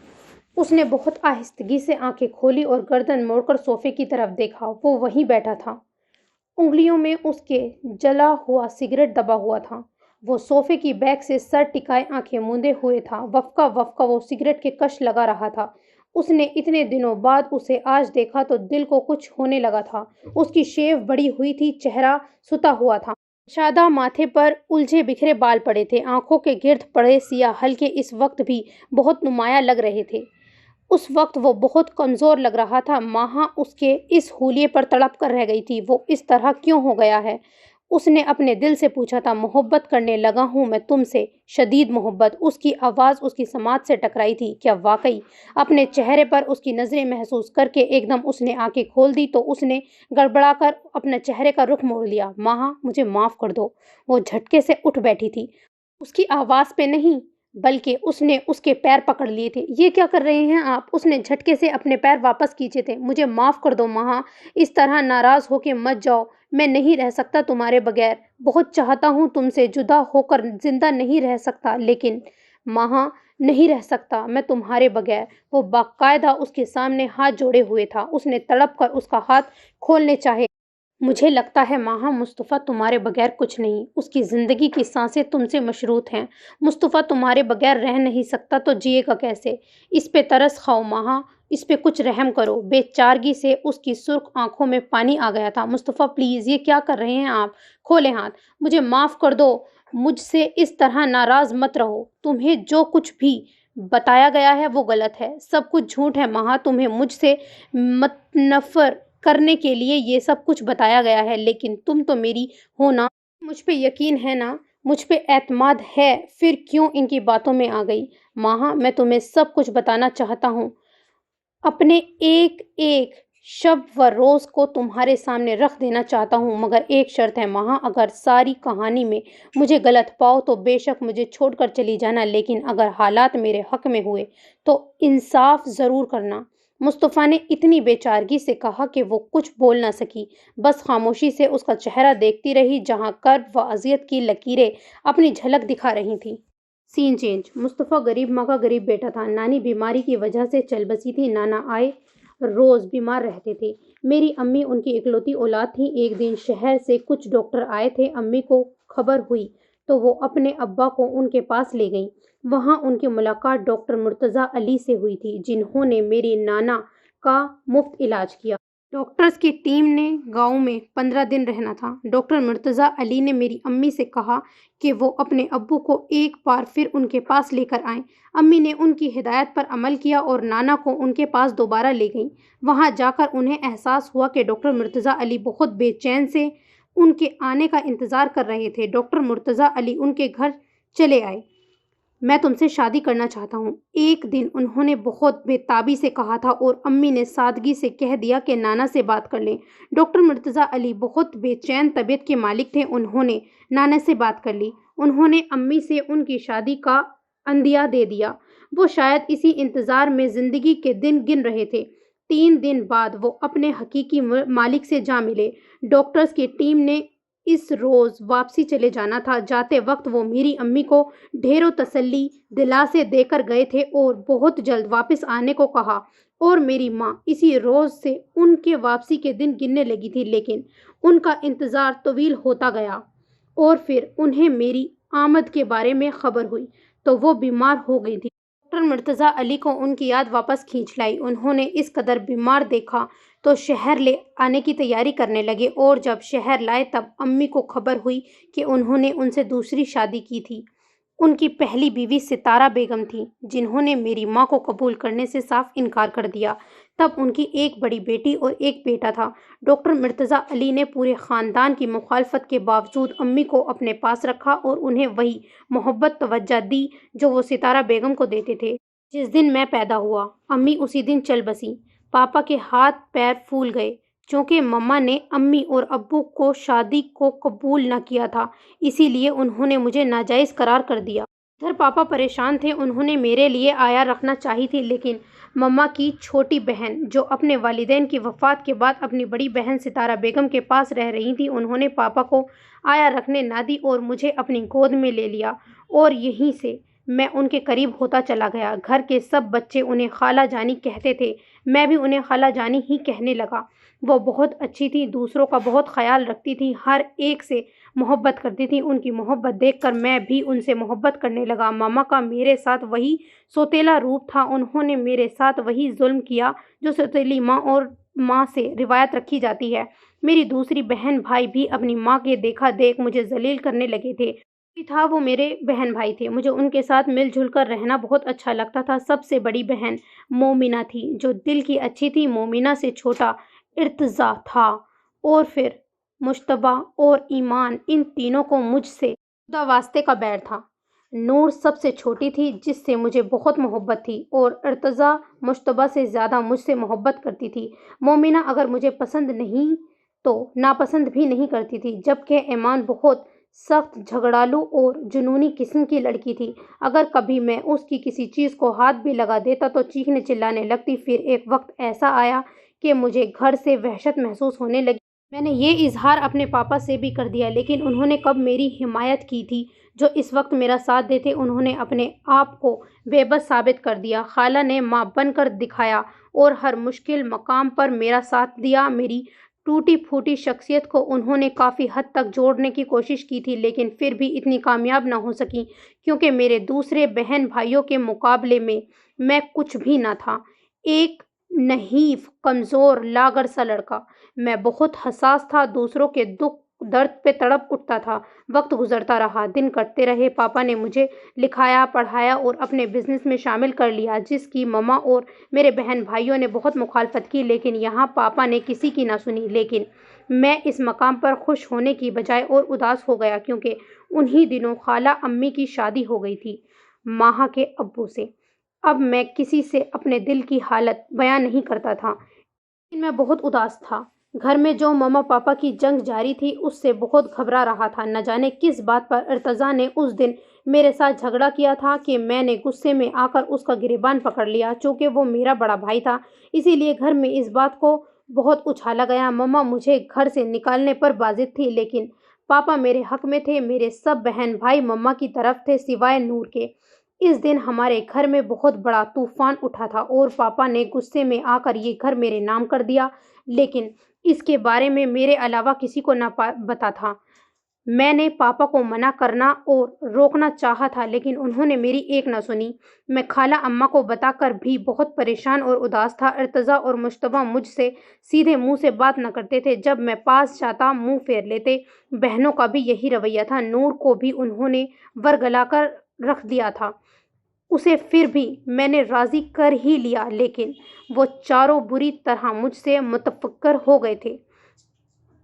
اس نے بہت آہستگی سے آنکھیں کھولی اور گردن موڑ کر صوفے کی طرف دیکھا۔ وہ وہیں بیٹھا تھا، انگلیوں میں اس کے جلا ہوا سگریٹ دبا ہوا تھا۔ وہ صوفے کی بیک سے سر ٹکائے آنکھیں موندے ہوئے تھا۔ وفقہ وفقہ وہ سگریٹ کے کش لگا رہا تھا۔ اس نے اتنے دنوں بعد اسے آج دیکھا تو دل کو کچھ ہونے لگا تھا۔ اس کی شیو بڑی ہوئی تھی، چہرہ ستا ہوا تھا۔ شادہ ماتھے پر الجھے بکھرے بال پڑے تھے، آنکھوں کے گرد پڑے سیاہ حلقے اس وقت بھی بہت نمایاں لگ رہے تھے۔ اس وقت وہ بہت کمزور لگ رہا تھا۔ ماہا اس کے اس حولیے پر تڑپ کر رہ گئی تھی۔ وہ اس طرح کیوں ہو گیا ہے؟ اس نے اپنے دل سے پوچھا تھا۔ محبت کرنے لگا ہوں میں تم سے، شدید محبت۔ اس کی آواز اس کی سماعت سے ٹکرائی تھی۔ کیا واقعی؟ اپنے چہرے پر اس کی نظریں محسوس کر کے ایک دم اس نے آنکھیں کھول دی تو اس نے گڑبڑا کر اپنے چہرے کا رخ موڑ لیا۔ ماہا مجھے معاف کر دو۔ وہ جھٹکے سے اٹھ بیٹھی تھی۔ اس کی آواز پہ نہیں بلکہ اس نے اس کے پیر پکڑ لیے تھے۔ یہ کیا کر رہے ہیں آپ؟ اس نے جھٹکے سے اپنے پیر واپس کھینچے تھے۔ مجھے معاف کر دو ماہا، اس طرح ناراض ہو کے مت جاؤ، میں نہیں رہ سکتا تمہارے بغیر۔ بہت چاہتا ہوں تم سے، جدا ہو کر زندہ نہیں رہ سکتا، لیکن ماہا نہیں رہ سکتا میں تمہارے بغیر۔ وہ باقاعدہ اس کے سامنے ہاتھ جوڑے ہوئے تھا۔ اس نے تڑپ کر اس کا ہاتھ کھولنے چاہے۔ مجھے لگتا ہے ماہا مصطفیٰ تمہارے بغیر کچھ نہیں، اس کی زندگی کی سانسیں تم سے مشروط ہیں۔ مصطفیٰ تمہارے بغیر رہ نہیں سکتا تو جیے گا کیسے؟ اس پہ ترس کھاؤ ماہا، اس پہ کچھ رحم کرو۔ بے چارگی سے اس کی سرخ آنکھوں میں پانی آ گیا تھا۔ مصطفیٰ پلیز، یہ کیا کر رہے ہیں آپ؟ کھولیں ہاتھ، مجھے معاف کر دو، مجھ سے اس طرح ناراض مت رہو۔ تمہیں جو کچھ بھی بتایا گیا ہے وہ غلط ہے، سب کچھ جھوٹ ہے ماہا۔ تمہیں مجھ سے متنفر کرنے کے لیے یہ سب کچھ بتایا گیا ہے، لیکن تم تو میری ہو نا؟ مجھ پہ یقین ہے نا؟ مجھ پہ اعتماد ہے؟ پھر کیوں ان کی باتوں میں آ گئی؟ ماہا میں تمہیں سب کچھ بتانا چاہتا ہوں، اپنے ایک ایک شب و روز کو تمہارے سامنے رکھ دینا چاہتا ہوں، مگر ایک شرط ہے ماہا، اگر ساری کہانی میں مجھے غلط پاؤ تو بے شک مجھے چھوڑ کر چلی جانا، لیکن اگر حالات میرے حق میں ہوئے تو انصاف ضرور کرنا۔ مصطفیٰ نے اتنی بے چارگی سے کہا کہ وہ کچھ بول نہ سکی، بس خاموشی سے اس کا چہرہ دیکھتی رہی جہاں کرب و اذیت کی لکیریں اپنی جھلک دکھا رہی تھیں۔ سین چینج۔ مصطفیٰ غریب ماں کا غریب بیٹا تھا۔ نانی بیماری کی وجہ سے چل بسی تھی۔ نانا آئے روز بیمار رہتے تھے۔ میری امی ان کی اکلوتی اولاد تھیں۔ ایک دن شہر سے کچھ ڈاکٹر آئے تھے۔ امی کو خبر ہوئی تو وہ اپنے ابا کو ان کے پاس لے گئیں۔ وہاں ان کی ملاقات ڈاکٹر مرتضیٰ علی سے ہوئی تھی، جنہوں نے میری نانا کا مفت علاج کیا۔ ڈاکٹرز کی ٹیم نے گاؤں میں 15 دن رہنا تھا۔ ڈاکٹر مرتضیٰ علی نے میری امی سے کہا کہ وہ اپنے ابو کو ایک بار پھر ان کے پاس لے کر آئیں۔ امی نے ان کی ہدایت پر عمل کیا اور نانا کو ان کے پاس دوبارہ لے گئیں۔ وہاں جا کر انہیں احساس ہوا کہ ڈاکٹر مرتضیٰ علی بہت بے چین سے ان کے آنے کا انتظار کر رہے تھے۔ ڈاکٹر مرتضیٰ علی ان کے گھر چلے آئے۔ میں تم سے شادی کرنا چاہتا ہوں، ایک دن انہوں نے بہت بے تابی سے کہا تھا، اور امی نے سادگی سے کہہ دیا کہ نانا سے بات کر لیں۔ ڈاکٹر مرتضیٰ علی بہت بے چین طبیعت کے مالک تھے۔ انہوں نے نانا سے بات کر لی۔ انہوں نے امی سے ان کی شادی کا عندیہ دے دیا۔ وہ شاید اسی انتظار میں زندگی کے دن گن رہے تھے۔ 3 دن بعد وہ اپنے حقیقی مالک سے جا ملے۔ ڈاکٹرز کی ٹیم نے اس روز واپسی چلے جانا تھا۔ جاتے وقت وہ میری امی کو ڈھیروں تسلی دلاسے دے کر گئے تھے اور بہت جلد واپس آنے کو کہا، اور میری ماں اسی روز سے ان کے واپسی کے دن گننے لگی تھی، لیکن ان کا انتظار طویل ہوتا گیا اور پھر انہیں میری آمد کے بارے میں خبر ہوئی تو وہ بیمار ہو گئی تھی۔ ڈاکٹر مرتضیٰ علی کو ان کی یاد واپس کھینچ لائی۔ انہوں نے اس قدر بیمار دیکھا تو شہر لے آنے کی تیاری کرنے لگے، اور جب شہر لائے تب امی کو خبر ہوئی کہ انہوں نے ان سے دوسری شادی کی تھی۔ ان کی پہلی بیوی ستارہ بیگم تھی، جنہوں نے میری ماں کو قبول کرنے سے صاف انکار کر دیا۔ تب ان کی ایک بڑی بیٹی اور ایک بیٹا تھا۔ ڈاکٹر مرتضیٰ علی نے پورے خاندان کی مخالفت کے باوجود امی کو اپنے پاس رکھا اور انہیں وہی محبت توجہ دی جو وہ ستارہ بیگم کو دیتے تھے۔ جس دن میں پیدا ہوا، امی اسی دن چل بسیں۔ پاپا کے ہاتھ پیر پھول گئے، چونکہ مما نے امی اور ابو کو شادی کو قبول نہ کیا تھا، اسی لیے انہوں نے مجھے ناجائز قرار کر دیا۔ ادھر پاپا پریشان تھے، انہوں نے میرے لیے آیا رکھنا چاہی تھی، لیکن مما کی چھوٹی بہن جو اپنے والدین کی وفات کے بعد اپنی بڑی بہن ستارہ بیگم کے پاس رہ رہی تھی، انہوں نے پاپا کو آیا رکھنے نہ دی اور مجھے اپنی گود میں لے لیا، اور یہیں سے میں ان کے قریب ہوتا چلا گیا۔ گھر کے سب بچے انہیں خالہ جانی کہتے تھے، میں بھی انہیں خالہ جانی ہی کہنے لگا۔ وہ بہت اچھی تھی، دوسروں کا بہت خیال رکھتی تھی، ہر ایک سے محبت کرتی تھی۔ ان کی محبت دیکھ کر میں بھی ان سے محبت کرنے لگا۔ ماما کا میرے ساتھ وہی سوتیلا روپ تھا، انہوں نے میرے ساتھ وہی ظلم کیا جو سوتیلی ماں اور ماں سے روایت رکھی جاتی ہے۔ میری دوسری بہن بھائی بھی اپنی ماں کے دیکھا دیکھ مجھے ذلیل کرنے لگے تھے۔ بھی تھا وہ میرے بہن بھائی تھے، مجھے ان کے ساتھ مل جل کر رہنا بہت اچھا لگتا تھا۔ سب سے بڑی بہن مومنہ تھی جو دل کی اچھی تھی، مومنہ سے چھوٹا ارتضیٰ تھا، اور پھر مشتبہ اور ایمان، ان تینوں کو مجھ سے خدا واسطے کا بیر تھا۔ نور سب سے چھوٹی تھی جس سے مجھے بہت محبت تھی، اور ارتضیٰ مشتبہ سے زیادہ مجھ سے محبت کرتی تھی۔ مومنہ اگر مجھے پسند نہیں تو ناپسند بھی نہیں کرتی تھی، جبکہ ایمان بہت سخت جھگڑالو اور جنونی قسم کی لڑکی تھی۔ اگر کبھی میں اس کی کسی چیز کو ہاتھ بھی لگا دیتا تو چیخنے چلانے لگتی۔ پھر ایک وقت ایسا آیا کہ مجھے گھر سے وحشت محسوس ہونے لگی۔ میں نے یہ اظہار اپنے پاپا سے بھی کر دیا، لیکن انہوں نے کب میری حمایت کی تھی جو اس وقت میرا ساتھ دیتے؟ انہوں نے اپنے آپ کو بے بس ثابت کر دیا۔ خالہ نے ماں بن کر دکھایا اور ہر مشکل مقام پر میرا ساتھ دیا۔ میری ٹوٹی پھوٹی شخصیت کو انہوں نے کافی حد تک جوڑنے کی کوشش کی تھی، لیکن پھر بھی اتنی کامیاب نہ ہو سکیں، کیونکہ میرے دوسرے بہن بھائیوں کے مقابلے میں کچھ بھی نہ تھا، ایک نحیف، کمزور، لاغر سا لڑکا۔ میں بہت حساس تھا، دوسروں کے دکھ درد پہ تڑپ اٹھتا تھا۔ وقت گزرتا رہا، دن کٹتے رہے، پاپا نے مجھے لکھایا، پڑھایا اور اپنے بزنس میں شامل کر لیا، جس کی مما اور میرے بہن بھائیوں نے بہت مخالفت کی، لیکن یہاں پاپا نے کسی کی نہ سنی۔ لیکن میں اس مقام پر خوش ہونے کی بجائے اور اداس ہو گیا، کیونکہ انہی دنوں خالہ امی کی شادی ہو گئی تھی ماہا کے ابو سے۔ اب میں کسی سے اپنے دل کی حالت بیان نہیں کرتا تھا، لیکن میں بہت اداس تھا۔ گھر میں جو ماما پاپا کی جنگ جاری تھی اس سے بہت گھبرا رہا تھا۔ نہ جانے کس بات پر ارتضیٰ نے اس دن میرے ساتھ جھگڑا کیا تھا کہ میں نے غصے میں آ کر اس کا گریبان پکڑ لیا۔ چونکہ وہ میرا بڑا بھائی تھا، اسی لیے گھر میں اس بات کو بہت اچھالا گیا۔ ماما مجھے گھر سے نکالنے پر بازد تھی، لیکن پاپا میرے حق میں تھے۔ میرے سب بہن بھائی ماما کی طرف تھے سوائے نور کے۔ اس دن ہمارے گھر میں بہت بڑا طوفان اٹھا تھا اور پاپا نے غصے میں آ کر یہ گھر میرے نام کر دیا، لیکن اس کے بارے میں میرے علاوہ کسی کو نہ پتا تھا۔ میں نے پاپا کو منع کرنا اور روکنا چاہا تھا، لیکن انہوں نے میری ایک نہ سنی۔ میں خالہ اماں کو بتا کر بھی بہت پریشان اور اداس تھا۔ ارتضیٰ اور مشتبہ مجھ سے سیدھے منہ سے بات نہ کرتے تھے، جب میں پاس جاتا منہ پھیر لیتے۔ بہنوں کا بھی یہی رویہ تھا۔ نور کو بھی انہوں نے ورگلا کر رکھ دیا تھا، اسے پھر بھی میں نے راضی کر ہی لیا، لیکن وہ چاروں بری طرح مجھ سے متفکر ہو گئے تھے۔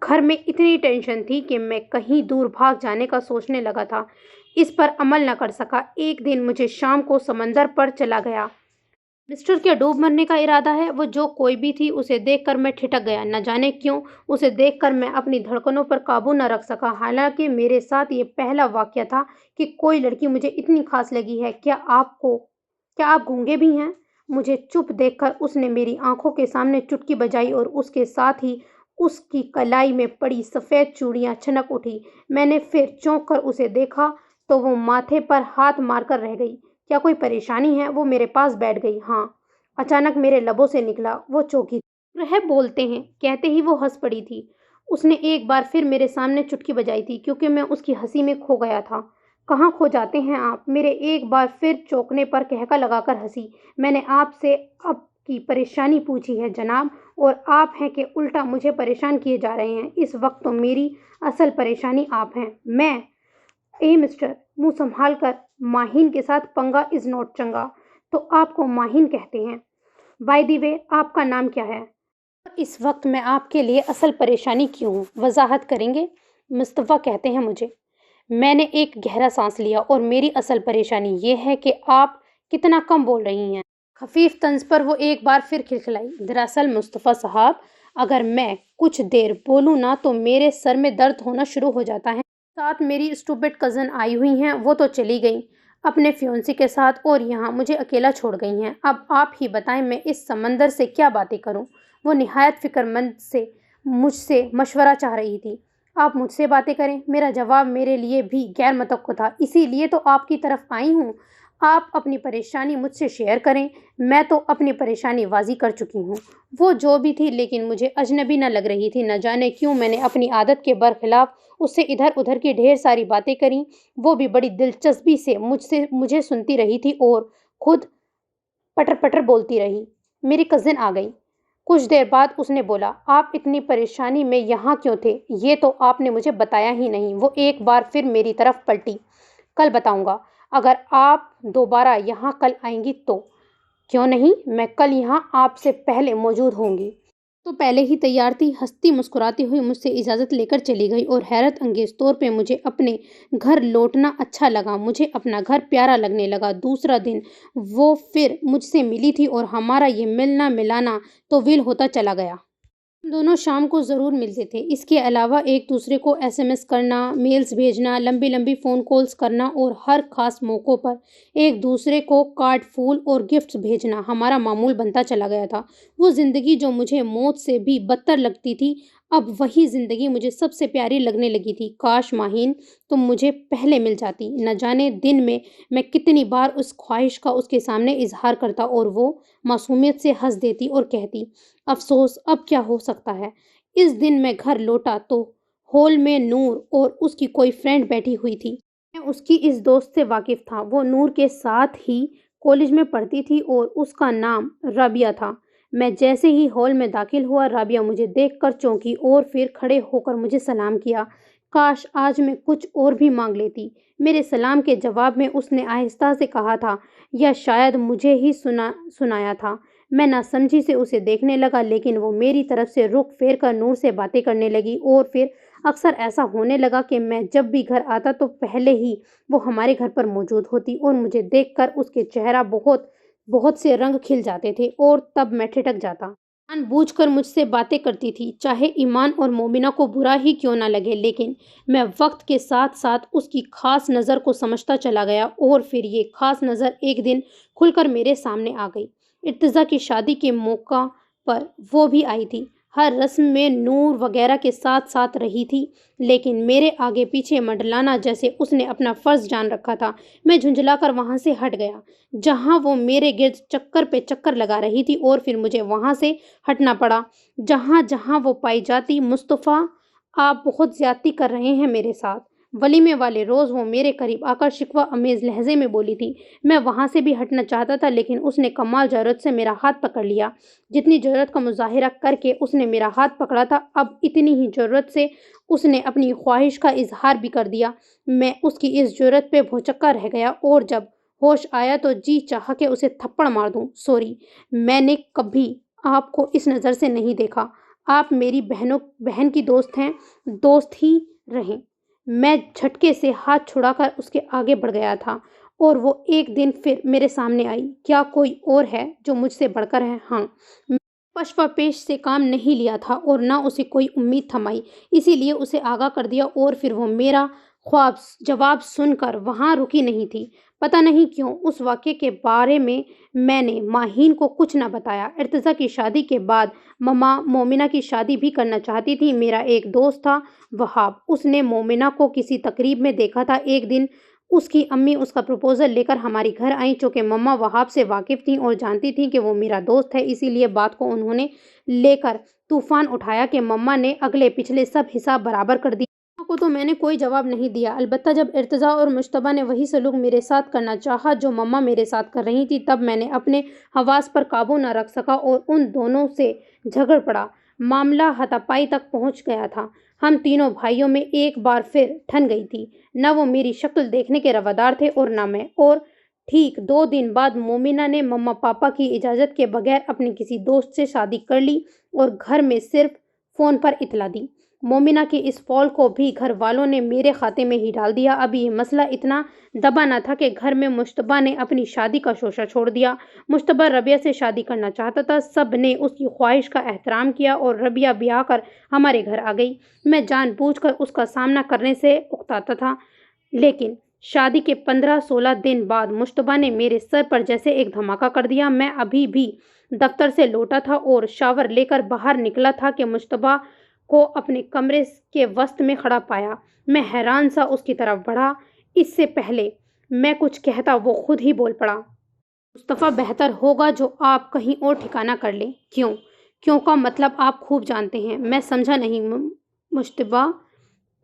گھر میں اتنی ٹینشن تھی کہ میں کہیں دور بھاگ جانے کا سوچنے لگا تھا، اس پر عمل نہ کر سکا۔ ایک دن مجھے شام کو سمندر پر چلا گیا۔ مسٹر کیا ڈوب مرنے کا ارادہ ہے؟ وہ جو کوئی بھی تھی اسے دیکھ کر میں ٹھٹک گیا، نہ جانے کیوں۔ اسے دیکھ کر میں اپنی دھڑکنوں پر قابو نہ رکھ سکا۔ حالانکہ میرے ساتھ یہ پہلا واقعہ تھا کہ کوئی لڑکی مجھے اتنی خاص لگی ہے۔ کیا آپ گونگے بھی ہیں؟ مجھے چپ دیکھ کر اس نے میری آنکھوں کے سامنے چٹکی بجائی اور اس کے ساتھ ہی اس کی کلائی میں پڑی سفید چوڑیاں چھنک اٹھی۔ میں نے پھر چونک کر اسے دیکھا تو وہ ماتھے پر ہاتھ مار کر رہ گئی۔ کیا کوئی پریشانی ہے؟ وہ میرے پاس بیٹھ گئی۔ ہاں، اچانک میرے لبوں سے نکلا۔ وہ چونکی تھی۔ وہ بولتے ہیں، کہتے ہی وہ ہنس پڑی تھی۔ اس نے ایک بار پھر میرے سامنے چٹکی بجائی تھی کیونکہ میں اس کی ہنسی میں کھو گیا تھا۔ کہاں کھو جاتے ہیں آپ؟ میرے ایک بار پھر چونکنے پر کہکا لگا کر ہنسی۔ میں نے آپ سے اب کی پریشانی پوچھی ہے جناب، اور آپ ہیں کہ الٹا مجھے پریشان کیے جا رہے ہیں۔ اس وقت تو میری اصل پریشانی آپ ہیں۔ میں مسٹر، منہ سنبھال کر، ماہین کے ساتھ پنگا از نوٹ چنگا۔ تو آپ کو ماہین کہتے ہیں؟ بائی دی وے، آپ کا نام کیا ہے؟ اس وقت میں آپ کے لیے اصل پریشانی کیوں ہوں؟ وضاحت کریں گے؟ مصطفیٰ کہتے ہیں مجھے۔ میں نے ایک گہرا سانس لیا۔ اور میری اصل پریشانی یہ ہے کہ آپ کتنا کم بول رہی ہیں۔ خفیف طنز پر وہ ایک بار پھر کھلکھلائی۔ دراصل مصطفیٰ صاحب، اگر میں کچھ دیر بولوں نا تو میرے سر میں درد ہونا شروع ہو جاتا ہے۔ ساتھ میری اسٹوپڈ کزن آئی ہوئی ہیں، وہ تو چلی گئیں اپنے فیونسی کے ساتھ، اور یہاں مجھے اکیلا چھوڑ گئی ہیں۔ اب آپ ہی بتائیں میں اس سمندر سے کیا باتیں کروں؟ وہ نہایت فکر مند سے مجھ سے مشورہ چاہ رہی تھی۔ آپ مجھ سے باتیں کریں؟ میرا جواب میرے لیے بھی غیر متوقع تھا، اسی لیے تو آپ کی طرف آئی ہوں۔ آپ اپنی پریشانی مجھ سے شیئر کریں۔ میں تو اپنی پریشانی واضح کر چکی ہوں۔ وہ جو بھی تھی لیکن مجھے اجنبی نہ لگ رہی تھی۔ نہ جانے کیوں میں نے اپنی عادت کے برخلاف اس سے ادھر ادھر کی ڈھیر ساری باتیں کریں۔ وہ بھی بڑی دلچسپی سے مجھے سنتی رہی تھی اور خود پٹر پٹر بولتی رہی۔ میری کزن آ گئی۔ کچھ دیر بعد اس نے بولا، آپ اتنی پریشانی میں یہاں کیوں تھے؟ یہ تو آپ نے مجھے بتایا ہی نہیں۔ وہ ایک بار پھر میری طرف پلٹی۔ کل بتاؤں گا، اگر آپ دوبارہ یہاں کل آئیں گی تو۔ کیوں نہیں، میں کل یہاں آپ سے پہلے موجود ہوں گی۔ تو پہلے ہی تیار تھی۔ ہنستی مسکراتی ہوئی مجھ سے اجازت لے کر چلی گئی اور حیرت انگیز طور پہ مجھے اپنے گھر لوٹنا اچھا لگا۔ مجھے اپنا گھر پیارا لگنے لگا۔ دوسرا دن وہ پھر مجھ سے ملی تھی اور ہمارا یہ ملنا ملانا طویل ہوتا چلا گیا۔ ہم دونوں شام کو ضرور ملتے تھے۔ اس کے علاوہ ایک دوسرے کو SMS کرنا، میلز بھیجنا، لمبی لمبی فون کالز کرنا اور ہر خاص موقعوں پر ایک دوسرے کو کارڈ، پھول اور گفٹس بھیجنا ہمارا معمول بنتا چلا گیا تھا۔ وہ زندگی جو مجھے موت سے بھی بدتر لگتی تھی، اب وہی زندگی مجھے سب سے پیاری لگنے لگی تھی۔ کاش ماہین تم مجھے پہلے مل جاتی۔ نہ جانے دن میں کتنی بار اس خواہش کا اس کے سامنے اظہار کرتا اور وہ معصومیت سے ہنس دیتی اور کہتی، افسوس، اب کیا ہو سکتا ہے۔ اس دن میں گھر لوٹا تو ہال میں نور اور اس کی کوئی فرینڈ بیٹھی ہوئی تھی۔ میں اس کی اس دوست سے واقف تھا۔ وہ نور کے ساتھ ہی کالج میں پڑھتی تھی اور اس کا نام رابعہ تھا۔ میں جیسے ہی ہال میں داخل ہوا، رابعہ مجھے دیکھ کر چونکی اور پھر کھڑے ہو کر مجھے سلام کیا۔ کاش آج میں کچھ اور بھی مانگ لیتی۔ میرے سلام کے جواب میں اس نے آہستہ سے کہا تھا، یا شاید مجھے ہی سنایا تھا۔ میں ناسمجھی سے اسے دیکھنے لگا لیکن وہ میری طرف سے رخ پھیر کر نور سے باتیں کرنے لگی، اور پھر اکثر ایسا ہونے لگا کہ میں جب بھی گھر آتا تو پہلے ہی وہ ہمارے گھر پر موجود ہوتی اور مجھے دیکھ کر اس کے چہرہ بہت سے رنگ کھل جاتے تھے اور تب میں ٹھٹک جاتا۔ جان بوجھ کر مجھ سے باتیں کرتی تھی، چاہے ایمان اور مومنہ کو برا ہی کیوں نہ لگے، لیکن میں وقت کے ساتھ ساتھ اس کی خاص نظر کو سمجھتا چلا گیا، اور پھر یہ خاص نظر ایک دن کھل کر میرے سامنے آ گئی۔ ارتضیٰ کی شادی کے موقع پر وہ بھی آئی تھی۔ ہر رسم میں نور وغیرہ کے ساتھ ساتھ رہی تھی، لیکن میرے آگے پیچھے منڈلانا جیسے اس نے اپنا فرض جان رکھا تھا۔ میں جھنجھلا کر وہاں سے ہٹ گیا جہاں وہ میرے گرد چکر پہ چکر لگا رہی تھی، اور پھر مجھے وہاں سے ہٹنا پڑا جہاں جہاں وہ پائی جاتی۔ مصطفیٰ، آپ بہت زیادتی کر رہے ہیں میرے ساتھ۔ ولیمے والے روز وہ میرے قریب آ کر شکوہ امیز لہجے میں بولی تھی۔ میں وہاں سے بھی ہٹنا چاہتا تھا لیکن اس نے کمال جرأت سے میرا ہاتھ پکڑ لیا۔ جتنی جرأت کا مظاہرہ کر کے اس نے میرا ہاتھ پکڑا تھا، اب اتنی ہی جرأت سے اس نے اپنی خواہش کا اظہار بھی کر دیا۔ میں اس کی اس جرأت پہ بھوچکا رہ گیا، اور جب ہوش آیا تو جی چاہا کہ اسے تھپڑ مار دوں۔ سوری، میں نے کبھی آپ کو اس نظر سے نہیں دیکھا۔ آپ میری بہن کی دوست ہیں، دوست ہی رہیں۔ میں جھٹکے سے ہاتھ چھڑا کر اس کے آگے بڑھ گیا تھا، اور وہ ایک دن پھر میرے سامنے آئی۔ کیا کوئی اور ہے جو مجھ سے بڑھ کر ہے؟ ہاں۔ پشپا پیش سے کام نہیں لیا تھا اور نہ اسے کوئی امید تھمائی، اسی لیے اسے آگاہ کر دیا، اور پھر وہ میرا جواب سن کر وہاں رکی نہیں تھی۔ پتہ نہیں کیوں اس واقعے کے بارے میں نے ماہین کو کچھ نہ بتایا۔ ارتضیٰ کی شادی کے بعد مما مومنہ کی شادی بھی کرنا چاہتی تھی۔ میرا ایک دوست تھا وہاب، اس نے مومنہ کو کسی تقریب میں دیکھا تھا۔ ایک دن اس کی امی اس کا پروپوزل لے کر ہمارے گھر آئیں۔ چونکہ مما وہاب سے واقف تھیں اور جانتی تھیں کہ وہ میرا دوست ہے، اسی لیے بات کو انہوں نے لے کر طوفان اٹھایا کہ مما نے اگلے پچھلے سب حساب برابر کر دیے۔ مما کو تو میں نے کوئی جواب نہیں دیا، البتہ جب ارتضیٰ اور مجتبیٰ نے وہی سلوک میرے ساتھ کرنا چاہا جو مما میرے ساتھ کر رہی تھی، تب میں نے اپنے حواس پر قابو نہ رکھ سکا اور ان دونوں سے جھگڑ پڑا۔ معاملہ ہاتھاپائی تک پہنچ گیا تھا۔ ہم تینوں بھائیوں میں ایک بار پھر ٹھن گئی تھی۔ نہ وہ میری شکل دیکھنے کے روادار تھے اور نہ میں۔ اور ٹھیک 2 دن بعد مومنہ نے مما پاپا کی اجازت کے بغیر اپنے کسی دوست سے شادی کر لی اور گھر میں صرف فون پر اطلاع دی۔ مومنہ کی اس فال کو بھی گھر والوں نے میرے کھاتے میں ہی ڈال دیا۔ اب یہ مسئلہ اتنا دبا نہ تھا کہ گھر میں مجتبیٰ نے اپنی شادی کا شوشہ چھوڑ دیا۔ مجتبیٰ ربیہ سے شادی کرنا چاہتا تھا۔ سب نے اس کی خواہش کا احترام کیا اور ربیہ بیاہ کر ہمارے گھر آ گئی۔ میں جان بوجھ کر اس کا سامنا کرنے سے اکتاتا تھا، لیکن شادی کے 15-16 دن بعد مجتبیٰ نے میرے سر پر جیسے ایک دھماکہ کر دیا۔ میں ابھی بھی دفتر سے لوٹا تھا اور شاور لے کر باہر نکلا تھا کہ مجتبیٰ کو اپنے کمرے کے وسط میں کھڑا پایا۔ میں حیران سا اس کی طرف بڑھا۔ اس سے پہلے میں کچھ کہتا وہ خود ہی بول پڑا۔ مصطفیٰ، بہتر ہوگا جو آپ کہیں اور ٹھکانہ کر لیں۔ کیوں کا مطلب آپ خوب جانتے ہیں۔ میں سمجھا نہیں مجتبیٰ،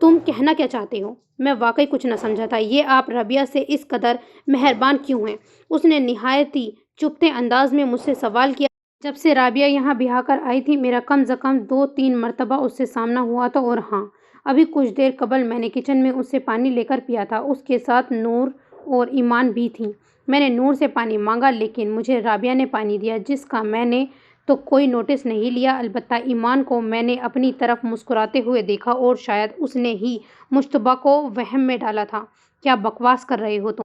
تم کہنا کیا چاہتے ہو؟ میں واقعی کچھ نہ سمجھا تھا۔ یہ آپ ربیہ سے اس قدر مہربان کیوں ہیں؟ اس نے نہایت ہی چبھتے انداز میں مجھ سے سوال کیا۔ جب سے رابعہ یہاں بیاہ کر آئی تھی میرا کم از کم 2-3 مرتبہ اس سے سامنا ہوا تھا، اور ہاں، ابھی کچھ دیر قبل میں نے کچن میں اس سے پانی لے کر پیا تھا۔ اس کے ساتھ نور اور ایمان بھی تھیں۔ میں نے نور سے پانی مانگا لیکن مجھے رابعہ نے پانی دیا، جس کا میں نے تو کوئی نوٹس نہیں لیا۔ البتہ ایمان کو میں نے اپنی طرف مسکراتے ہوئے دیکھا اور شاید اس نے ہی مجتبیٰ کو وہم میں ڈالا تھا۔ کیا بکواس کر رہے ہو تم؟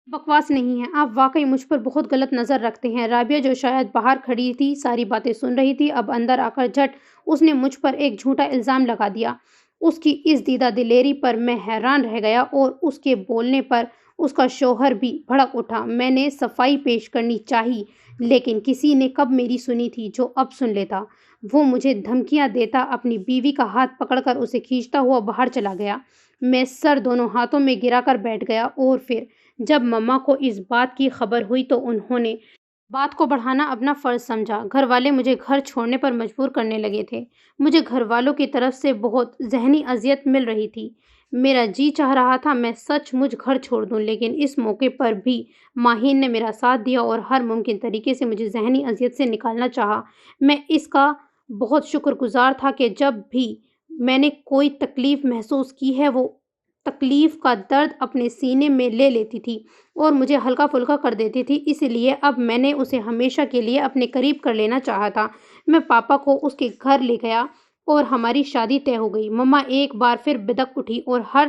بکواس نہیں ہے، آپ واقعی مجھ پر بہت غلط نظر رکھتے ہیں۔ رابعہ جو شاید باہر کھڑی تھی ساری باتیں سن رہی تھی، اب اندر آ کر جھٹ اس نے مجھ پر ایک جھوٹا الزام لگا دیا۔ اس کی اس دیدہ دلیری پر میں حیران رہ گیا اور اس کے بولنے پر اس کا شوہر بھی بھڑک اٹھا۔ میں نے صفائی پیش کرنی چاہی، لیکن کسی نے کب میری سنی تھی جو اب سن لیتا۔ وہ مجھے دھمکیاں دیتا اپنی بیوی کا ہاتھ پکڑ کر اسے کھینچتا ہوا باہر چلا گیا۔ میں سر دونوں ہاتھوں میں گرا کر بیٹھ گیا، اور پھر جب مما کو اس بات کی خبر ہوئی تو انہوں نے بات کو بڑھانا اپنا فرض سمجھا۔ گھر والے مجھے گھر چھوڑنے پر مجبور کرنے لگے تھے۔ مجھے گھر والوں کی طرف سے بہت ذہنی اذیت مل رہی تھی۔ میرا جی چاہ رہا تھا میں سچ مجھ گھر چھوڑ دوں، لیکن اس موقع پر بھی ماہین نے میرا ساتھ دیا اور ہر ممکن طریقے سے مجھے ذہنی اذیت سے نکالنا چاہا۔ میں اس کا بہت شکر گزار تھا کہ جب بھی میں نے کوئی تکلیف محسوس کی ہے وہ تکلیف کا درد اپنے سینے میں لے لیتی تھی اور مجھے ہلکا پھلکا کر دیتی تھی، اس لیے اب میں نے اسے ہمیشہ کے لیے اپنے قریب کر لینا چاہا تھا۔ میں پاپا کو اس کے گھر لے گیا اور ہماری شادی طے ہو گئی۔ مما ایک بار پھر بدک اٹھی اور ہر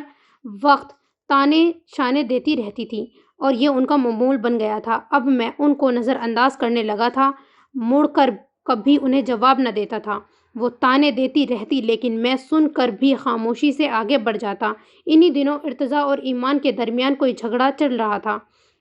وقت تانے شانے دیتی رہتی تھی اور یہ ان کا معمول بن گیا تھا۔ اب میں ان کو نظر انداز کرنے لگا تھا، مڑ کر کبھی انہیں جواب نہ دیتا تھا۔ وہ تانے دیتی رہتی لیکن میں سن کر بھی خاموشی سے آگے بڑھ جاتا۔ انہی دنوں ارتضیٰ اور ایمان کے درمیان کوئی جھگڑا چل رہا تھا۔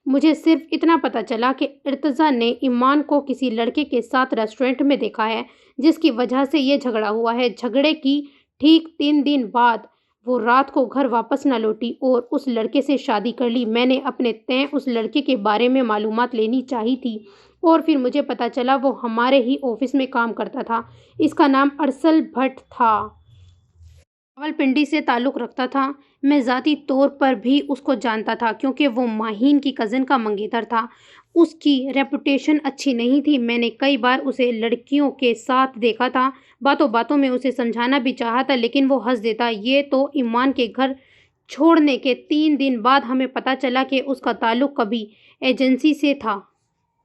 مجھے صرف اتنا پتہ چلا کہ ارتضیٰ نے ایمان کو کسی لڑکے کے ساتھ ریسٹورنٹ میں دیکھا ہے، جس کی وجہ سے یہ جھگڑا ہوا ہے۔ جھگڑے کی ٹھیک 3 دن بعد وہ رات کو گھر واپس نہ لوٹی اور اس لڑکے سے شادی کر لی۔ میں نے اپنے تئیں اس لڑکے کے بارے میں معلومات لینی چاہی تھی اور پھر مجھے پتہ چلا وہ ہمارے ہی آفس میں کام کرتا تھا۔ اس کا نام ارسل بھٹ تھا۔ راولپنڈی سے تعلق رکھتا تھا۔ میں ذاتی طور پر بھی اس کو جانتا تھا کیونکہ وہ ماہین کی کزن کا منگیتر تھا۔ اس کی ریپوٹیشن اچھی نہیں تھی۔ میں نے کئی بار اسے لڑکیوں کے ساتھ دیکھا تھا۔ باتوں باتوں میں اسے سمجھانا بھی چاہا تھا لیکن وہ ہنس دیتا۔ یہ تو ایمان کے گھر چھوڑنے کے 3 دن بعد ہمیں پتہ چلا کہ اس کا تعلق کبھی ایجنسی سے تھا۔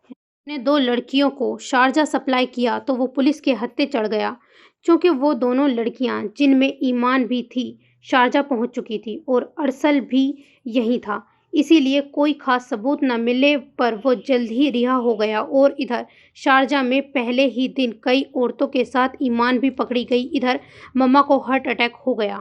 اس نے 2 لڑکیوں کو شارجہ سپلائی کیا تو وہ پولیس کے ہتھے چڑھ گیا۔ چونکہ وہ دونوں لڑکیاں جن میں ایمان بھی تھی شارجہ پہنچ چکی تھی اور ارسل بھی یہی تھا، اسی لیے کوئی خاص ثبوت نہ ملنے پر وہ جلد ہی رہا ہو گیا۔ اور ادھر شارجہ میں پہلے ہی دن کئی عورتوں کے ساتھ ایمان بھی پکڑی گئی۔ ادھر مما کو ہارٹ اٹیک ہو گیا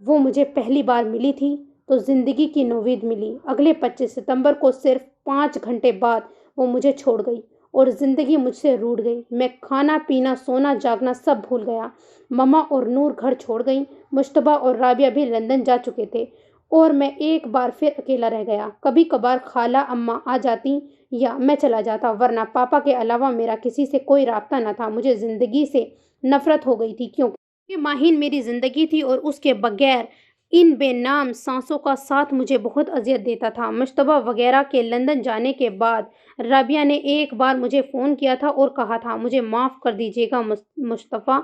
وہ مجھے پہلی بار ملی تھی تو زندگی کی نوید ملی۔ اگلے 25 ستمبر کو صرف 5 گھنٹے بعد وہ مجھے چھوڑ گئی اور زندگی مجھ سے روٹھ گئی۔ میں کھانا پینا سونا جاگنا سب بھول گیا۔ مما اور نور گھر چھوڑ گئیں۔ مشتبہ اور رابعہ بھی لندن جا چکے تھے اور میں ایک بار پھر اکیلا رہ گیا۔ کبھی کبھار خالہ اماں آ جاتی یا میں چلا جاتا، ورنہ پاپا کے علاوہ میرا کسی سے کوئی رابطہ نہ تھا۔ مجھے زندگی سے نفرت ہو گئی تھی کیونکہ ماہین میری زندگی تھی اور اس کے بغیر ان بے نام سانسوں کا ساتھ مجھے بہت اذیت دیتا تھا۔ مشتبہ وغیرہ کے لندن جانے کے بعد رابعہ نے ایک بار مجھے فون کیا تھا اور کہا تھا مجھے معاف کر دیجیے گا مصطفیٰ،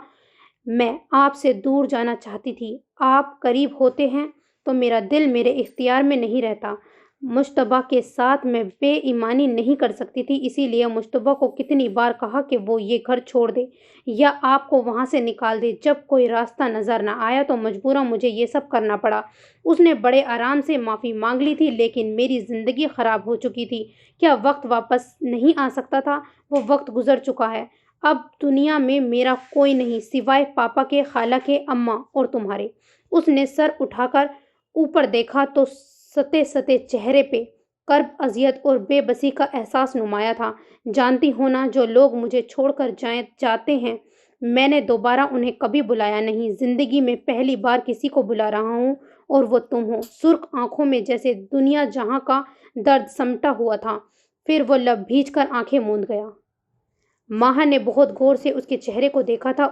میں آپ سے دور جانا چاہتی تھی۔ آپ قریب ہوتے ہیں تو میرا دل میرے اختیار میں نہیں رہتا۔ مشتبہ کے ساتھ میں بے ایمانی نہیں کر سکتی تھی، اسی لیے مشتبہ کو کتنی بار کہا کہ وہ یہ گھر چھوڑ دے یا آپ کو وہاں سے نکال دے۔ جب کوئی راستہ نظر نہ آیا تو مجبوراً مجھے یہ سب کرنا پڑا۔ اس نے بڑے آرام سے معافی مانگ لی تھی، لیکن میری زندگی خراب ہو چکی تھی۔ کیا وقت واپس نہیں آ سکتا تھا؟ وہ وقت گزر چکا ہے۔ اب دنیا میں میرا کوئی نہیں سوائے پاپا کے، خالہ کے، اماں اور تمہارے۔ اس نے سر اٹھا کر اوپر دیکھا تو ستے چہرے پہ کرب، اذیت اور بے بسی کا احساس نمایاں تھا۔ جانتی ہو نا، جو لوگ مجھے چھوڑ کر جاتے ہیں میں نے دوبارہ انہیں کبھی بلایا نہیں۔ زندگی میں پہلی بار کسی کو بلا رہا ہوں اور وہ تم ہو۔ سرخ آنکھوں میں جیسے دنیا جہاں کا درد سمٹا ہوا تھا۔ پھر وہ لب بھیج کر آنکھیں موند گیا۔ ماہا نے بہت غور سے اس کے چہرے کو دیکھا تھا۔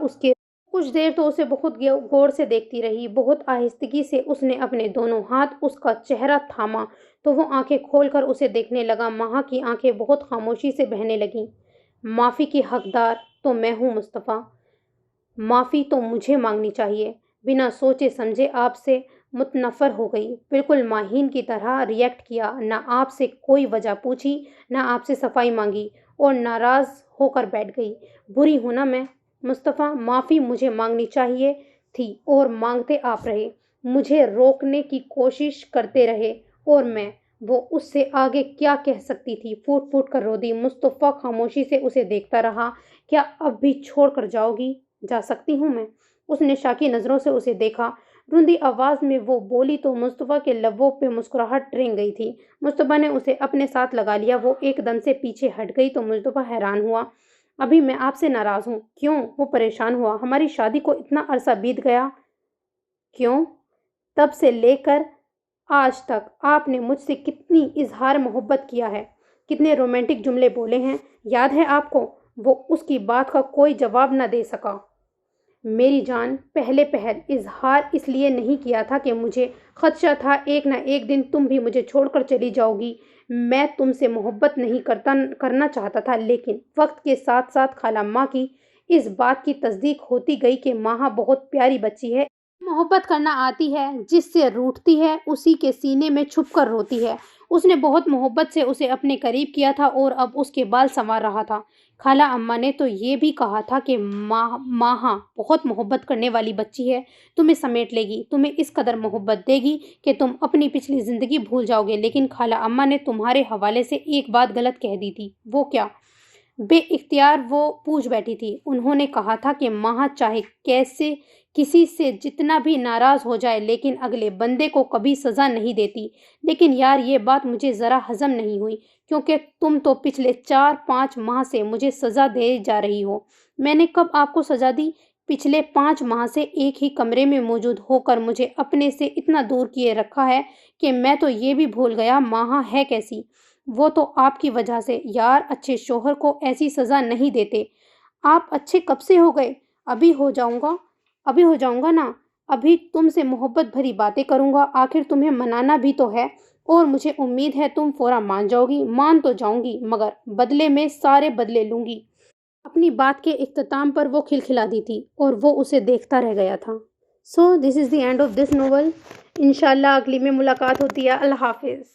کچھ دیر تو اسے بہت غور سے دیکھتی رہی۔ بہت آہستگی سے اس نے اپنے دونوں ہاتھ اس کا چہرہ تھاما تو وہ آنکھیں کھول کر اسے دیکھنے لگا۔ ماہا کی آنکھیں بہت خاموشی سے بہنے لگیں۔ معافی کی حقدار تو میں ہوں مصطفیٰ، معافی تو مجھے مانگنی چاہیے۔ بنا سوچے سمجھے آپ سے متنفر ہو گئی، بالکل ماہین کی طرح ری ایکٹ کیا، نہ آپ سے کوئی وجہ پوچھی، نہ آپ سے صفائی مانگی اور ناراض ہو کر بیٹھ گئی۔ بری ہوں نا میں مصطفیٰ؟ معافی مجھے مانگنی چاہیے تھی اور مانگتے آپ رہے، مجھے روکنے کی کوشش کرتے رہے اور میں وہ اس سے آگے کیا کہہ سکتی تھی؟ پھوٹ پھوٹ کر رو دی۔ مصطفیٰ خاموشی سے اسے دیکھتا رہا۔ کیا اب بھی چھوڑ کر جاؤ گی؟ جا سکتی ہوں میں؟ اس نے شاکی نظروں سے اسے دیکھا۔ رندی آواز میں وہ بولی تو مصطفیٰ کے لبوں پہ مسکراہٹ رنگ گئی تھی۔ مصطفیٰ نے اسے اپنے ساتھ لگا لیا۔ وہ ایک دم سے پیچھے ہٹ گئی تو مصطفیٰ حیران ہوا۔ ابھی میں آپ سے ناراض ہوں؟ کیوں؟ وہ پریشان ہوا۔ ہماری شادی کو اتنا عرصہ بیت گیا، کیوں؟ تب سے لے کر آج تک آپ نے مجھ سے کتنی اظہار محبت کیا ہے، کتنے رومانٹک جملے بولے ہیں، یاد ہے آپ کو؟ وہ اس کی بات کا کوئی جواب نہ دے سکا۔ میری جان، پہلے پہل اظہار اس لیے نہیں کیا تھا کہ مجھے خدشہ تھا ایک نہ ایک دن تم بھی مجھے چھوڑ کر چلی جاؤ گی۔ میں تم سے محبت نہیں کرنا چاہتا تھا، لیکن وقت کے ساتھ ساتھ خالہ ماں کی اس بات کی تصدیق ہوتی گئی کہ ماہا بہت پیاری بچی ہے، محبت کرنا آتی ہے، جس سے روٹھتی ہے اسی کے سینے میں چھپ کر روتی ہے۔ اس نے بہت محبت سے اسے اپنے قریب کیا تھا اور اب اس کے بال سنوار رہا تھا۔ خالہ اماں نے تو یہ بھی کہا تھا کہ ماہا بہت محبت کرنے والی بچی ہے، تمہیں سمیٹ لے گی، تمہیں اس قدر محبت دے گی کہ تم اپنی پچھلی زندگی بھول جاؤ گے۔ لیکن خالہ اماں نے تمہارے حوالے سے ایک بات غلط کہہ دی تھی۔ وہ کیا؟ بے اختیار وہ پوچھ بیٹھی تھی۔ انہوں نے کہا تھا کہ ماہا چاہے کسی سے جتنا بھی ناراض ہو جائے لیکن اگلے بندے کو کبھی سزا نہیں دیتی۔ لیکن یار یہ بات مجھے ذرا ہضم نہیں ہوئی، کیونکہ تم تو پچھلے 4-5 ماہ سے مجھے سزا دے جا رہی ہو۔ میں نے کب آپ کو سزا دی؟ پچھلے 5 ماہ سے ایک ہی کمرے میں موجود ہو کر مجھے اپنے سے اتنا دور کیے رکھا ہے کہ میں تو یہ بھی بھول گیا ماہا ہے کیسی۔ وہ تو آپ کی وجہ سے۔ یار اچھے شوہر کو ایسی سزا نہیں دیتے۔ آپ اچھے کب سے ہو گئے؟ ابھی ہو جاؤں گا نا۔ ابھی تم سے محبت بھری باتیں کروں گا، آخر تمہیں منانا بھی تو ہے اور مجھے امید ہے تم فوراً مان جاؤ گی۔ مان تو جاؤں گی مگر بدلے میں سارے بدلے لوں گی۔ اپنی بات کے اختتام پر وہ کھلکھلاتی تھی اور وہ اسے دیکھتا رہ گیا تھا۔ So this is the end of this novel. انشاءاللہ اگلی میں ملاقات ہوتی ہے۔ اللہ حافظ۔